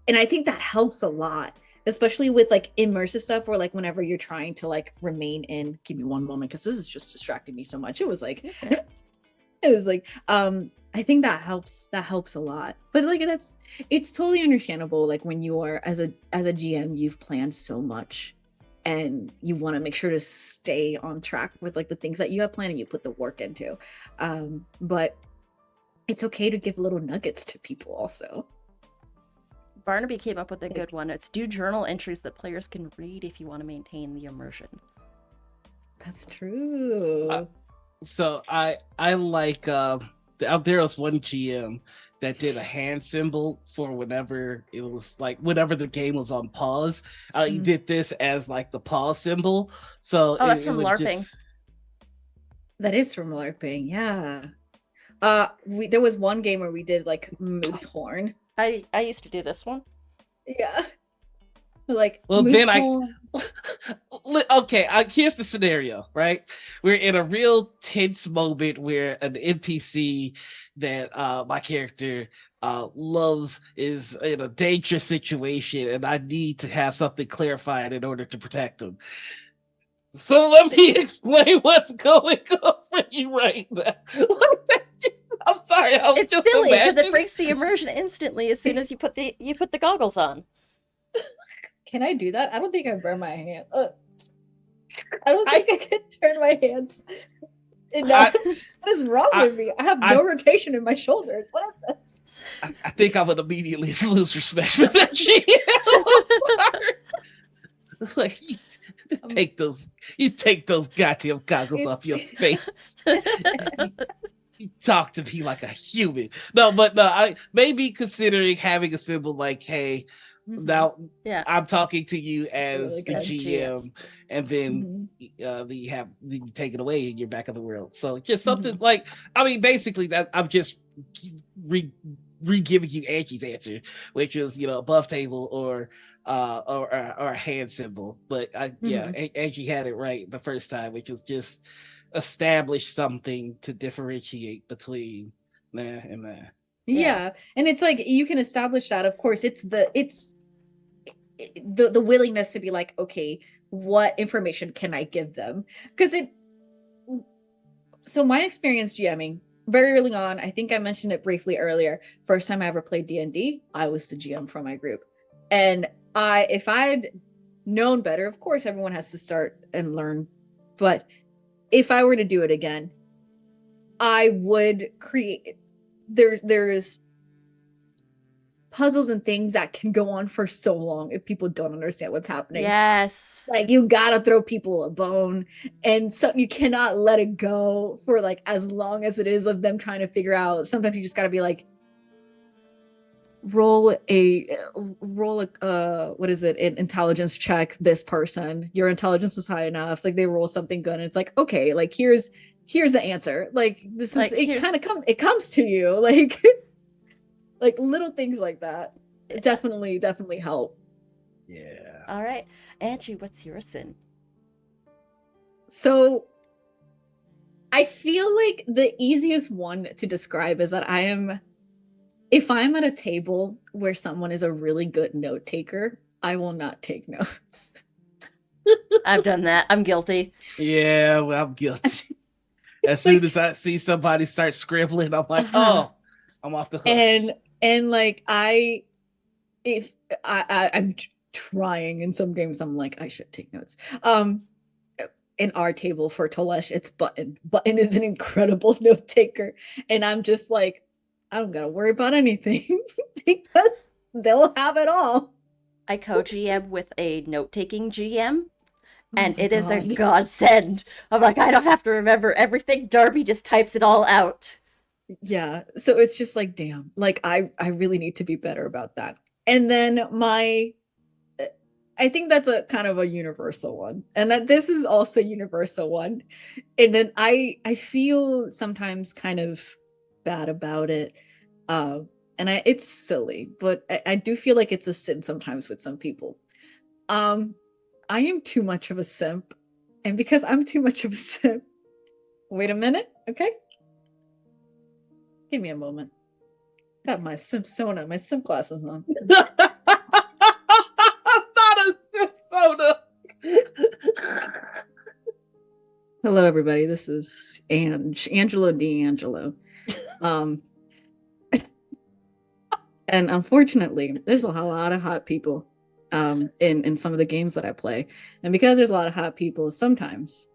I think that helps a lot, especially with like immersive stuff or like whenever you're trying to like remain in, give me one moment, because this is just distracting me so much. It was like, I think that helps a lot. But like it's totally understandable. Like when you are as a GM, you've planned so much and you want to make sure to stay on track with like the things that you have planned and you put the work into. But it's okay to give little nuggets to people also. Barnaby came up with a good one. It's do journal entries that players can read if you want to maintain the immersion. That's true. So I like there was one GM that did a hand symbol for whenever it was like whenever the game was on pause. He did this as like the pause symbol. So that's from LARPing. That is from LARPing, yeah. There was one game where we did like moose horn. I used to do this one. Yeah. Like, well, then okay, here's the scenario, right? We're in a real tense moment where an NPC that my character loves is in a dangerous situation, and I need to have something clarified in order to protect him. So let me explain what's going on for you right now. I'm sorry, it's just silly because it breaks the immersion instantly as soon as you put the goggles on. Can I do that? I don't think I burn my hand. I don't think I can turn my hands enough. What is wrong with me? I have no rotation in my shoulders. What is this? I think I would immediately lose respect for that GM. Like you take those goddamn goggles off your face. You talk to me like a human. No, I maybe considering having a symbol like, hey, now I'm talking to you as the GM, and then you take it away and you're back in the world. So just something like, I mean, basically that I'm just re-giving you Angie's answer, which is, above table or a hand symbol. But Angie had it right the first time, which was just establish something to differentiate between nah and nah. Yeah. And it's like you can establish that. Of course, it's the willingness to be like, okay, what information can I give them? Because so my experience GMing very early on, I think I mentioned it briefly earlier. First time I ever played D&D, I was the GM for my group. And if I'd known better, of course everyone has to start and learn, but if I were to do it again, I would create there's puzzles and things that can go on for so long if people don't understand what's happening. Yes. Like you gotta throw people a bone, and so you cannot let it go for like as long as it is of them trying to figure out. Sometimes you just gotta be like, roll a what is it, an intelligence check. This person, your intelligence is high enough. Like they roll something good, and it's like, okay, like here's the answer. Like this is Like, it. Kind of comes to you like like little things like that. It definitely help. Yeah. All right. Angie, what's your sin? So I feel like the easiest one to describe is that if I'm at a table where someone is a really good note taker, I will not take notes. I've done that. I'm guilty. Yeah, well, I'm guilty. As soon as I see somebody start scribbling, I'm like, Uh-huh. oh, I'm off the hook. And like I'm trying in some games, I'm like, I should take notes. In our table for Tolesh, it's Button. Button is an incredible note taker, and I'm just like, I don't gotta worry about anything because they'll have it all. I co-GM with a note-taking GM, and Oh my it is a God. godsend. I'm like, I don't have to remember everything. Darby just types it all out. Yeah, so it's just like, damn, like I really need to be better about that. And then I think that's a kind of a universal one, and that this is also a universal one. And then I feel sometimes kind of bad about it, and it's silly, but I do feel like it's a sin sometimes with some people. I am too much of a simp, and because I'm too much of a simp, wait a minute, okay? Give me a moment. Got my Simpsona, my simp glasses on. Not a soda. Hello, everybody. This is Angelo D'Angelo. And unfortunately, there's a lot of hot people in some of the games that I play. And because there's a lot of hot people, sometimes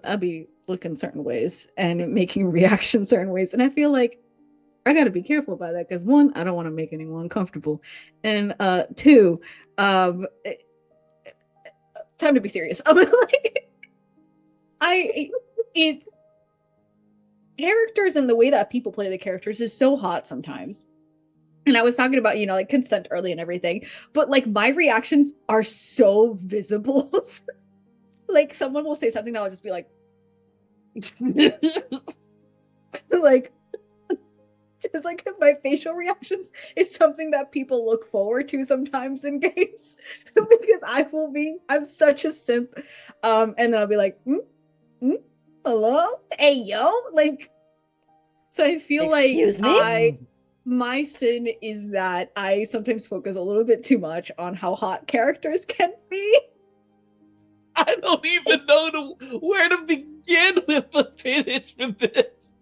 I'll be looking certain ways and making reactions certain ways. And I feel like I got to be careful about that because one, I don't want to make anyone uncomfortable. And two, time to be serious. It's characters and the way that people play the characters is so hot sometimes. And I was talking about, like consent early and everything, but like my reactions are so visible. Like someone will say something that I'll just be like, like, just like my facial reactions is something that people look forward to sometimes in games because I'm such a simp. And then I'll be like, hello? Hey, yo? Like, so I feel Excuse me? my sin is that I sometimes focus a little bit too much on how hot characters can be. I don't even know where to begin with the minutes for this.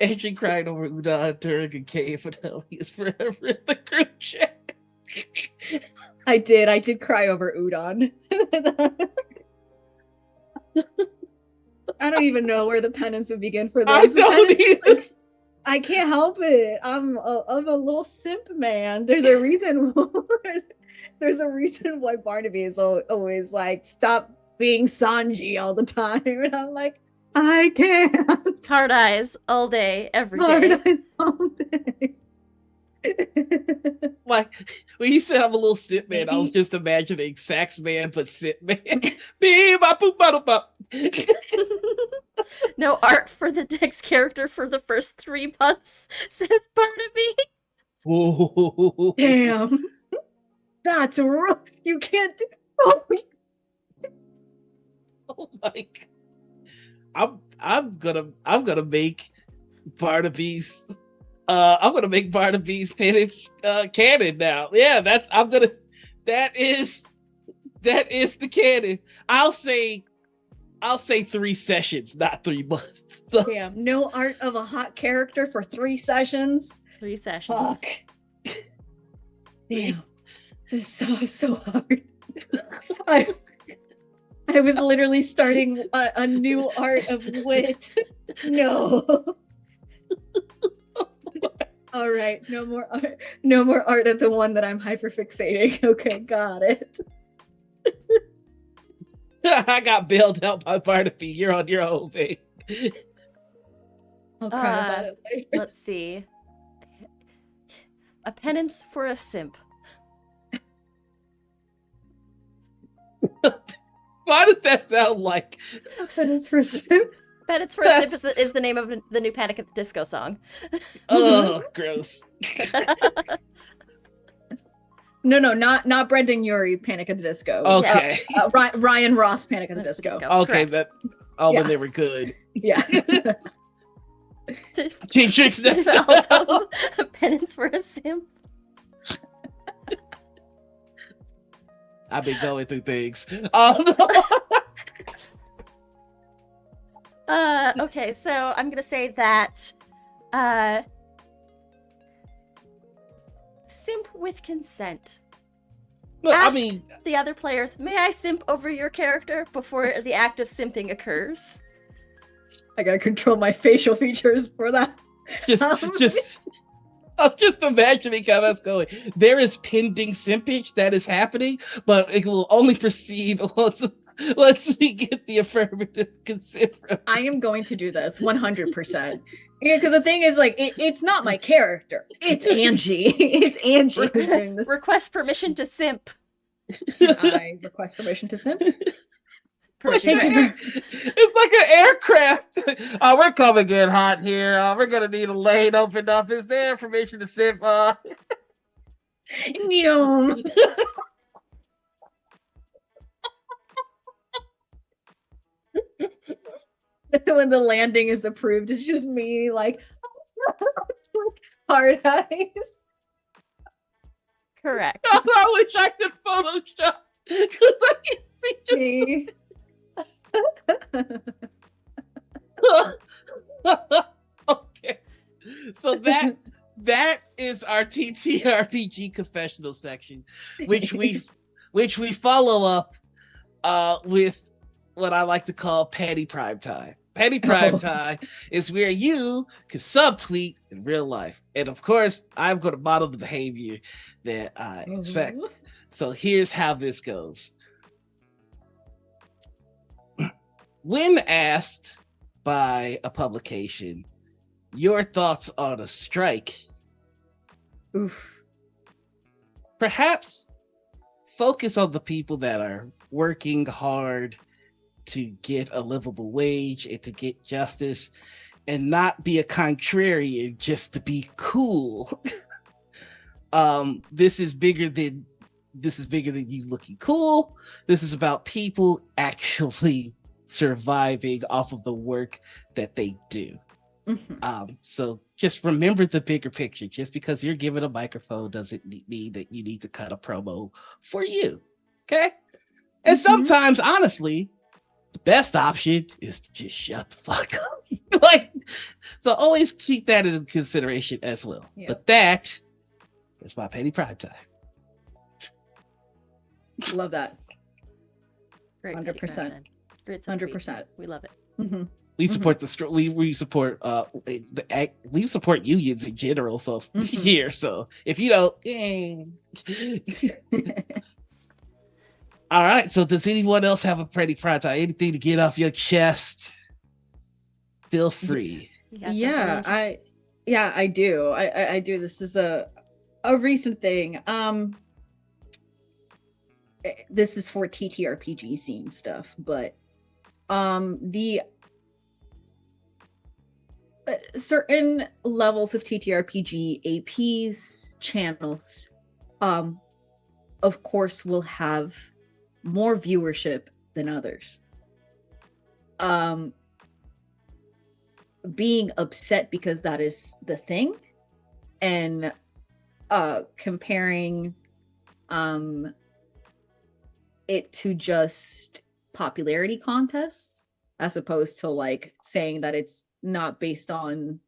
Angie cried over Udon during a cave and he is forever in the group chat. I did cry over Udon. I don't even know where the penance would begin for this. I don't either. I can't help it. I'm a little simp man. There's a reason. There's a reason why Barnaby is always like, stop being Sanji all the time, and I'm like, I can't. Hard eyes all day, every day. Hard eyes all day. Like when you said I'm a little sit man, I was just imagining sax man but sit man. No art for the next character for the first 3 months, says Barnaby. Whoa. Damn. That's rough. You can't do. Oh my God. I'm gonna make Barnaby's I'm gonna make Barnaby's penance canon now. Yeah, that is the canon. I'll say 3 sessions, not 3 months. So, Damn, no art of a hot character for 3 sessions. 3 sessions. Fuck. Damn. This is so hard. I was literally starting a new art of wit. No. All right, no more art. No more art of the one that I'm hyperfixating. Okay, got it. I got bailed out by Barnaby. You're on your own, babe. I'll cry about it later. Let's see. A penance for a simp. Why does that sound like? Penance for simp. Penance for a simp is the name of the new Panic at the Disco song. Oh, gross. No, not Brendan Urie Panic at the Disco. Okay. Ryan Ross Panic at the Disco. Okay, correct. when Yeah. they were good. Yeah. King Tricks next The time. album, A Penance for a Simp. I've been going through things. Okay, so I'm gonna say that simp with consent. I Ask mean, the other players, may I simp over your character before the act of simping occurs? I gotta control my facial features for that. I'm just imagining how that's going. There is pending simpage that is happening, but it will only proceed once we get the affirmative consent from. I am going to do this 100%. Yeah, because the thing is, like, it's not my character. It's Angie. It's Angie who's doing this. Request permission to simp. Can I request permission to simp? Permission. Thank you. It's like an aircraft. We're coming in hot here. We're gonna need a lane opened up. Is there information to sip? No. When the landing is approved, it's just me, like, hard eyes. Correct. I wish I could Photoshop because I can see Me. Okay, so that is our TTRPG confessional section, which we follow up with what I like to call Petty Prime Time. Petty Prime Time is where you can subtweet in real life, and of course, I'm going to model the behavior that I expect. So here's how this goes. When asked by a publication your thoughts on a strike, Oof. perhaps focus on the people that are working hard to get a livable wage and to get justice, and not be a contrarian just to be cool. This is bigger than you looking cool. This is about people actually surviving off of the work that they do. So just remember the bigger picture. Just because you're given a microphone doesn't mean that you need to cut a promo for you. Okay? And sometimes, honestly, the best option is to just shut the fuck up. So always keep that in consideration as well. Yep. But that is my Petty Prime Time. Love that. Great. 100%. Great. 100%. We love it. Mm-hmm. We support we support we support unions in general. So here, so if you don't, all right. So does anyone else have a Petty Prime Time? Anything to get off your chest? Feel free. You got something, Yeah, Angie? I do. I do. This is a recent thing. This is for TTRPG scene stuff, but the certain levels of TTRPG APs channels of course will have more viewership than others. Being upset because that is the thing and comparing it to just popularity contests, as opposed to like saying that it's not based on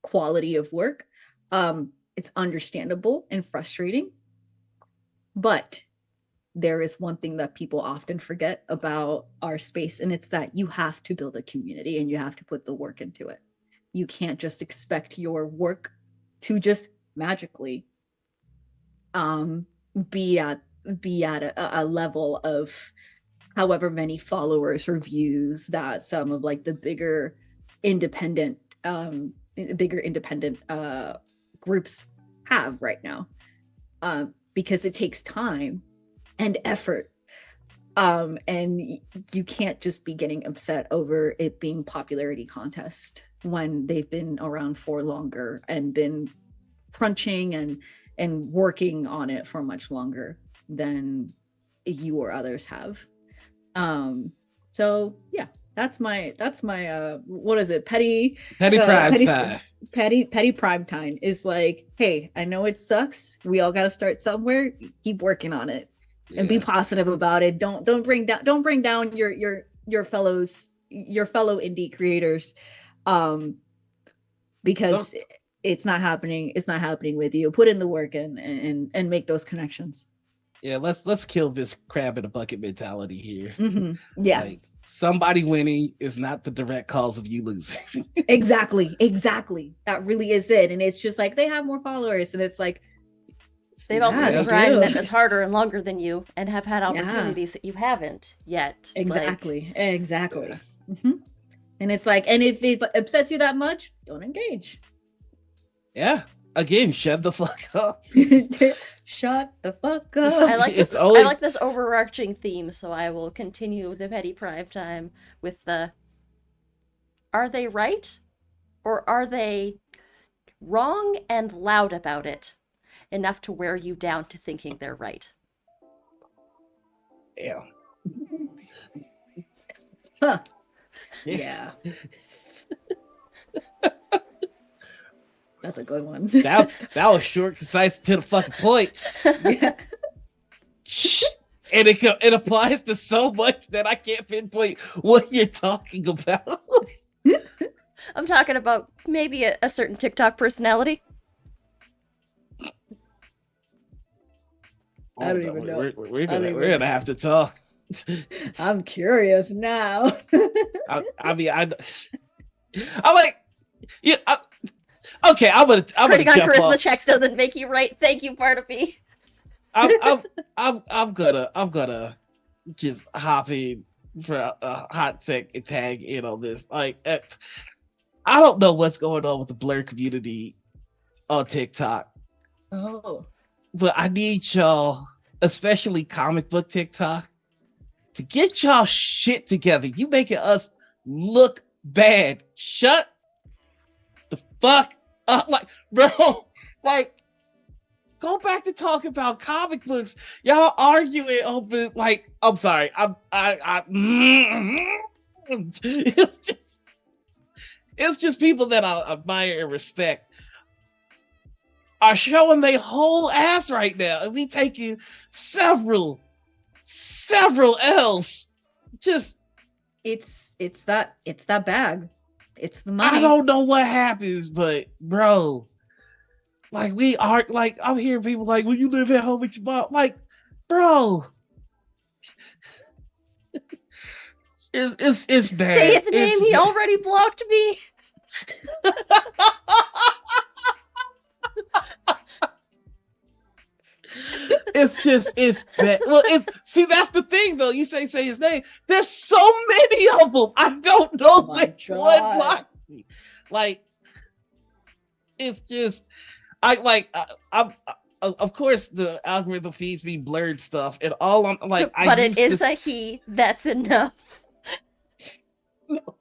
quality of work. It's understandable and frustrating, but there is one thing that people often forget about our space, and it's that you have to build a community and you have to put the work into it. You can't just expect your work to just magically be at a level of however many followers or views that some of like the bigger independent groups have right now, because it takes time and effort, and you can't just be getting upset over it being popularity contest when they've been around for longer and been crunching and working on it for much longer than you or others have. So yeah, that's my what is it, petty prime time is like, hey, I know it sucks, we all got to start somewhere, keep working on it, and be positive about it. Don't bring down your fellow indie creators, because it's not happening with you. Put in the work and make those connections. Yeah, let's kill this crab in a bucket mentality here. Yeah, like, somebody winning is not the direct cause of you losing. exactly, that really is it. And it's just like, they have more followers, and it's like, they've also been grinding that is harder and longer than you, and have had opportunities that you haven't yet. Exactly. And it's like, and if it upsets you that much, don't engage. Yeah, again, shut the fuck up. Shut the fuck up. I like this. I like this overarching theme, so I will continue the petty prime time with the: are they right, or are they wrong and loud about it enough to wear you down to thinking they're right? Yeah. Huh. Yeah. That's a good one. that was short, concise, to the fucking point. Yeah. And it applies to so much that I can't pinpoint what you're talking about. I'm talking about maybe a certain TikTok personality. I don't even know. We're gonna have to talk. I'm curious now. I'm like, yeah. Okay, I'm gonna Critic on jump charisma off. checks doesn't make you right. Thank you, Barnaby. I'm gonna just hop in for a hot second tag in on this. Like, I don't know what's going on with the blur community on TikTok. Oh. But I need y'all, especially comic book TikTok, to get y'all shit together. You making us look bad. Shut the fuck up. Like, bro, like, go back to talking about comic books. Y'all arguing over, like, I'm sorry. It's just people that I admire and respect are showing their whole ass right now, and we taking several L's. Just it's that bag. It's the money. I don't know what happens, but bro, like, we are, like, I'm hearing people like, "Well, you live at home with your mom." Like, bro, it's bad. Say his name. He already blocked me. It's bad. Well, see, that's the thing though. You say his name. There's so many of them. I don't know which one blocked me. Like, it's just, I'm of course the algorithm feeds me blurred stuff, and all I'm like, but it is a he. That's enough.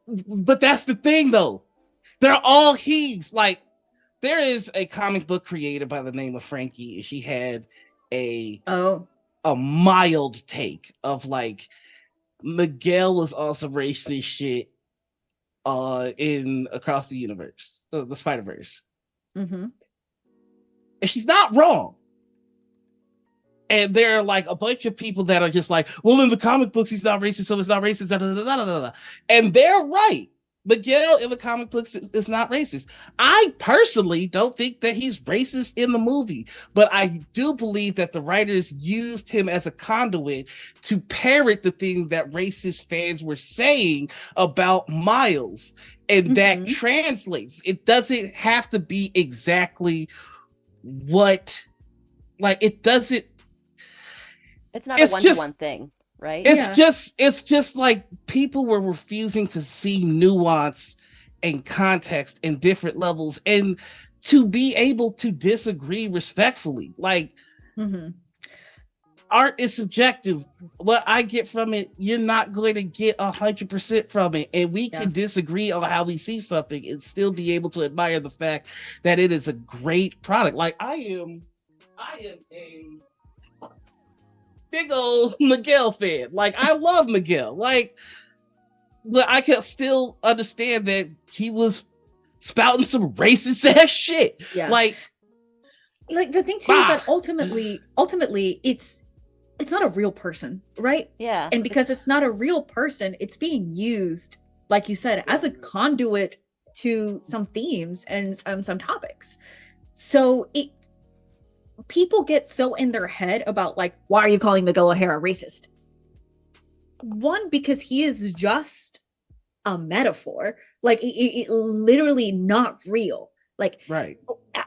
But that's the thing though. They're all he's. Like, there is a comic book creator by the name of Frankie. She had a mild take of, like, Miguel was on some racist shit, in Across the Universe, the Spider-Verse. Mm-hmm. And she's not wrong. And there are like a bunch of people that are just like, well, in the comic books, he's not racist, so it's not racist. Da, da, da, da, da, da. And they're right. Miguel in the comic books is not racist. I personally don't think that he's racist in the movie, but I do believe that the writers used him as a conduit to parrot the things that racist fans were saying about Miles. And that translates. It doesn't have to be exactly what, like, it doesn't. It's not a one-to-one thing, right? It's just like people were refusing to see nuance and context in different levels and to be able to disagree respectfully. Like, art is subjective. What I get from it, you're not going to get 100% from it. And we can disagree on how we see something and still be able to admire the fact that it is a great product. Like, I am a big old Miguel fan. Like, I love Miguel. Like, but I can still understand that he was spouting some racist ass shit. Yeah. Like the thing too is that ultimately it's not a real person, right? Yeah. And because it's not a real person, it's being used, like you said, as a conduit to some themes and some topics. So people get so in their head about, like, why are you calling Miguel O'Hara racist? One, because he is just a metaphor. Like, it literally not real. Like, right.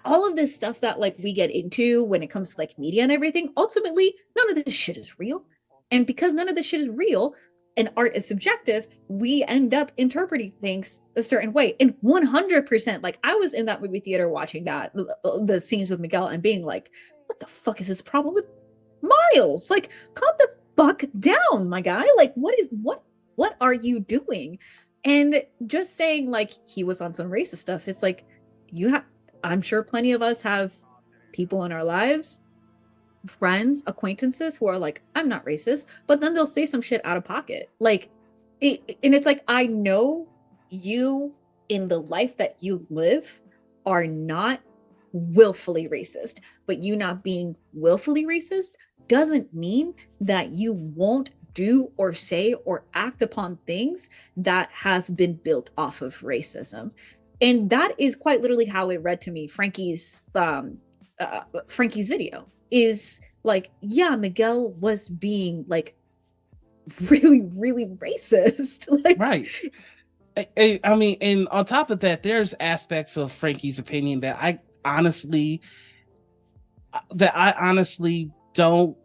All of this stuff that, like, we get into when it comes to, like, media and everything, ultimately none of this shit is real. And because none of this shit is real and art is subjective, we end up interpreting things a certain way. And 100%, like, I was in that movie theater watching the scenes with Miguel and being like, what the fuck is this problem with Miles? Like, calm the fuck down, my guy. Like, what are you doing? And just saying, like, he was on some racist stuff, it's like, I'm sure plenty of us have people in our lives, friends, acquaintances who are like, I'm not racist, but then they'll say some shit out of pocket. Like, and it's like, I know you in the life that you live are not willfully racist, but you not being willfully racist doesn't mean that you won't do or say or act upon things that have been built off of racism. And that is quite literally how it read to me. Frankie's video is like, yeah, Miguel was being, like, really, really racist. Like, right. I mean, and on top of that, there's aspects of Frankie's opinion that I honestly don't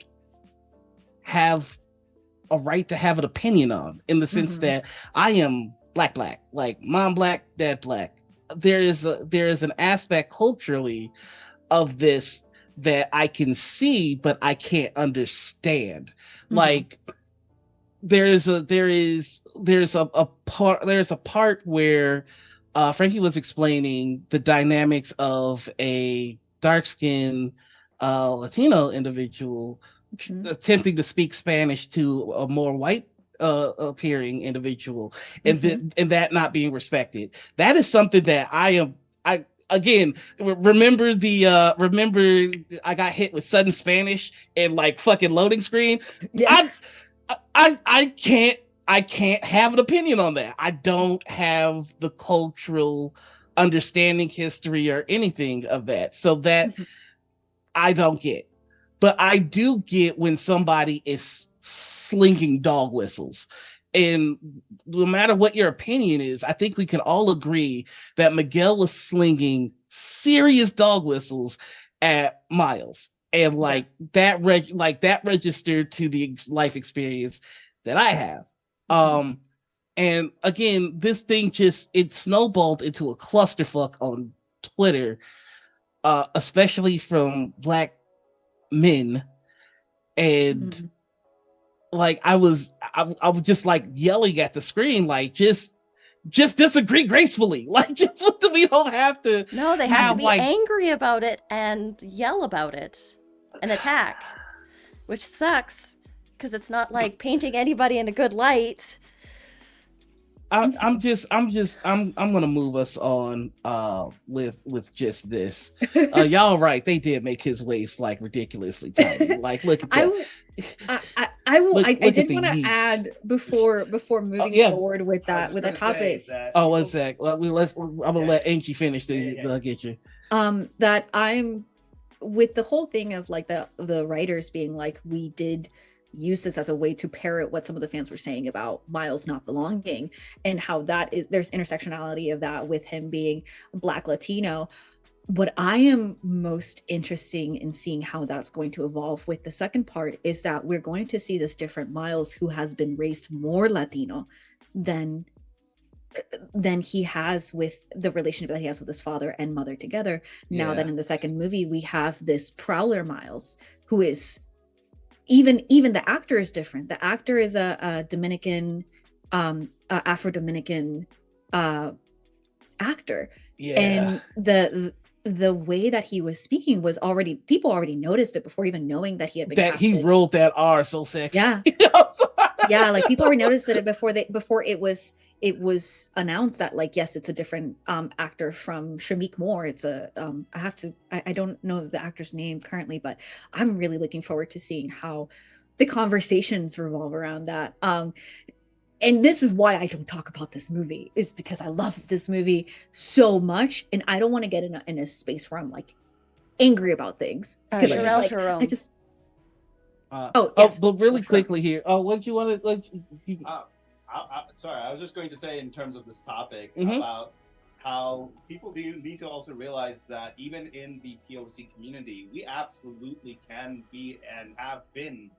have a right to have an opinion on, in the sense that I am black, like mom black, dad black. There is an aspect culturally of this that I can see, but I can't understand. Like, there's a part where Frankie was explaining the dynamics of a dark-skinned Latino individual attempting to speak Spanish to a more white appearing individual, and that not being respected. That is something that I again, remember I got hit with sudden Spanish and, like, fucking loading screen. Yeah. I can't have an opinion on that. I don't have the cultural understanding, history, or anything of that. So that I don't get. But I do get when somebody is slinging dog whistles. And no matter what your opinion is, I think we can all agree that Miguel was slinging serious dog whistles at Miles. And that registered to the life experience that I have. And again, this thing it snowballed into a clusterfuck on Twitter, especially from Black men. And like, I was just, like, yelling at the screen, like, just disagree gracefully. Like, just we don't have to. No, they have to be angry about it and yell about it and attack, which sucks because it's not like painting anybody in a good light. I'm gonna move us on with just this. Y'all right, they did make his waist like ridiculously tiny. Like look at I that. will, I will, Look I at did the want to yeast. add before moving yeah. forward with that topic. Oh, one sec. I'm gonna let Angie finish. Then I'll get you. That I'm with the whole thing of like the writers being like, we did use this as a way to parrot what some of the fans were saying about Miles not belonging, and how that is, there's intersectionality of that with him being Black Latino. What I am most interesting in seeing how that's going to evolve with the second part is that we're going to see this different Miles who has been raised more Latino than he has with the relationship that he has with his father and mother together. Now that in the second movie we have this Prowler Miles who is even the actor is different. The actor is a Dominican, Afro-Dominican actor, and the way that he was speaking was already, people already noticed it before even knowing that he had been that casted. He rolled that R so sexy. Yeah. Yeah, like people already noticed it before it was announced that like, yes, it's a different actor from Shamik Moore. It's a I don't know the actor's name currently, but I'm really looking forward to seeing how the conversations revolve around that. And this is why I don't talk about this movie, is because I love this movie so much, and I don't want to get in a space where I'm like angry about things. Because I'm just like, I just yes. But really quickly here. Oh, what do you want to like? Sorry, I was just going to say in terms of this topic Mhm. about how people need to also realize that even in the POC community, we absolutely can be and have been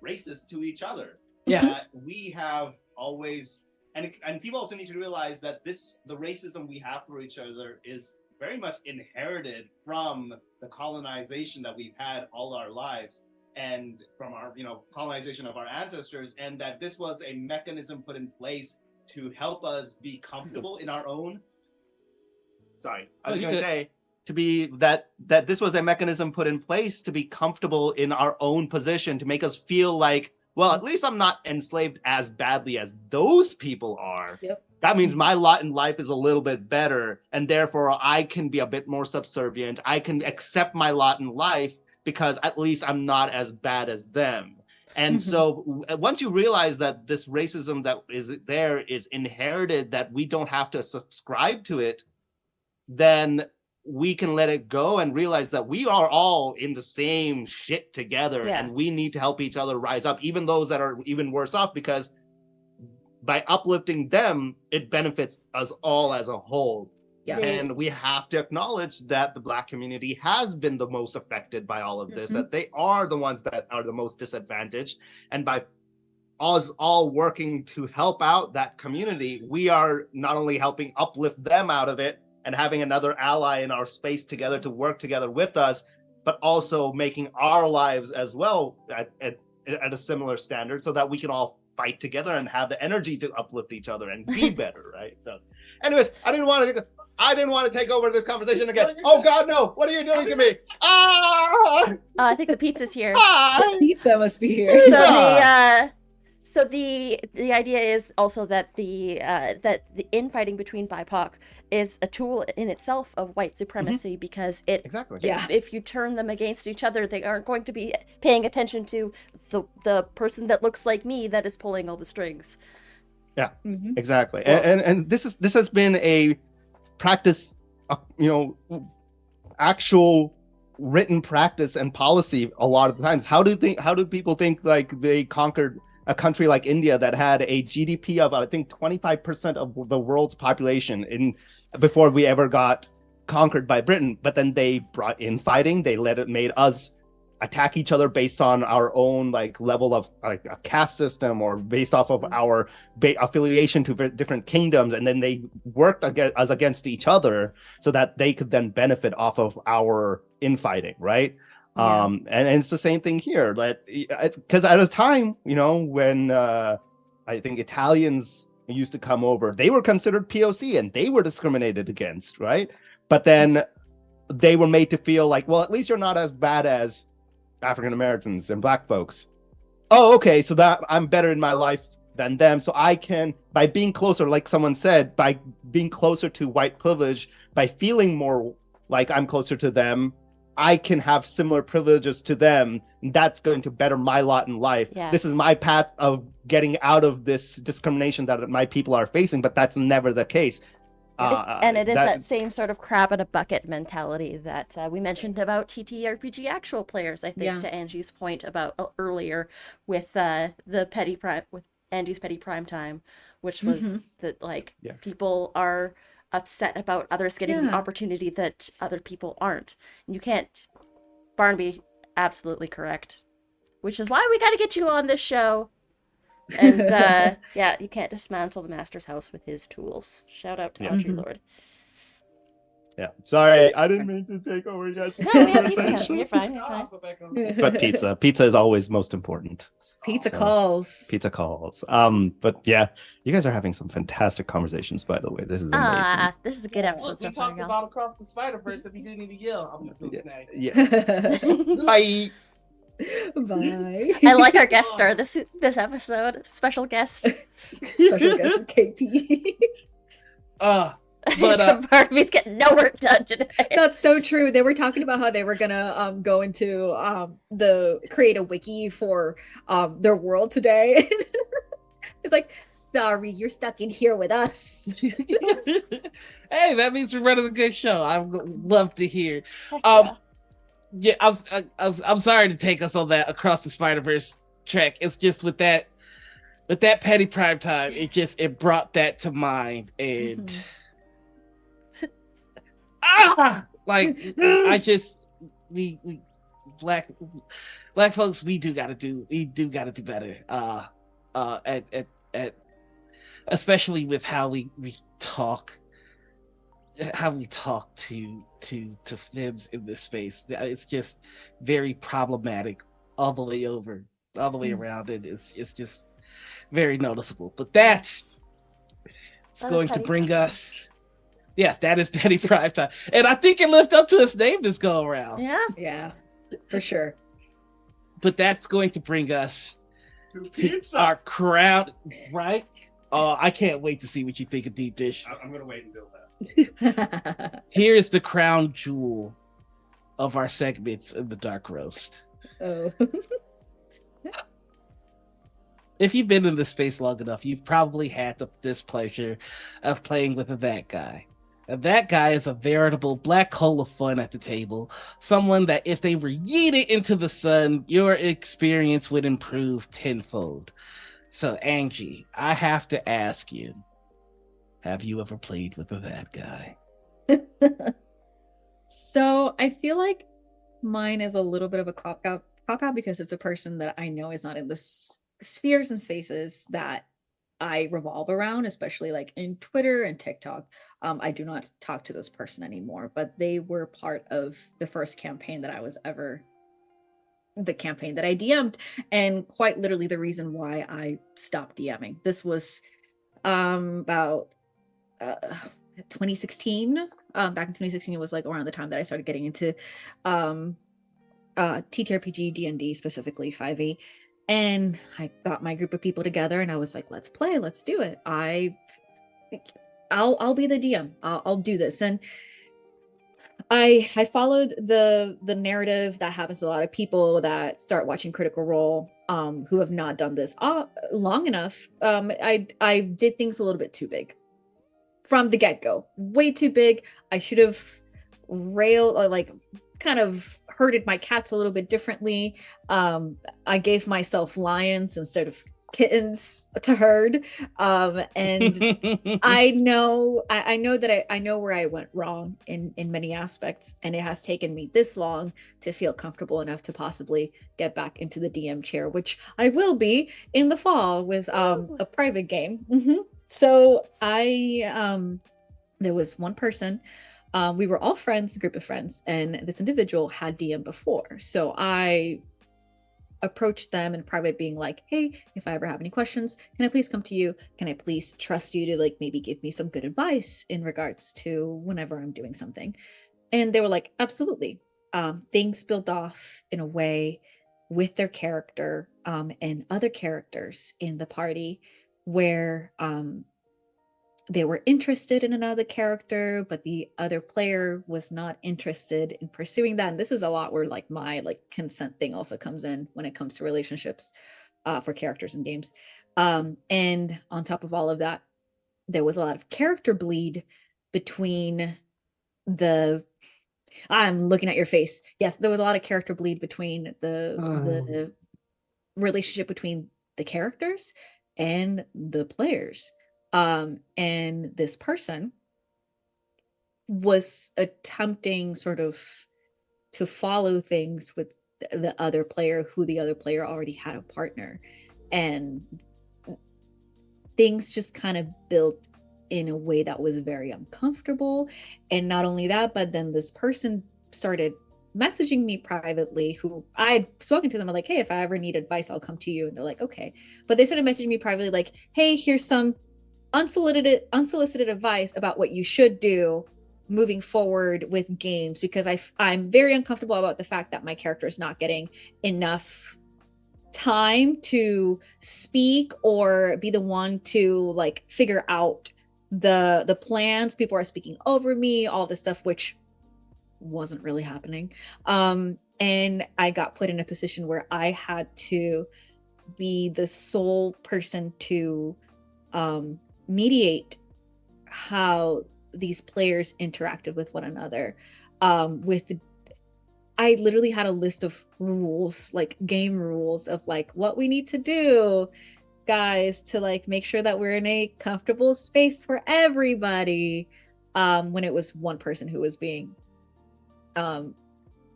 racist to each other. Yeah. That we have always, and people also need to realize that the racism we have for each other is very much inherited from the colonization that we've had all our lives, and from our colonization of our ancestors, and that this was a mechanism put in place to help us be comfortable in our own. Sorry, I was going to say to be that this was a mechanism put in place to be comfortable in our own position, to make us feel like, well, at least I'm not enslaved as badly as those people are. Yep. That means my lot in life is a little bit better, and therefore I can be a bit more subservient. I can accept my lot in life because at least I'm not as bad as them. And so once you realize that this racism that is there is inherited, that we don't have to subscribe to it, then we can let it go and realize that we are all in the same shit together, and we need to help each other rise up, even those that are even worse off, because by uplifting them, it benefits us all as a whole. Yeah. And we have to acknowledge that the Black community has been the most affected by all of this, that they are the ones that are the most disadvantaged. And by us all working to help out that community, we are not only helping uplift them out of it and having another ally in our space together to work together with us, but also making our lives as well at a similar standard, so that we can all fight together and have the energy to uplift each other and be better, right? So anyways, I didn't want to take over this conversation again. Oh God, no! What are you doing to me? I think the pizza's here. Pizza must be here. So the idea is also that the infighting between BIPOC is a tool in itself of white supremacy, because if you turn them against each other, they aren't going to be paying attention to the person that looks like me that is pulling all the strings. Yeah, exactly. Well, and this has been a practice, actual written practice and policy a lot of the times. How do people think like they conquered a country like India that had a GDP of, I think, 25% of the world's population before we ever got conquered by Britain? But then they brought in fighting. They made us attack each other based on our own level of a caste system, or based off of our affiliation to different kingdoms. And then they worked us against each other so that they could then benefit off of our infighting, right? Yeah. And it's the same thing here, because at a time, when I think Italians used to come over, they were considered POC and they were discriminated against, right? But then they were made to feel like, well, at least you're not as bad as African Americans and Black folks. Oh, okay, so that I'm better in my life than them. So I can, by being closer, like someone said, by being closer to white privilege, by feeling more like I'm closer to them, I can have similar privileges to them. And that's going to better my lot in life. This is Yes. my path of getting out of this discrimination that my people are facing, but that's never the case. And it is that same sort of crab in a bucket mentality that we mentioned about TTRPG actual players, I think, Yeah. to Angie's point about earlier with the petty prime, with Angie's petty prime time, which was that like Yeah. people are upset about others getting the Yeah. opportunity that other people aren't. And you can't, Barnaby, absolutely correct. Which is why we got to get you on this show. And yeah, you can't dismantle the master's house with his tools. Shout out to Yeah. Audrey Lord. Yeah, sorry, I didn't mean to take over you guys. No, we have pizza. You're fine. You're fine. But pizza is always most important. Pizza So, calls. Pizza calls. But yeah, you guys are having some fantastic conversations, by the way. This is amazing. Ah, this is a good episode Look, we so far, talked y'all. about Across the Spider-Verse. If you didn't even yell, I'm gonna Yeah. snag. Yeah. Bye. Bye. I like our guest star this episode. Special guest. Special guest KP. But Barnaby's getting no work done today. That's so true. They were talking about how they were gonna go into create a wiki for their world today. It's like, sorry, you're stuck in here with us. hey, that means we're running a good show. I would love to hear. Heck Yeah, I'm sorry to take us on that Across the Spider-Verse trek. It's just with that petty prime time, it brought that to mind, and like we black folks, we do gotta do better. At especially with how we talk to fibs in this space. It's just very problematic all the way around it. It's just very noticeable. But it's going to bring us. Yes, that is Petty Prime Time, and I think it lived up to its name this go around. Yeah, for sure. But that's going to bring us to our crowd, right? Oh, I can't wait to see what you think of Deep Dish. I'm gonna wait until that. Here is the crown jewel of our segments in the Dark Roast. Oh. If you've been in this space long enough, you've probably had the displeasure of playing with that guy. And that guy is a veritable black hole of fun at the table. Someone that if they were yeeted into the sun, your experience would improve tenfold. So, Angie, I have to ask you, have you ever played with that guy? So I feel like mine is a little bit of a cop out because it's a person that I know is not in the spheres and spaces that I revolve around, especially like in Twitter and TikTok. I do not talk to this person anymore, but they were part of the first campaign that I was ever the campaign that I DM'd, and quite literally the reason why I stopped DMing. This was about 2016. Back in 2016, it was like around the time that I started getting into TTRPG, D&D, specifically 5e. And I got my group of people together and I was like, let's play, let's do it. I'll be the DM. I'll do this. And I followed the narrative that happens with a lot of people that start watching Critical Role who have not done this long enough. I did things a little bit too big from the get-go, way too big. I should have railed or like kind of herded my cats a little bit differently. I gave myself lions instead of kittens to herd, and I know that I know where I went wrong in many aspects, and it has taken me this long to feel comfortable enough to possibly get back into the DM chair, which I will be in the fall with a private game. So there was one person. We were all friends, a group of friends, and this individual had DM before. So I approached them in private being like, hey, if I ever have any questions, can I please come to you? Can I please trust you to like maybe give me some good advice in regards to whenever I'm doing something? And they were like, absolutely. Things built off in a way with their character and other characters in the party where they were interested in another character, but the other player was not interested in pursuing that. And this is a lot where like my like consent thing also comes in when it comes to relationships for characters in games. And on top of all of that, there was a lot of character bleed between the I'm looking at your face. Yes, there was a lot of character bleed between the relationship between the characters and the players. And this person was attempting sort of to follow things with the other player, who the other player already had a partner. And things just kind of built in a way that was very uncomfortable. And not only that, but then this person started messaging me privately, who I had spoken to them like, hey, if I ever need advice, I'll come to you. And they're like, okay. But they started messaging me privately like, hey, here's some unsolicited advice about what you should do moving forward with games, because I'm very uncomfortable about the fact that my character is not getting enough time to speak or be the one to like figure out the plans. People are speaking over me, all this stuff, which wasn't really happening. And I got put in a position where I had to be the sole person to mediate how these players interacted with one another. I literally had a list of rules, like game rules of like what we need to do, guys, to like make sure that we're in a comfortable space for everybody. When it was one person who was being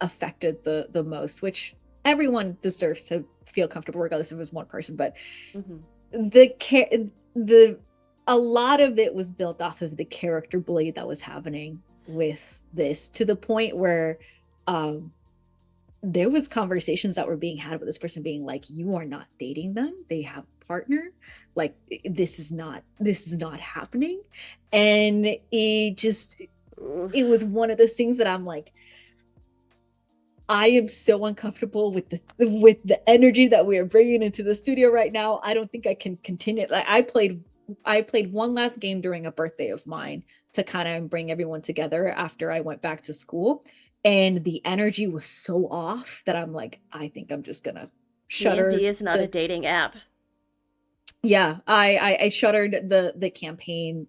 affected the most, which everyone deserves to feel comfortable regardless if it was one person, but the a lot of it was built off of the character bleed that was happening with this, to the point where there was conversations that were being had with this person being like, you are not dating them, they have a partner, like this is not happening. And it was one of those things that I'm like, I am so uncomfortable with the energy that we are bringing into the studio right now. I don't think I can continue. Like I played one last game during a birthday of mine to kind of bring everyone together after I went back to school, and the energy was so off that I'm like, I think I'm just gonna shutter. D&D is not a dating app. Yeah, I shuttered the campaign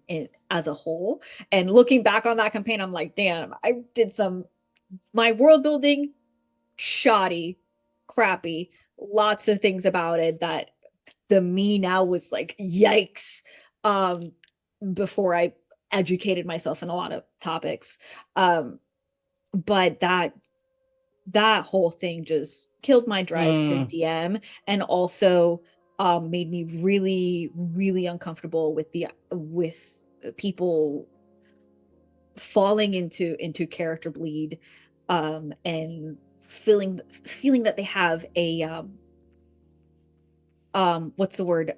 as a whole, and looking back on that campaign, I'm like, damn, I did my world building shoddy, crappy, lots of things about it that the me now was like, yikes. Before I educated myself in a lot of topics. But that whole thing just killed my drive to DM, and also made me really, really uncomfortable with people falling into character bleed, and feeling that they have a what's the word,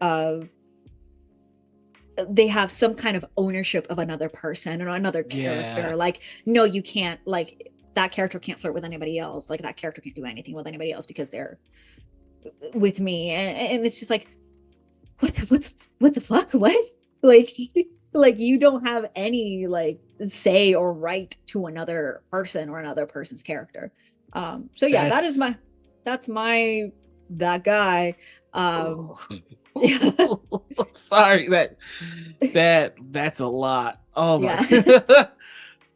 they have some kind of ownership of another person or another character. Like, no, you can't, like that character can't flirt with anybody else, like that character can't do anything with anybody else because they're with me. And it's just like, what the fuck, what, like like you don't have any like say or right to another person or another person's character. So yeah, that's that guy. I'm sorry, that's a lot. Oh my God.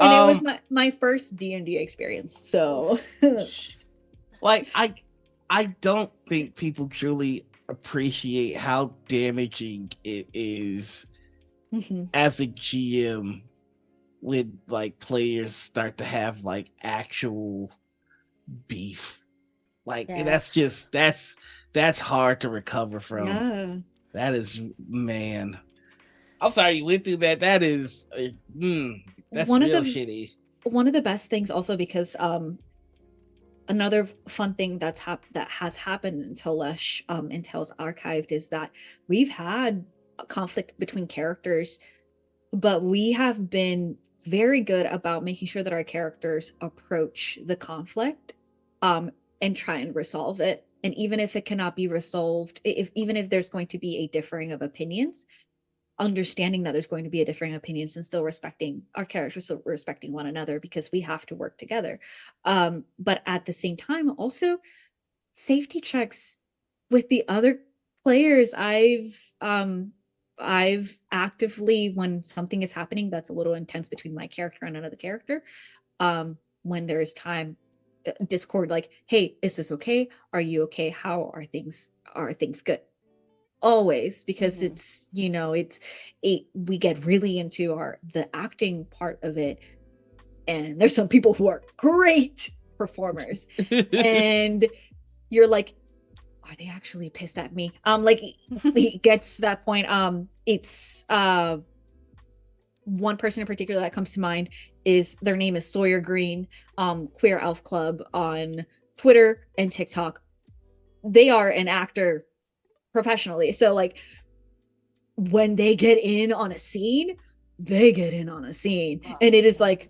And it was my first D&D experience, so like I don't think people truly appreciate how damaging it is as a GM when like players start to have like actual beef. Like that's hard to recover from. Yeah. That is, man. I'm sorry you went through that. That is that's real shitty. One of the best things also, because another fun thing that has happened in Intel's archived is that we've had a conflict between characters, but we have been very good about making sure that our characters approach the conflict and try and resolve it And even if it cannot be resolved, even if there's going to be a differing of opinions, understanding that there's going to be a differing opinions and still respecting our characters, so respecting one another, because we have to work together. But at the same time, also safety checks with the other players. I've actively, when something is happening that's a little intense between my character and another character, when there is time, Discord, like, hey, is this okay? Are you okay? How are things? Are things good? Always, because it's, you know, we get really into the acting part of it, and there's some people who are great performers, and you're like, are they actually pissed at me? Like, it gets to that point. It's one person in particular that comes to mind is, their name is Sawyer Green, Queer Elf Club on Twitter and TikTok. They are an actor professionally, so like, when they get in on a scene, they get in on a scene, and it is like,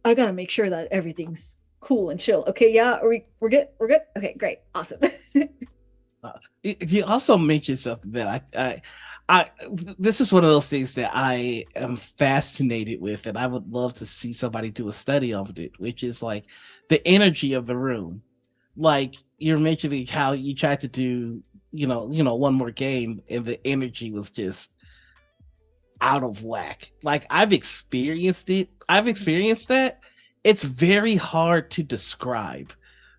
I gotta make sure that everything's cool and chill. Okay, yeah, we're good, okay, great, awesome. You also mentioned something that I this is one of those things that I am fascinated with, and I would love to see somebody do a study of it, which is like the energy of the room. Like, you're mentioning how you tried to do, one more game, and the energy was just out of whack. Like, I've experienced it. I've experienced that. It's very hard to describe,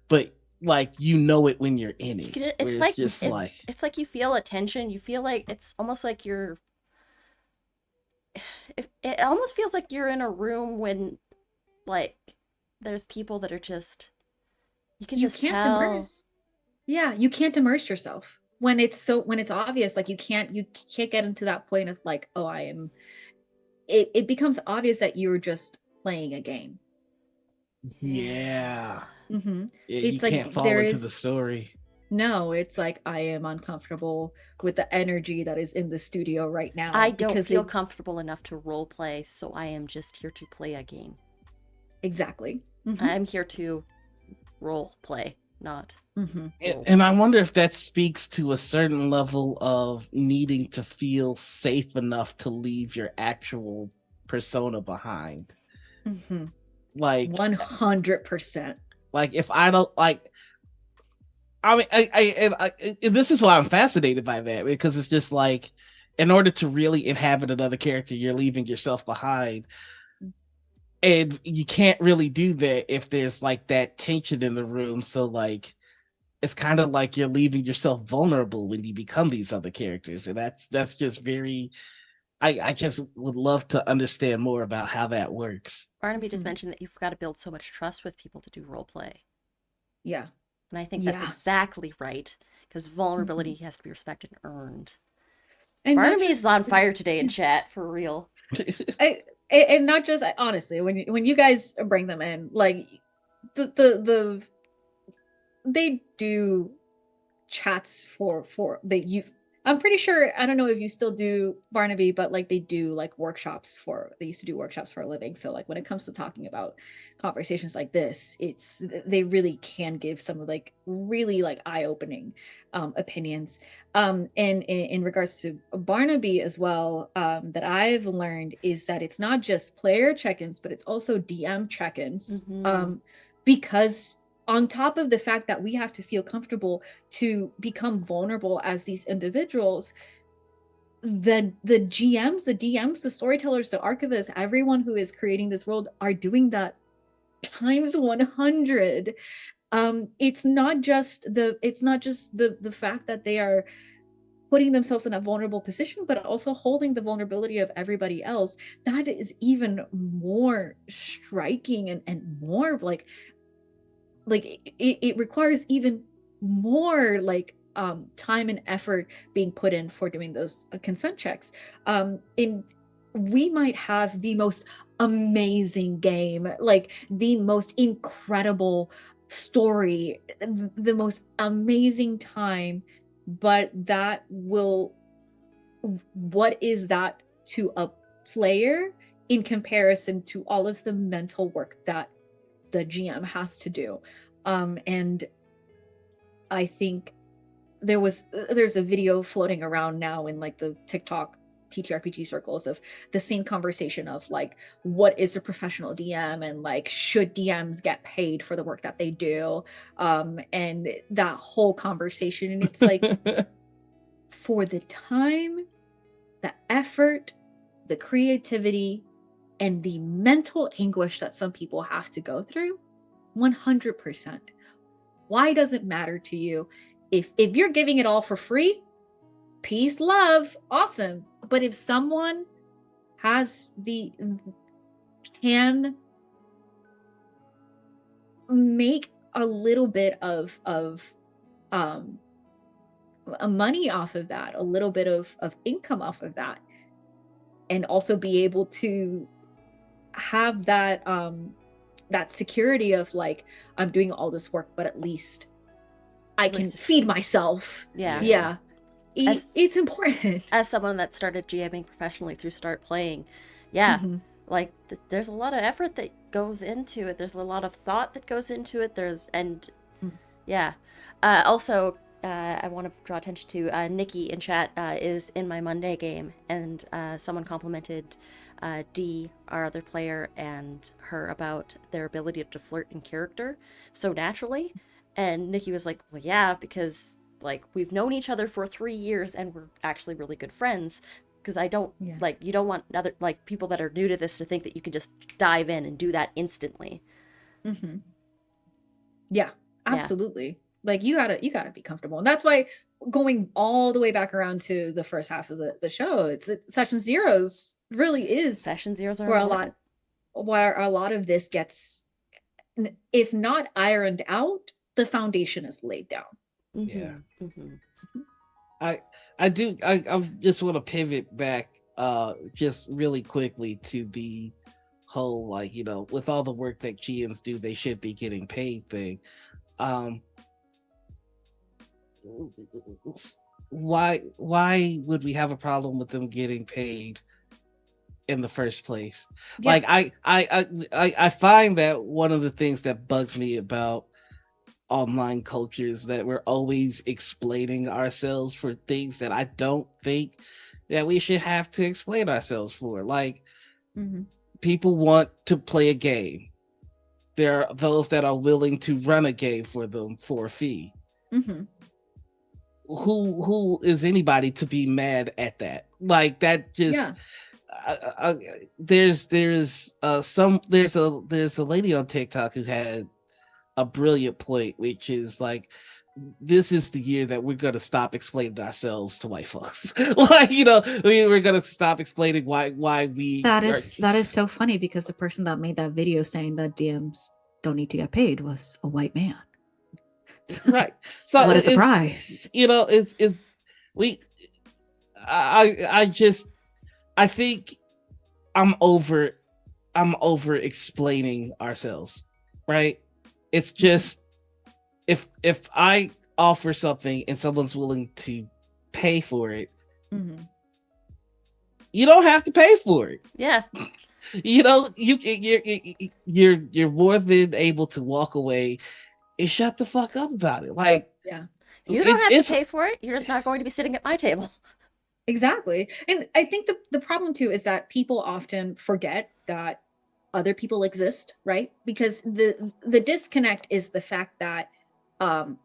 but like, you know it when you're in it. It's Where like, just like, it's like you feel a tension. You feel like it's almost like you're. It almost feels like you're in a room when, like, there's people that are just. You can just tell. Immerse. Yeah, you can't immerse yourself when it's obvious. Like, you can't get into that point of like, oh, I am. It becomes obvious that you're just playing a game. yeah, Mm-hmm. you It's like, can't fall into the story. No, it's like, I am uncomfortable with the energy that is in the studio right now. I don't feel comfortable enough to role play, so I am just here to play a game. Exactly. Mm-hmm. I'm here to role play, not. And I wonder if that speaks to a certain level of needing to feel safe enough to leave your actual persona behind. Like 100%. Like, if I don't like, I mean, I this is why I'm fascinated by that, because it's just like, in order to really inhabit another character, you're leaving yourself behind, and you can't really do that if there's like that tension in the room. So like, it's kind of like you're leaving yourself vulnerable when you become these other characters, and that's just very. I just would love to understand more about how that works. Barnaby just mentioned that you've got to build so much trust with people to do role play. Yeah. And I think that's exactly right, because vulnerability has to be respected and earned. And Barnaby's on fire today in chat, for real. And not just, honestly, when you guys bring them in, like, they do chats for that you've. I'm pretty sure, I don't know if you still do, Barnaby, but like, they do like workshops they used to do workshops for a living. So like, when it comes to talking about conversations like this, they really can give some of like really like eye-opening opinions. And in regards to Barnaby as well, that I've learned is that it's not just player check-ins, but it's also DM check-ins. Because on top of the fact that we have to feel comfortable to become vulnerable as these individuals, the GMs, the DMs, the storytellers, the archivists, everyone who is creating this world are doing that times 100. It's not just the fact that they are putting themselves in a vulnerable position, but also holding the vulnerability of everybody else. That is even more striking and more like it requires even more like time and effort being put in for doing those consent checks. We might have the most amazing game, like the most incredible story, the most amazing time, but what is that to a player in comparison to all of the mental work that the GM has to do? And I think there's a video floating around now in like the TikTok TTRPG circles of the same conversation of like, what is a professional DM, and like, should DMs get paid for the work that they do, and that whole conversation. And it's like, for the time, the effort, the creativity, and the mental anguish that some people have to go through, 100%. Why does it matter to you? If you're giving it all for free, peace, love, awesome. But if someone can make a little bit of money off of that, a little bit of income off of that, and also be able to have that that security of like, I'm doing all this work, but at least I can feed myself. Yeah. It's important. As someone that started GMing professionally through Start Playing, yeah, like there's a lot of effort that goes into it. There's a lot of thought that goes into it. Also, I want to draw attention to Nikki in chat is in my Monday game, and someone complimented Dee, our other player, and her about their ability to flirt in character so naturally. And Nikki was like, well, yeah, because like we've known each other for 3 years and we're actually really good friends. Because I don't like, you don't want other like people that are new to this to think that you can just dive in and do that instantly. Yeah, absolutely. Like you gotta be comfortable, and that's why going all the way back around to the first half of the show, it's session zeros really is Session zeros are where a lot of this gets, if not ironed out, the foundation is laid down. Yeah. I just want to pivot back just really quickly to the whole, like, you know, with all the work that GMs do, they should be getting paid thing. Why would we have a problem with them getting paid in the first place? Like I find that one of the things that bugs me about online cultures that we're always explaining ourselves for things that I don't think that we should have to explain ourselves for. Like, people want to play a game. There are those that are willing to run a game for them for a fee. Who is anybody to be mad at that? Like, that just there's a lady on TikTok who had a brilliant point, which is like, this is the year that we're going to stop explaining ourselves to white folks. Like, you know, we're going to stop explaining why we that is so funny, because the person that made that video saying that DMs don't need to get paid was a white man. Right. So what a surprise. You know, I think I'm over explaining ourselves, right? It's just, if I offer something and someone's willing to pay for it, you don't have to pay for it. Yeah. You know, you're more than able to walk away and shut the fuck up about it. Like, you don't have to pay for it. You're just not going to be sitting at my table. Exactly. And I think the problem too is that people often forget that other people exist, right? Because the disconnect is the fact that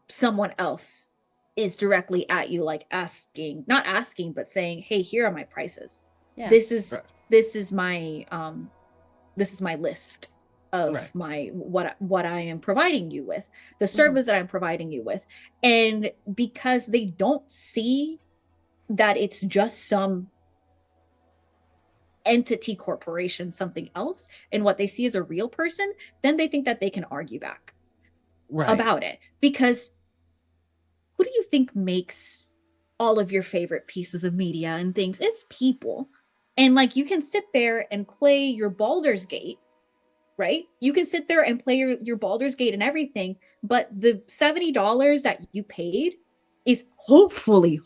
someone else is directly at you, like not asking, but saying, hey, here are my prices. Yeah. This is my list of my what I am providing you with, the service that I'm providing you with. And because they don't see that it's just some entity, corporation, something else, and what they see is a real person, then they think that they can argue back about it. Because who do you think makes all of your favorite pieces of media and things? It's people. And like, you can sit there and play your Baldur's Gate, right? You can sit there and play your Baldur's Gate and everything, but the $70 that you paid is hopefully,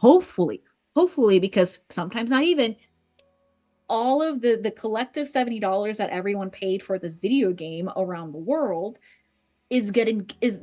because sometimes not even, all of the collective $70 that everyone paid for this video game around the world is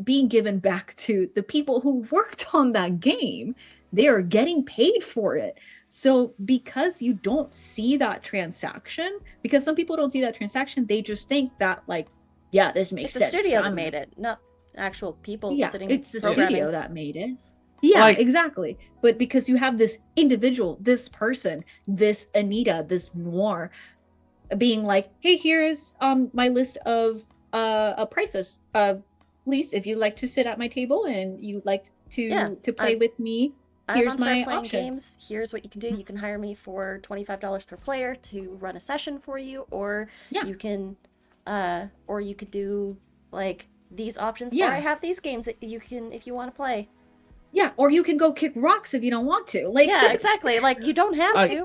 being given back to the people who worked on that game. They are getting paid for it. So because you don't see that transaction, because some people don't see that transaction, they just think that like, yeah, this makes It's sense. a studio that made it, not actual people sitting it's the programming. studio that made it. Yeah, Like- exactly. But because you have this individual, this person, this Anita, this Noir, being like, hey, here's my list of prices. Please, if you'd like to sit at my table and you'd like to play with me, here's I'm my playing options. games. Here's what you can do. You can hire me for $25 per player to run a session for you, or you can do like these options. Or I have these games that you can, if you want to play. Yeah, or you can go kick rocks if you don't want to. Like, yeah, exactly. Like you don't have to.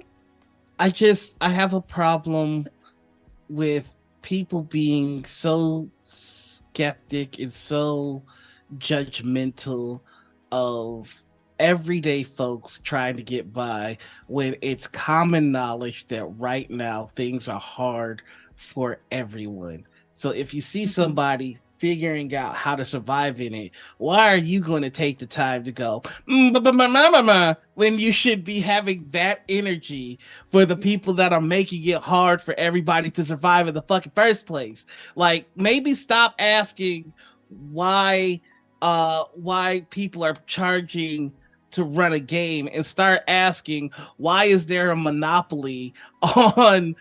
I have a problem with people being so skeptic and so judgmental of everyday folks trying to get by when it's common knowledge that right now things are hard for everyone. So if you see somebody figuring out how to survive in it, why are you going to take the time to go when you should be having that energy for the people that are making it hard for everybody to survive in the fucking first place? Like, maybe stop asking why people are charging to run a game and start asking why is there a monopoly on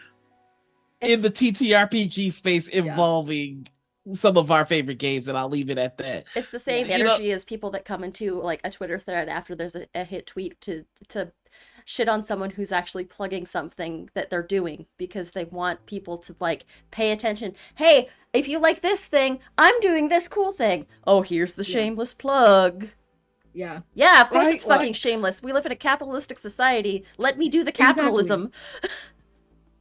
in the TTRPG space involving some of our favorite games, and I'll leave it at that. It's the same energy as people that come into like a Twitter thread after there's a hit tweet to shit on someone who's actually plugging something that they're doing because they want people to like pay attention. Hey, if you like this thing, I'm doing this cool thing. Oh, here's the shameless plug. Yeah, of course it's fucking shameless. We live in a capitalistic society. Let me do the capitalism.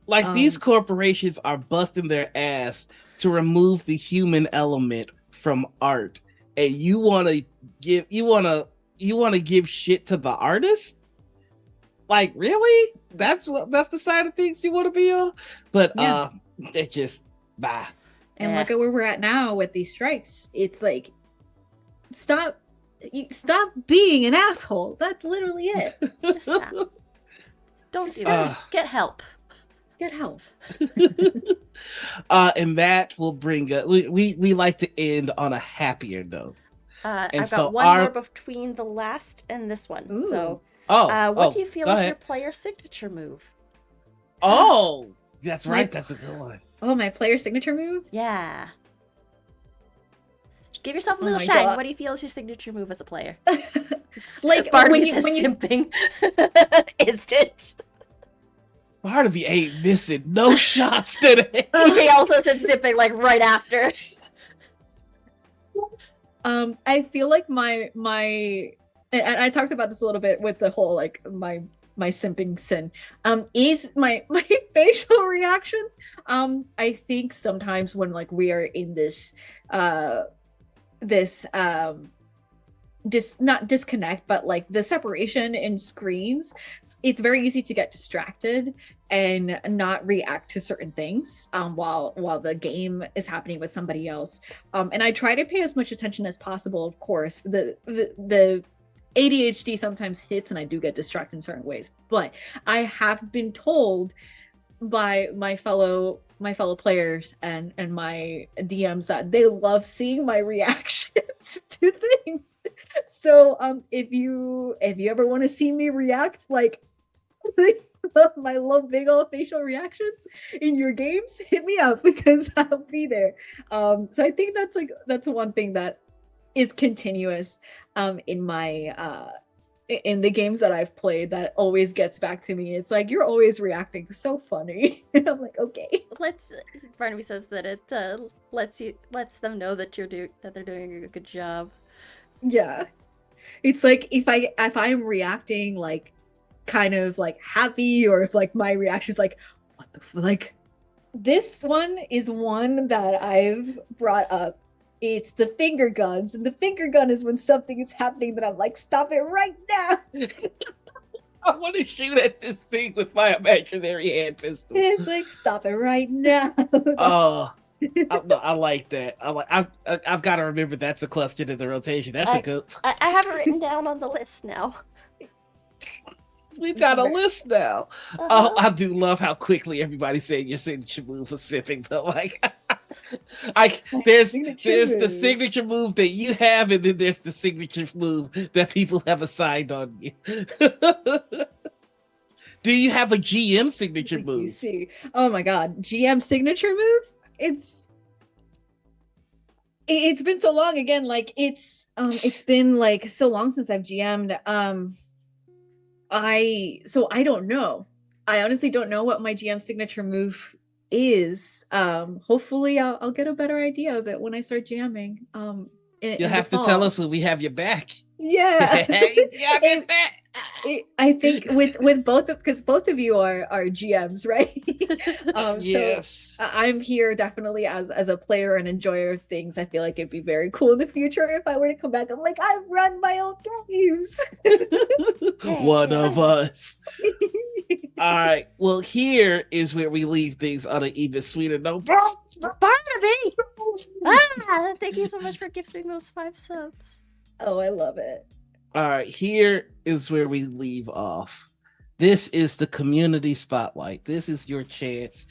Like, these corporations are busting their ass to remove the human element from art, and you want to give shit to the artist? Like, really? That's the side of things you want to be on? But it just bah. And look at where we're at now with these strikes. It's like, stop being an asshole. That's literally it. Just stop. Don't do that. Get help. Get help. And that will bring us. We like to end on a happier note. I've got one more between the last and this one. Ooh. So, what do you feel is your player signature move? Oh, that's right. That's a good one. Oh, my player signature move? Yeah. Give yourself a little shine. God. What do you feel is your signature move as a player? Like Barnaby says simping. Instant. Barnaby ain't missing no shots today. EJ also said simping like right after. I feel like my and I talked about this a little bit with the whole like my simping sin is my facial reactions. I think sometimes when like we are in this not disconnect, but like the separation in screens, it's very easy to get distracted and not react to certain things while the game is happening with somebody else. And I try to pay as much attention as possible. Of course, the ADHD sometimes hits and I do get distracted in certain ways, but I have been told by my fellow players and my DMs that they love seeing my reactions to things. So if you ever want to see me react like my little big old facial reactions in your games, hit me up because I'll be there. So I think that's one thing that is continuous in my in the games that I've played that always gets back to me. It's like, you're always reacting so funny. And I'm like, okay. Barnaby says that it lets them know that they're doing a good job. Yeah. It's like if I'm reacting like kind of like happy, or if like my reaction is like, what the like, this one is one that I've brought up. It's the finger guns, and the finger gun is when something is happening that I'm like, stop it right now. I want to shoot at this thing with my imaginary hand pistol. It's like, stop it right now. I like that. I've got to remember that's a question in the rotation. That's a good. I have it written down on the list now. We've got a list now. Uh-huh. Oh, I do love how quickly everybody's saying your signature move for sipping though. There's the signature move that you have, and then there's the signature move that people have assigned on you. Do you have a GM signature You move? see, oh my god, GM signature move. It's been so long again. Like it's been like so long since I've GM'd. I don't know. I honestly don't know what my GM signature move is. Hopefully I'll get a better idea of it when I start GMing. You'll have to tell us when we have your back. Yeah. I think with both because both of you are GMs, right? Yes. So I'm here definitely as a player and enjoyer of things. I feel like it'd be very cool in the future if I were to come back. I'm like, I've run my own games. One of us. All right. Well, here is where we leave things on an even sweeter note. Barnaby! Thank you so much for gifting those 5 subs. Oh, I love it. All right, here is where we leave off. This is the community spotlight. This is your chance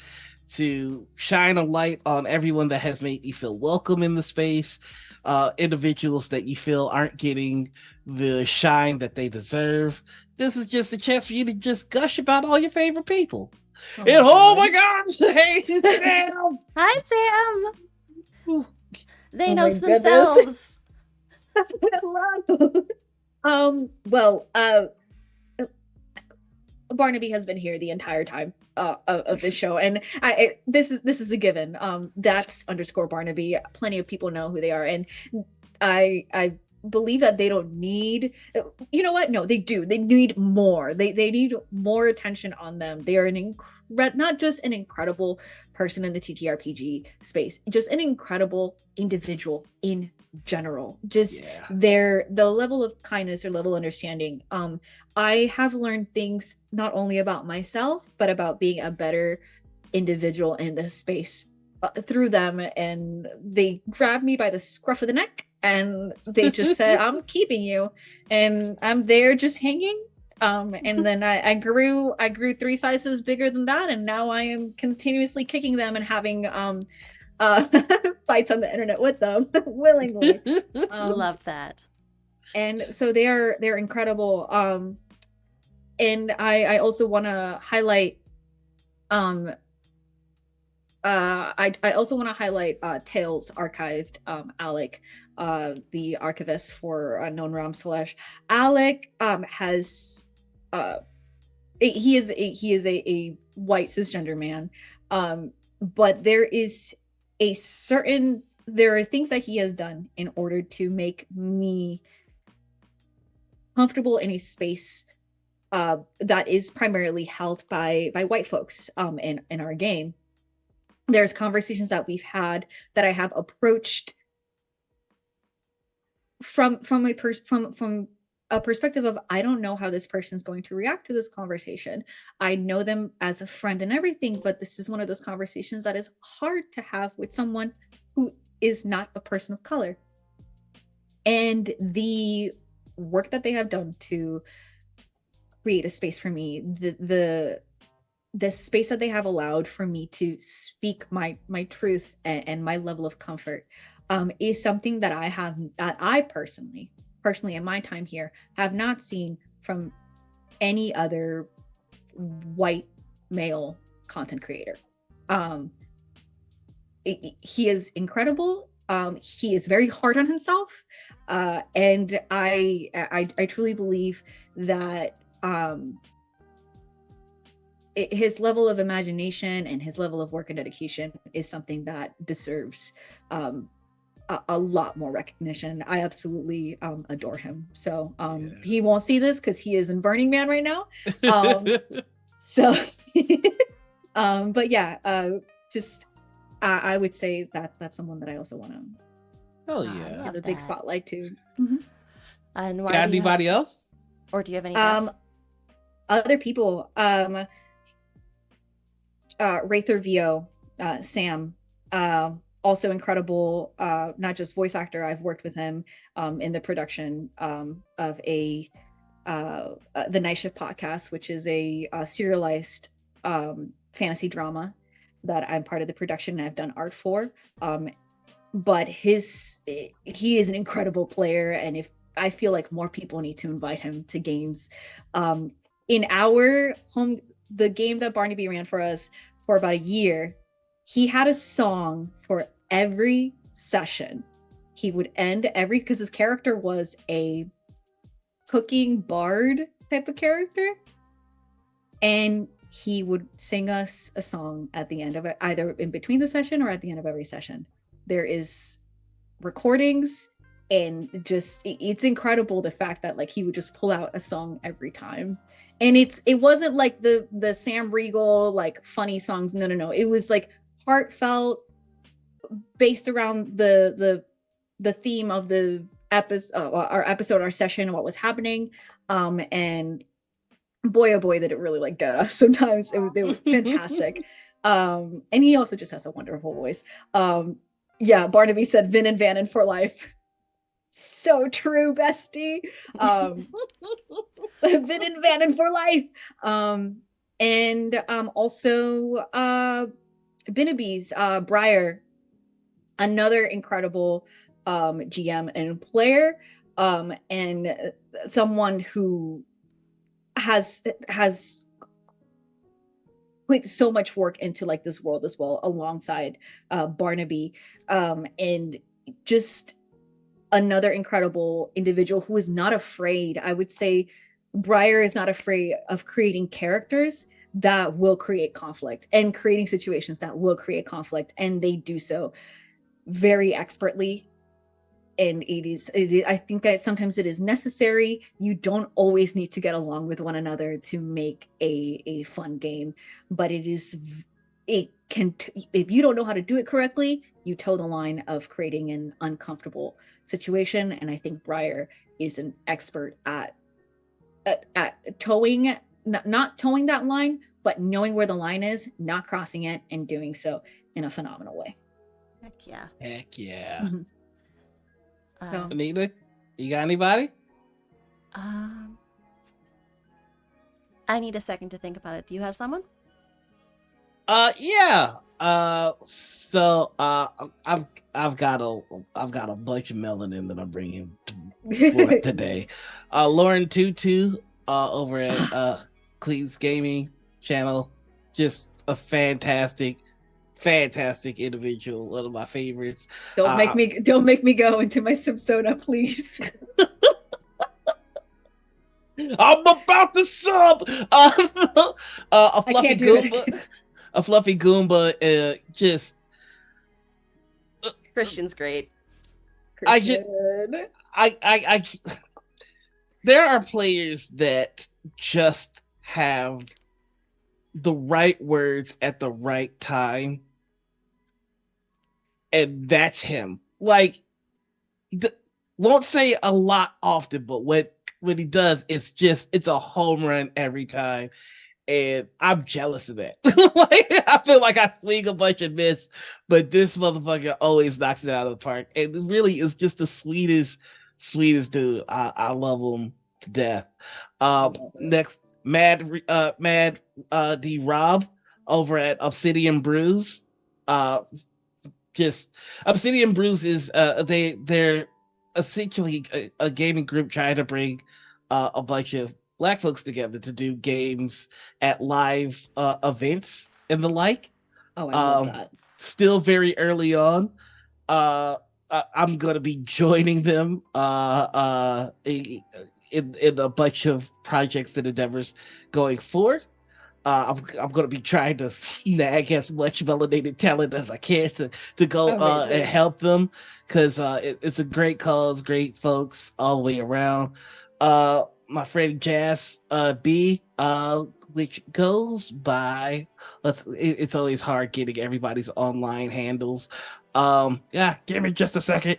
to shine a light on everyone that has made you feel welcome in the space, individuals that you feel aren't getting the shine that they deserve. This is just a chance for you to just gush about all your favorite people. Oh my gosh! Hey, Sam! Hi, Sam! They Oh know my themselves. That's what I love. Well, Barnaby has been here the entire time of this show, and this is a given. That's underscore Barnaby. Plenty of people know who they are, and I believe that they don't need. You know what? No, they do. They need more. They need more attention on them. They are not just an incredible person in the TTRPG space, just an incredible individual in general. Just the level of kindness or level of understanding. I have learned things not only about myself but about being a better individual in this space through them, and they grabbed me by the scruff of the neck and they just said, I'm keeping you, and I'm there just hanging. And then I grew 3 sizes bigger than that, and now I am continuously kicking them and having fights on the internet with them willingly. Love that. And so they're incredible. And I also want to highlight I also want to highlight Tales Archived, Alec, the archivist for Known Ram Slash. Alec has he is a white cisgender man, but there are things that he has done in order to make me comfortable in a space that is primarily held by white folks in our game. There's conversations that we've had that I have approached from a perspective of, I don't know how this person is going to react to this conversation. I know them as a friend and everything, but this is one of those conversations that is hard to have with someone who is not a person of color. And the work that they have done to create a space for me, the space that they have allowed for me to speak my truth and my level of comfort is something that I personally in my time here have not seen from any other white male content creator. He is incredible. He is very hard on himself, and I truly believe that his level of imagination and his level of work and dedication is something that deserves a lot more recognition. I absolutely adore him. So he won't see this because he is in Burning Man right now. So but yeah, just I would say that that's someone that I also want to give a big spotlight to. And got anybody else, or do you have any other people? Wraither Vio, Sam, Also incredible, not just voice actor. I've worked with him in the production of the Night Shift podcast, which is a serialized fantasy drama that I'm part of the production and I've done art for. But he is an incredible player, and if I feel like more people need to invite him to games. In our home, the game that Barnaby ran for us for about a year, he had a song for every session. He would end because his character was a cooking bard type of character, and he would sing us a song at the end of it, either in between the session or at the end of every session. There is recordings, and just it's incredible the fact that like he would just pull out a song every time. And it wasn't like the Sam Riegel like funny songs. No. It was like heartfelt, based around the theme of the episode, our session, what was happening. And boy, oh boy, did it really like get us sometimes. They were fantastic. And he also just has a wonderful voice. Yeah, Barnaby said Vin and Vannon for life. So true, bestie. Vin and Vannon for life. And also Binnaby's Briar, another incredible GM and player, and someone who has put so much work into like this world as well, alongside Barnaby, and just another incredible individual who is not afraid. I would say Briar is not afraid of creating characters that will create conflict and creating situations that will create conflict, and they do so very expertly. And it is I think that sometimes it is necessary. You don't always need to get along with one another to make a fun game, but it can, if you don't know how to do it correctly, you toe the line of creating an uncomfortable situation. And I think Briar is an expert at towing, not towing that line, but knowing where the line is, not crossing it, and doing so in a phenomenal way. Heck yeah. Heck yeah. Mhm. So- Anita, you got anybody? I need a second to think about it. Do you have someone? Yeah. So I've got a bunch of melanin that I'm bringing forth today. Lauren Tutu, over at Queen's Gaming channel, just a fantastic individual, one of my favorites. Don't make me go into my Subsona, please. I'm about to sub. A fluffy Goomba. A fluffy Goomba. Just Christian's great. Christian. I there are players that just have the right words at the right time, and that's him. Like, won't say a lot often, but when he does, it's a home run every time. And I'm jealous of that. Like, I feel like I swing a bunch and miss, but this motherfucker always knocks it out of the park. And it really is just the sweetest dude. I love him to death. Next, Mad D Rob over at Obsidian Brews. Just Obsidian Brews is they're essentially a gaming group trying to bring a bunch of Black folks together to do games at live events and the like. Oh, I love that. Still very early on. I'm gonna be joining them in a bunch of projects and endeavors going forth. I'm going to be trying to snag as much melanated talent as I can to go and help them, because it's a great cause, great folks all the way around. My friend Jazz B, which goes by, it's always hard getting everybody's online handles. Yeah, give me just a second.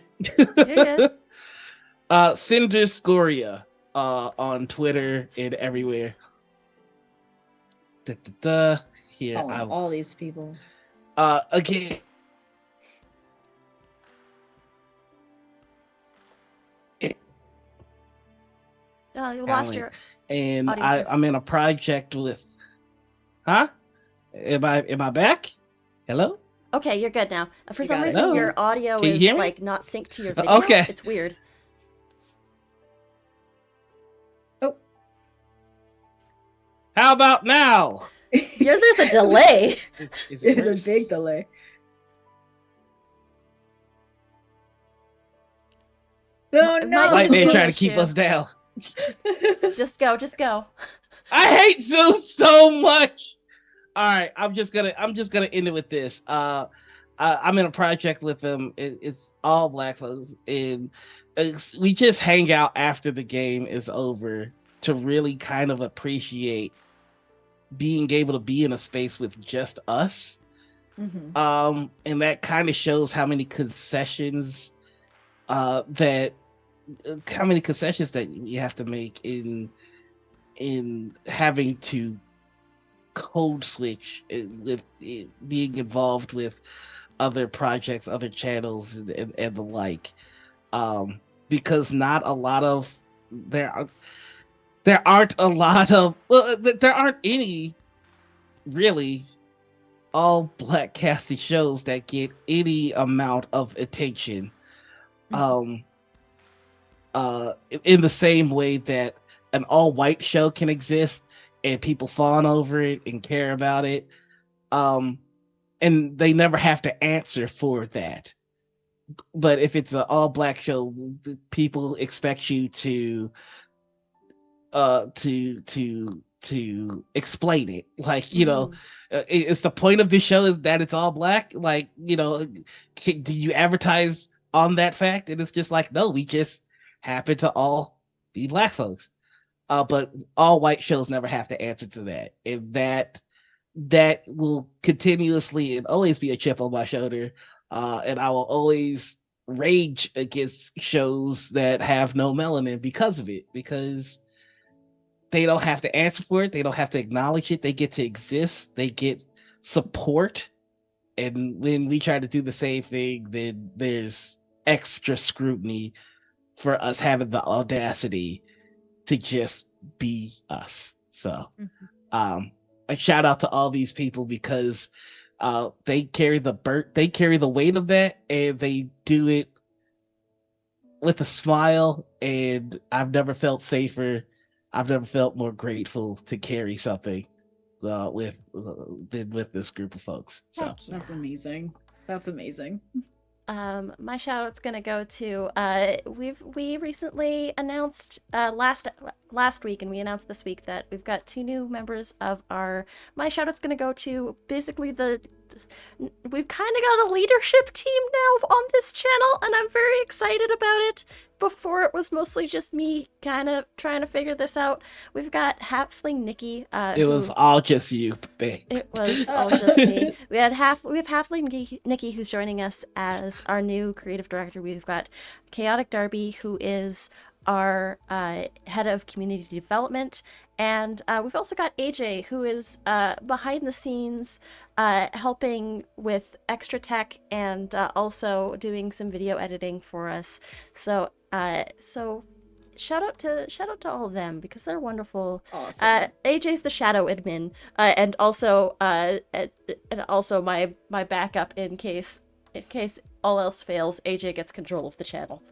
Cinder Scoria on Twitter and everywhere. Here, all these people. Again, You lost talent. your And audio. I'm in a project with. Huh? Am I back? Hello? Okay, you're good now. For You some got it. reason, Hello? your audio Can you is hear me? like not synced to your video. Okay. It's weird. Oh, How about now? There's a delay. Is it there's a worse? big delay. Oh It no! might White be man Zoom trying to keep issue. us down. Just go. I hate Zoom so much. All right, I'm just gonna end it with this. I'm in a project with them. It's all black folks, and we just hang out after the game is over to really kind of appreciate being able to be in a space with just us. Mhm. And that kind of shows how many concessions that you have to make in having to code switch with being involved with other projects, other channels, and the like. Because not a lot of there aren't a lot of there aren't any really all black casting shows that get any amount of attention. In the same way that an all white show can exist and people fawn over it and care about it. And they never have to answer for that. But if it's an all black show, people expect you to explain it. Like, it's the point of this show is that it's all black. Like, do you advertise on that fact? And it's just like, no, we just happen to all be black folks. But all white shows never have to answer to that. And that will continuously and always be a chip on my shoulder. And I will always rage against shows that have no melanin because of it, because they don't have to answer for it. They don't have to acknowledge it. They get to exist. They get support. And when we try to do the same thing, then there's extra scrutiny for us having the audacity to just be us. So, a shout out to all these people, because they carry the weight of that, and they do it with a smile. And I've never felt safer. I've never felt more grateful to carry something than with this group of folks. So Heck yeah. That's amazing. That's amazing. My shout out's gonna go to we recently announced last week, and we announced this week that we've got 2 new members of my shout out's gonna go to basically we've kind of got a leadership team now on this channel, and I'm very excited about it. Before, it was mostly just me kind of trying to figure this out. We've got Halfling Nikki. it was all just you, babe. It was all just me. We have Halfling Nikki, who's joining us as our new creative director. We've got Chaotic Darby, who is our head of community development, and we've also got AJ, who is behind the scenes, helping with extra tech and also doing some video editing for us. So shout out to all of them, because they're wonderful. Awesome. AJ's the shadow admin, and also my backup in case all else fails. AJ gets control of the channel.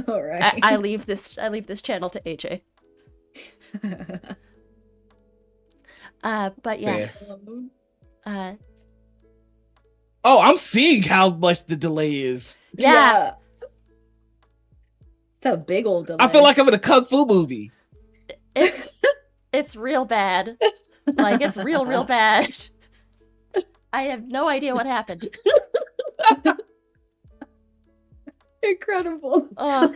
All right. I leave this channel to AJ. But yes. Oh, I'm seeing how much the delay is. Yeah. It's a big old delay. I feel like I'm in a kung fu movie. It's real bad. Like, it's real bad. I have no idea what happened. Incredible. But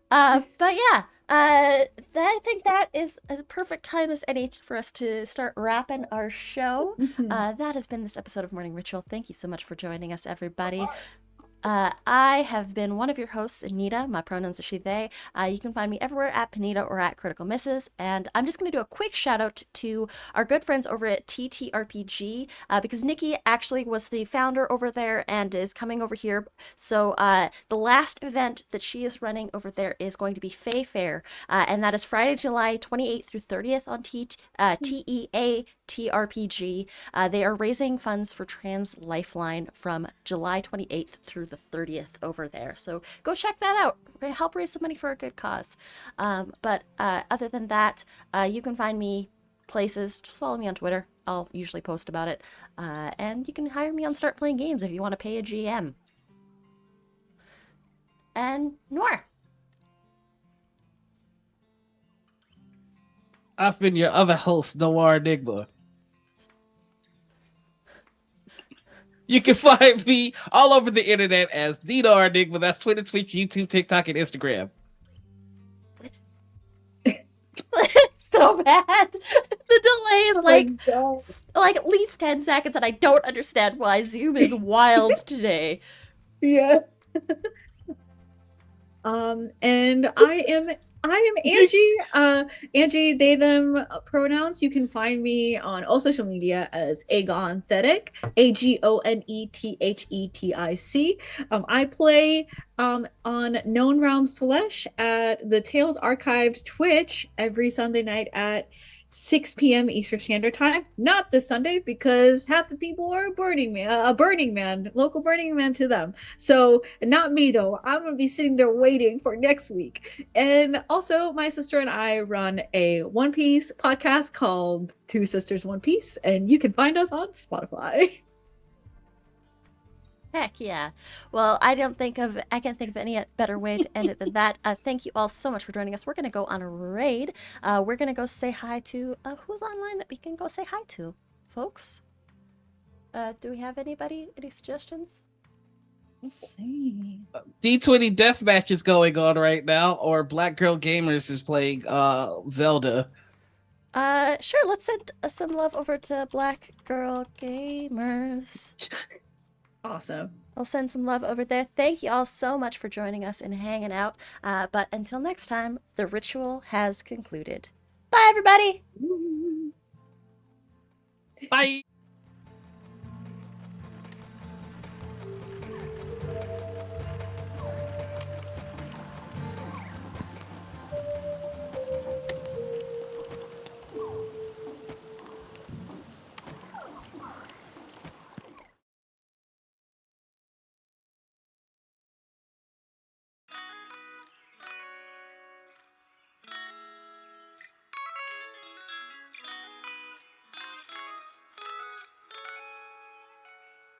yeah, I think that is a perfect time as any for us to start wrapping our show. That has been this episode of Morning Ritual. Thank you so much for joining us, everybody. I have been one of your hosts, Anita. My pronouns are she, they. You can find me everywhere at Panita or at Critical Misses. And I'm just going to do a quick shout out to our good friends over at TTRPG because Nikki actually was the founder over there and is coming over here. So the last event that she is running over there is going to be Fae Fair, and that is Friday, July 28th through 30th on TEA TRPG. They are raising funds for Trans Lifeline from July 28th through the 30th over there. So go check that out. Help raise some money for a good cause. But other than that, you can find me places. Just follow me on Twitter. I'll usually post about it. And you can hire me on Start Playing Games if you want to pay a GM. And Noir. I've been your other host, TTRPGs. You can find me all over the internet as TheNoirEnigma. That's Twitter, Twitch, YouTube, TikTok, and Instagram. So bad. The delay is like at least 10 seconds, and I don't understand why Zoom is wild today. Yeah. And I am Angie. Angie, they, them pronouns. You can find me on all social media as Agonethetic, AGONETHETIC. I play on Known Realm Slash at the Tales Archived Twitch every Sunday night at 6 p.m. Eastern Standard Time. Not this Sunday because half the people are a Burning Man, local Burning Man to them. So not me though. I'm gonna be sitting there waiting for next week. And also, my sister and I run a One Piece podcast called Two Sisters One Piece, and you can find us on Spotify. Heck yeah. Well, I can't think of any better way to end it than that. Thank you all so much for joining us. We're going to go on a raid. We're going to go say hi to, who's online that we can go say hi to, folks? Do we have anybody? Any suggestions? Let's see. D20 Deathmatch is going on right now, or Black Girl Gamers is playing Zelda. Sure, let's send some love over to Black Girl Gamers. Awesome. I'll send some love over there. Thank you all so much for joining us and hanging out. But until next time, the ritual has concluded. Bye, everybody! Bye!